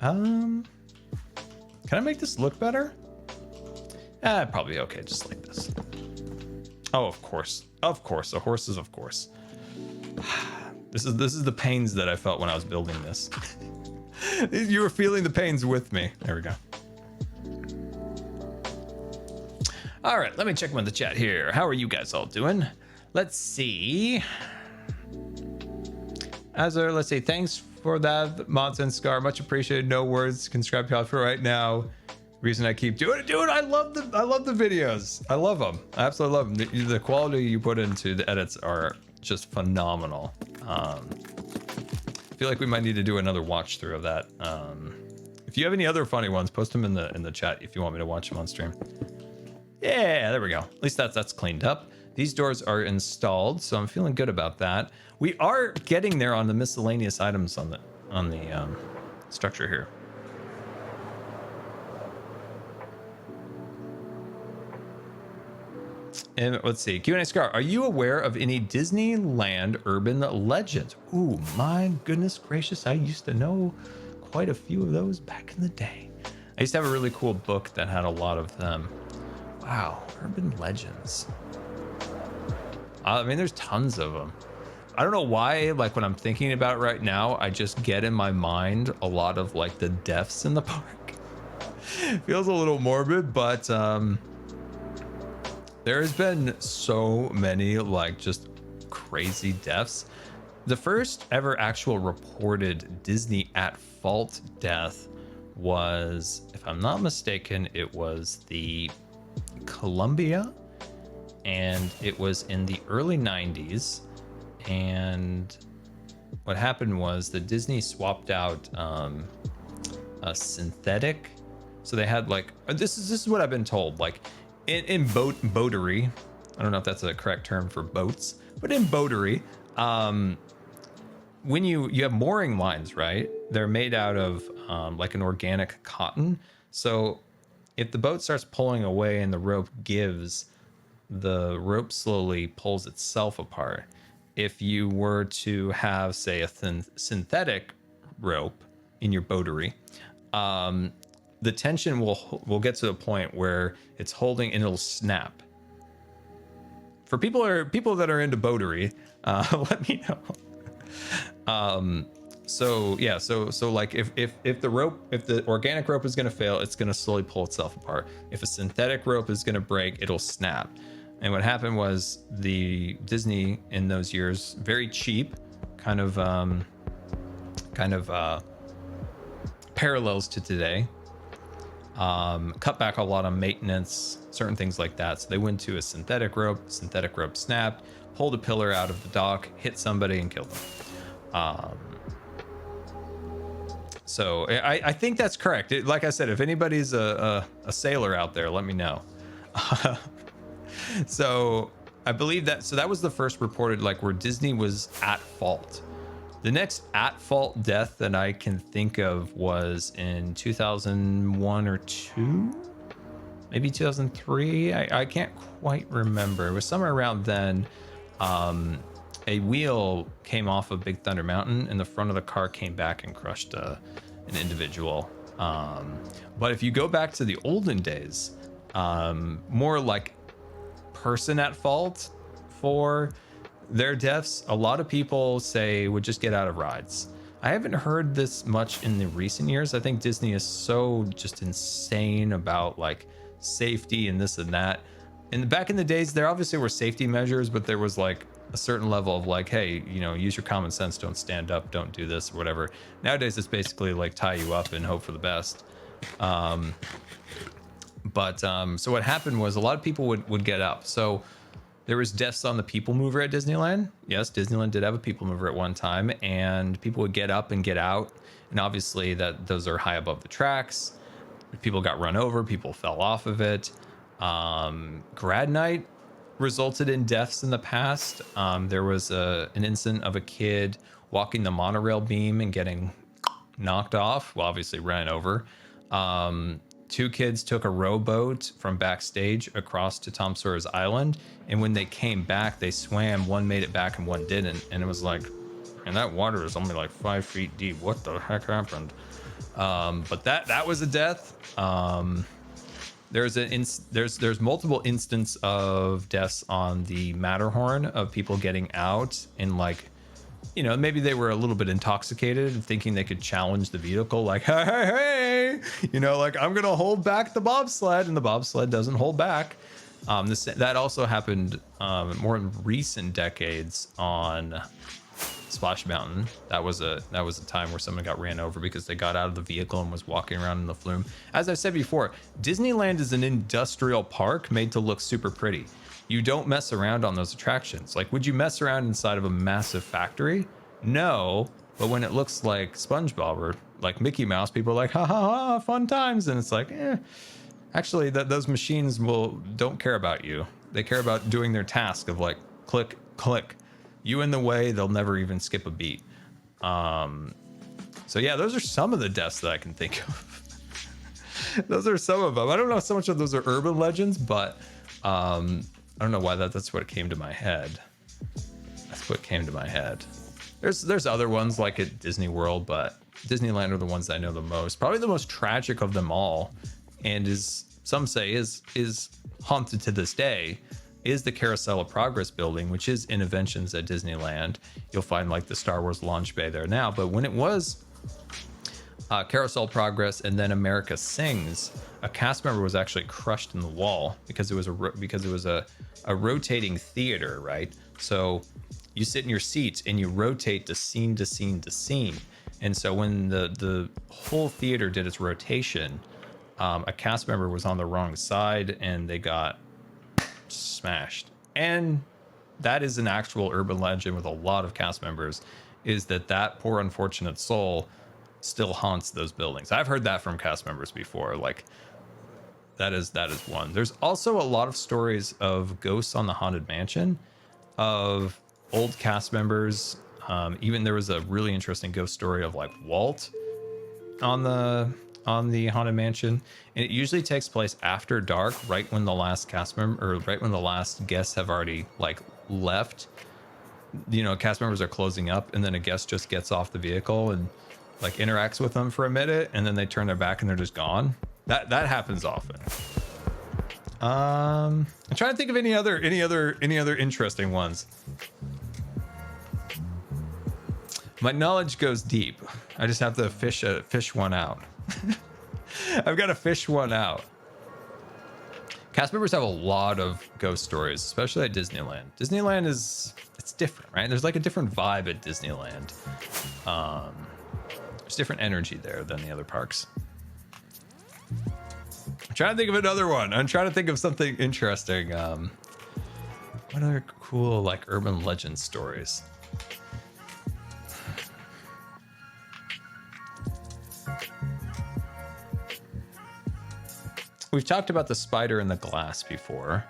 Speaker 1: Can I make this look better? Probably okay, just like this. Oh, of course. Of course. The horses, of course. This is the pains that I felt when I was building this. You were feeling the pains with me. There we go. All right, let me check with the chat here. How are you guys all doing? Let's see. Azure, let's see. Thanks for that, Mods and Scar. Much appreciated. No words. Can subscribe to for right now. Reason I keep doing it, dude. I love the videos. I love them. I absolutely love them. The quality you put into the edits are just phenomenal. I feel like we might need to do another watch through of that. If you have any other funny ones, post them in the chat if you want me to watch them on stream. Yeah, there we go. At least that's cleaned up. These doors are installed, so I'm feeling good about that. We are getting there on the miscellaneous items on the structure here. And let's see, Q&A Scar, are you aware of any Disneyland urban legends? Ooh, my goodness gracious, I used to know quite a few of those back in the day. I used to have a really cool book that had a lot of them. Wow, urban legends. I mean, there's tons of them. I don't know why, like when I'm thinking about it right now, I just get in my mind a lot of like the deaths in the park. Feels a little morbid, but there has been so many like just crazy deaths. The first ever actual reported Disney at fault death was, if I'm not mistaken, it was the Columbia, and it was in the early 90s. And what happened was that Disney swapped out a synthetic. So they had like, this is what I've been told, like in boatery, I don't know if that's a correct term for boats, but in boatery, when you have mooring lines, right? They're made out of like an organic cotton. So if the boat starts pulling away and the rope gives, the rope slowly pulls itself apart. If you were to have, say, a synthetic rope in your boatery, the tension will get to a point where it's holding and it'll snap. For people that are into boatery, let me know. So yeah, so like if the organic rope is gonna fail, it's gonna slowly pull itself apart. If a synthetic rope is gonna break, it'll snap. And what happened was the Disney in those years, very cheap, kind of parallels to today, cut back a lot on maintenance, certain things like that. So they went to a synthetic rope snapped, pulled a pillar out of the dock, hit somebody and killed them. So I think that's correct. Like I said, if anybody's a sailor out there, let me know. So I believe that was the first reported, like, where Disney was at fault. The next at fault death that I can think of was in 2001 or 2, maybe 2003. I can't quite remember. It was somewhere around then. A wheel came off of Big Thunder Mountain and the front of the car came back and crushed an individual. But if you go back to the olden days, more like person at fault for their deaths, a lot of people say would just get out of rides. I haven't heard this much in the recent years. I think Disney is so just insane about like safety and this and that. And back in the days, there obviously were safety measures, but there was like a certain level of like, hey, you know, use your common sense, don't stand up, don't do this or whatever. Nowadays it's basically like tie you up and hope for the best. So what happened was a lot of people would get up. So there was deaths on the people mover at Disneyland. Yes, Disneyland did have a people mover at one time, and people would get up and get out. And obviously those are high above the tracks. People got run over, people fell off of it. Grad night resulted in deaths in the past. There was an incident of a kid walking the monorail beam and getting knocked off, well, obviously ran over. 2 kids took a rowboat from backstage across to Tom Sawyer's Island, and when they came back, they swam. One made it back and one didn't, and it was like, and that water is only like 5 feet deep. What the heck happened? But that was a death. There's multiple instances of deaths on the Matterhorn of people getting out and like, you know, maybe they were a little bit intoxicated and thinking they could challenge the vehicle, like, hey, you know, like, I'm gonna hold back the bobsled, and the bobsled doesn't hold back. That also happened more in recent decades on Splash Mountain. That was a time where someone got ran over because they got out of the vehicle and was walking around in the flume. As I said before, Disneyland is an industrial park made to look super pretty. You don't mess around on those attractions. Like, would you mess around inside of a massive factory? No, but when it looks like SpongeBob or like Mickey Mouse, people are like, ha ha ha, fun times. And it's like, actually those machines don't care about you. They care about doing their task of like, click, click. You in the way, they'll never even skip a beat. So yeah, those are some of the deaths that I can think of. Those are some of them. I don't know so much of those are urban legends, but I don't know why that's what came to my head. That's what came to my head. There's other ones like at Disney World, but Disneyland are the ones I know the most. Probably the most tragic of them all, and is some say is haunted to this day is the Carousel of Progress building, which is Innoventions at Disneyland. You'll find like the Star Wars launch bay there now, but when it was Carousel of Progress and then America Sings, a cast member was actually crushed in the wall because it was a rotating theater, right? So you sit in your seats and you rotate to scene to scene to scene. And so when the whole theater did its rotation, a cast member was on the wrong side and they got smashed. And that is an actual urban legend with a lot of cast members, is that poor unfortunate soul still haunts those buildings. I've heard that from cast members before. Like that is one. There's also a lot of stories of ghosts on the Haunted Mansion of old cast members. Even there was a really interesting ghost story of like Walt on the Haunted Mansion, and it usually takes place after dark, right when the last cast member or right when the last guests have already like left. You know, cast members are closing up, and then a guest just gets off the vehicle and like interacts with them for a minute, and then they turn their back and they're just gone. That happens often. I'm trying to think of any other interesting ones. My knowledge goes deep. I just have to fish one out. I've got to fish one out. Cast members have a lot of ghost stories, especially at Disneyland. Disneyland it's different, right? There's like a different vibe at Disneyland. There's different energy there than the other parks. I'm trying to think of another one. I'm trying to think of something interesting. What other cool like urban legend stories? We've talked about the spider in the glass before.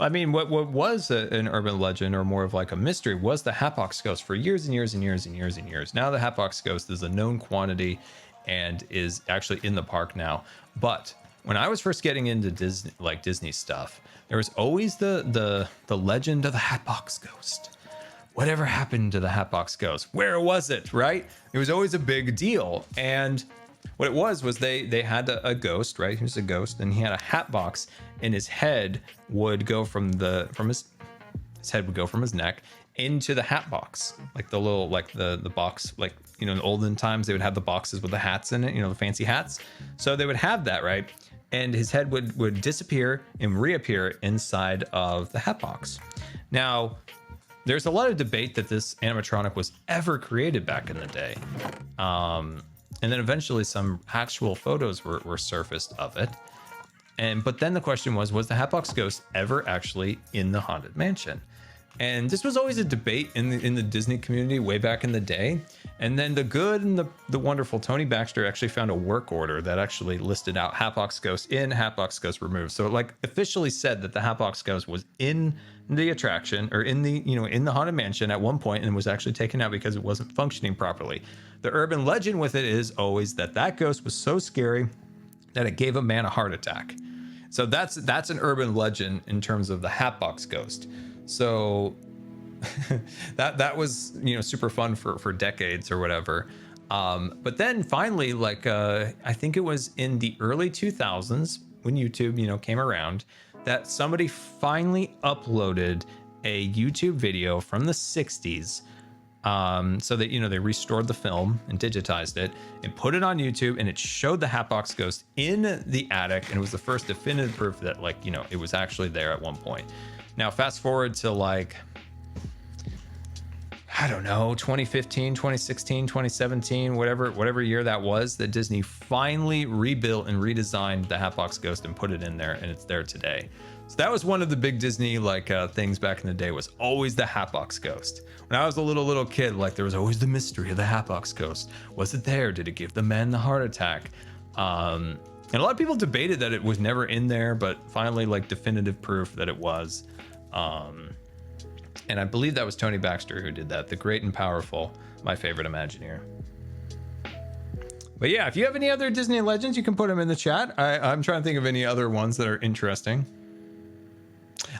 Speaker 1: I mean, what was an urban legend or more of like a mystery was the Hatbox Ghost for years and years and years and years and years. Now the Hatbox Ghost is a known quantity and is actually in the park now. But when I was first getting into Disney stuff, there was always the legend of the Hatbox Ghost. Whatever happened to the Hatbox Ghost? Where was it, right? It was always a big deal. And what it was they had a ghost, right? He was a ghost, and he had a hat box, and his head would go from his head would go from his neck into the hat box, like the little the box, like, you know, in olden times they would have the boxes with the hats in it, you know, the fancy hats. So they would have that, right? And his head would disappear and reappear inside of the hat box. Now, there's a lot of debate that this animatronic was ever created back in the day. And then eventually some actual photos were surfaced of it. But then the question was the Hatbox Ghost ever actually in the Haunted Mansion? And this was always a debate in the Disney community way back in the day. And then the good and the wonderful Tony Baxter actually found a work order that actually listed out Hatbox Ghost in, Hatbox Ghost removed. So it like officially said that the Hatbox Ghost was in the attraction or in the Haunted Mansion at one point and was actually taken out because it wasn't functioning properly. The urban legend with it is always that ghost was so scary that it gave a man a heart attack. So that's an urban legend in terms of the Hatbox Ghost. So that was, you know, super fun for decades or whatever. But then finally, like I think it was in the early 2000s when YouTube, you know, came around, that somebody finally uploaded a YouTube video from the 60s. So that, you know, they restored the film and digitized it and put it on YouTube, and it showed the Hatbox Ghost in the attic, and it was the first definitive proof that, like, you know, it was actually there at one point. Now fast forward to like, I don't know, 2015, 2016, 2017, whatever year that was, that Disney finally rebuilt and redesigned the Hatbox Ghost and put it in there, and it's there today. So that was one of the big Disney things back in the day, was always the Hatbox Ghost. When I was a little kid, like, there was always the mystery of the Hatbox Ghost. Was it there? Did it give the man the heart attack? And a lot of people debated that it was never in there, but finally, like, definitive proof that it was. And I believe that was Tony Baxter who did that. The great and powerful, my favorite Imagineer. But yeah, if you have any other Disney legends, you can put them in the chat. I'm trying to think of any other ones that are interesting.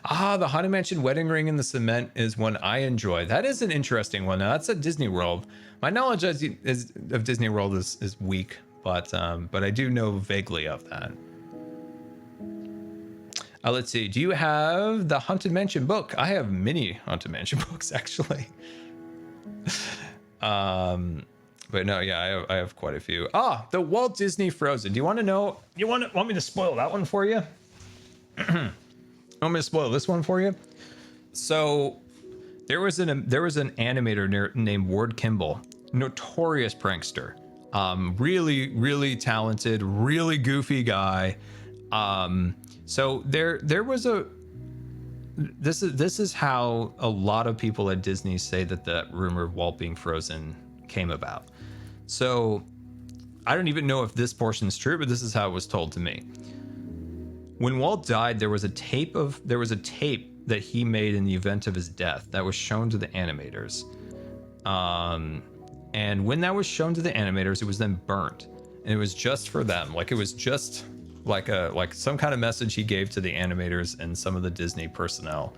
Speaker 1: Ah, the Haunted Mansion wedding ring in the cement is one I enjoy. That is an interesting one. Now, that's at Disney World. My knowledge of Disney World is weak, but I do know vaguely of that. Let's see. Do you have the Haunted Mansion book? I have many Haunted Mansion books, actually. But no, yeah, I have quite a few. Ah, the Walt Disney Frozen. Do you want to know? You want me to spoil that one for you? Want me to spoil this one for you? So there was an animator named Ward Kimball, notorious prankster, really talented, really goofy guy. So there was a. This is how a lot of people at Disney say that rumor of Walt being frozen came about. So I don't even know if this portion is true, but this is how it was told to me. When Walt died, there was a tape that he made in the event of his death that was shown to the animators. And when that was shown to the animators, it was then burnt, and it was just for them. Like, it was just like some kind of message he gave to the animators and some of the Disney personnel.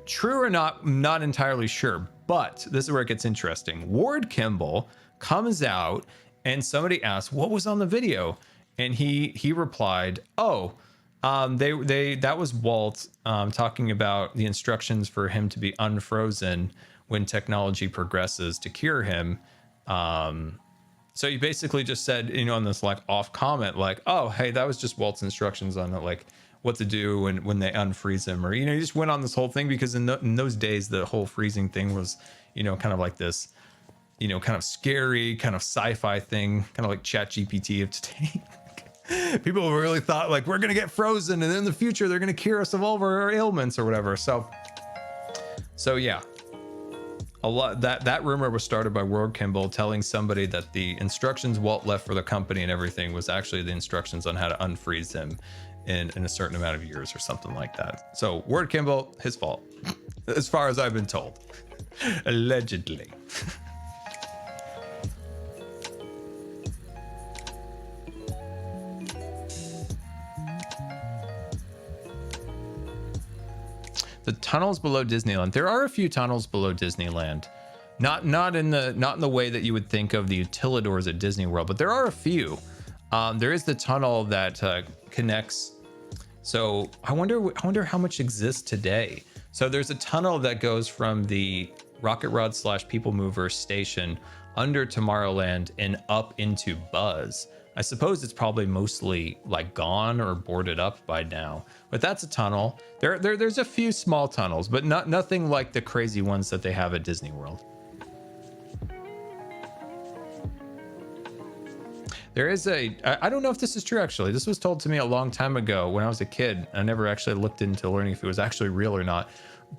Speaker 1: True or not, not entirely sure, but this is where it gets interesting. Ward Kimball comes out and somebody asks, what was on the video? And he replied, oh, that was Walt talking about the instructions for him to be unfrozen when technology progresses to cure him. So he basically just said, on this like off comment, like, oh, hey, that was just Walt's instructions on like what to do when they unfreeze him, or, he just went on this whole thing because in those days, the whole freezing thing was, kind of like this, kind of scary, kind of sci-fi thing, kind of like ChatGPT of today. People really thought like, we're going to get frozen and in the future, they're going to cure us of all of our ailments or whatever. So yeah. A lot that rumor was started by Ward Kimball telling somebody that the instructions Walt left for the company and everything was actually the instructions on how to unfreeze him in a certain amount of years or something like that. So Ward Kimball, his fault, as far as I've been told, allegedly. The tunnels below Disneyland. There are a few tunnels below Disneyland. Not in the way that you would think of the utilidors at Disney World, but there are a few. There is the tunnel that connects. So I wonder how much exists today. So there's a tunnel that goes from the Rocket Rod / People Mover station under Tomorrowland and up into Buzz. I suppose it's probably mostly like gone or boarded up by now, but that's a tunnel. There's a few small tunnels, but nothing like the crazy ones that they have at Disney World. There is I don't know if this is true, actually. This was told to me a long time ago when I was a kid. I never actually looked into learning if it was actually real or not,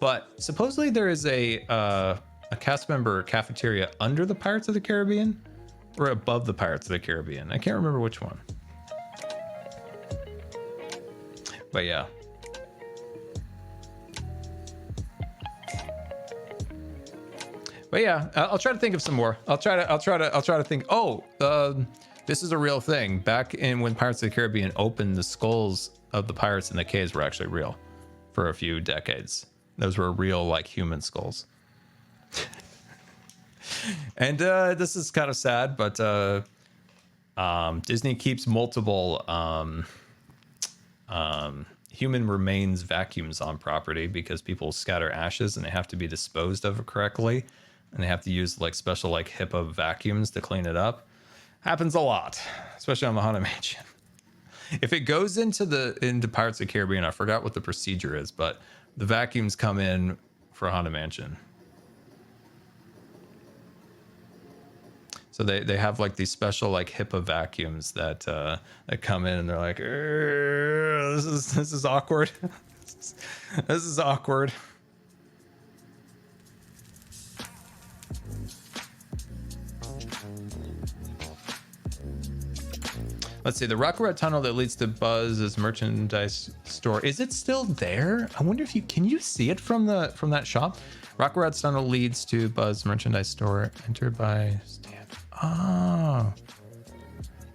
Speaker 1: but supposedly there is a cast member cafeteria under the Pirates of the Caribbean. Or above the Pirates of the Caribbean. I can't remember which one. But yeah. But yeah, I'll try to think of some more. I'll try to think. Oh, this is a real thing. Back in when Pirates of the Caribbean opened, the skulls of the pirates in the caves were actually real for a few decades. Those were real, like, human skulls. And this is kind of sad, but Disney keeps multiple human remains vacuums on property because people scatter ashes and they have to be disposed of correctly, and they have to use like special like HIPAA vacuums to clean it up. Happens a lot, especially on the Haunted Mansion. If it goes into Pirates of the Caribbean, I forgot what the procedure is, but the vacuums come in for Haunted Mansion. So they have like these special like HIPAA vacuums that come in and they're like, this is awkward. This is awkward. Let's see, the Rocket Rod tunnel that leads to Buzz's merchandise store. Is it still there? I wonder if can you see it from that shop? Rocket Rod tunnel leads to Buzz merchandise store. Entered by stand. Oh,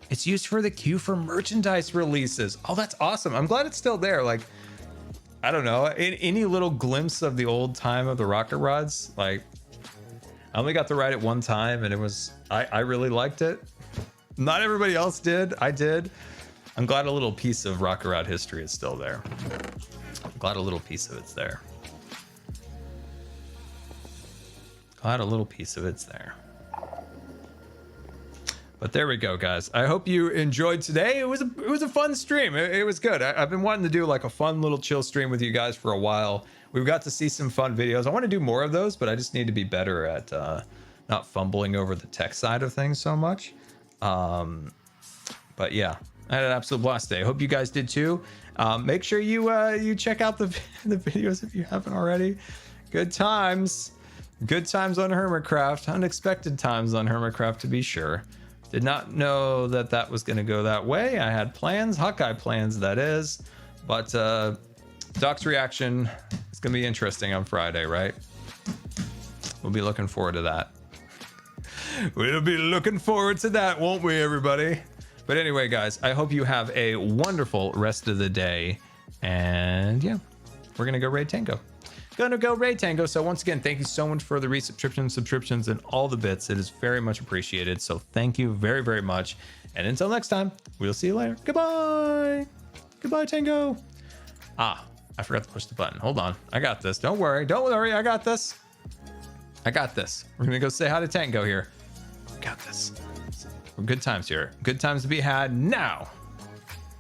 Speaker 1: it's used for the queue for merchandise releases. Oh, that's awesome. I'm glad it's still there. Like, I don't know, any little glimpse of the old time of the rocket rods. Like, I only got to ride it one time, and it was I really liked it. Not everybody else did. I did. I'm glad a little piece of rocket rod history is still there. I'm glad a little piece of it's there. Glad a little piece of it's there. But there we go, guys. I hope you enjoyed today. It was a fun stream. It was good. I've been wanting to do like a fun little chill stream with you guys for a while. We've got to see some fun videos. I want to do more of those, but I just need to be better at not fumbling over the tech side of things so much. But yeah, I had an absolute blast day. I hope you guys did too. Make sure you check out the videos if you haven't already. Good times. Good times on Hermitcraft. Unexpected times on Hermitcraft, to be sure. Did not know that that was going to go that way. I had plans, Hawkeye plans, that is. But Doc's reaction is going to be interesting on Friday, right? We'll be looking forward to that. We'll be looking forward to that, won't we, everybody? But anyway, guys, I hope you have a wonderful rest of the day. And yeah, we're going to go raid Tango. Gonna go raid Tango. So once again, thank you so much for the resubscriptions, subscriptions, and all the bits. It is very much appreciated. So thank you very, very much. And until next time, we'll see you later. Goodbye. Goodbye, Tango. Ah, I forgot to push the button. Hold on. I got this. Don't worry. Don't worry. I got this. I got this. We're gonna go say hi to Tango here. Got this. Good times here. Good times to be had now.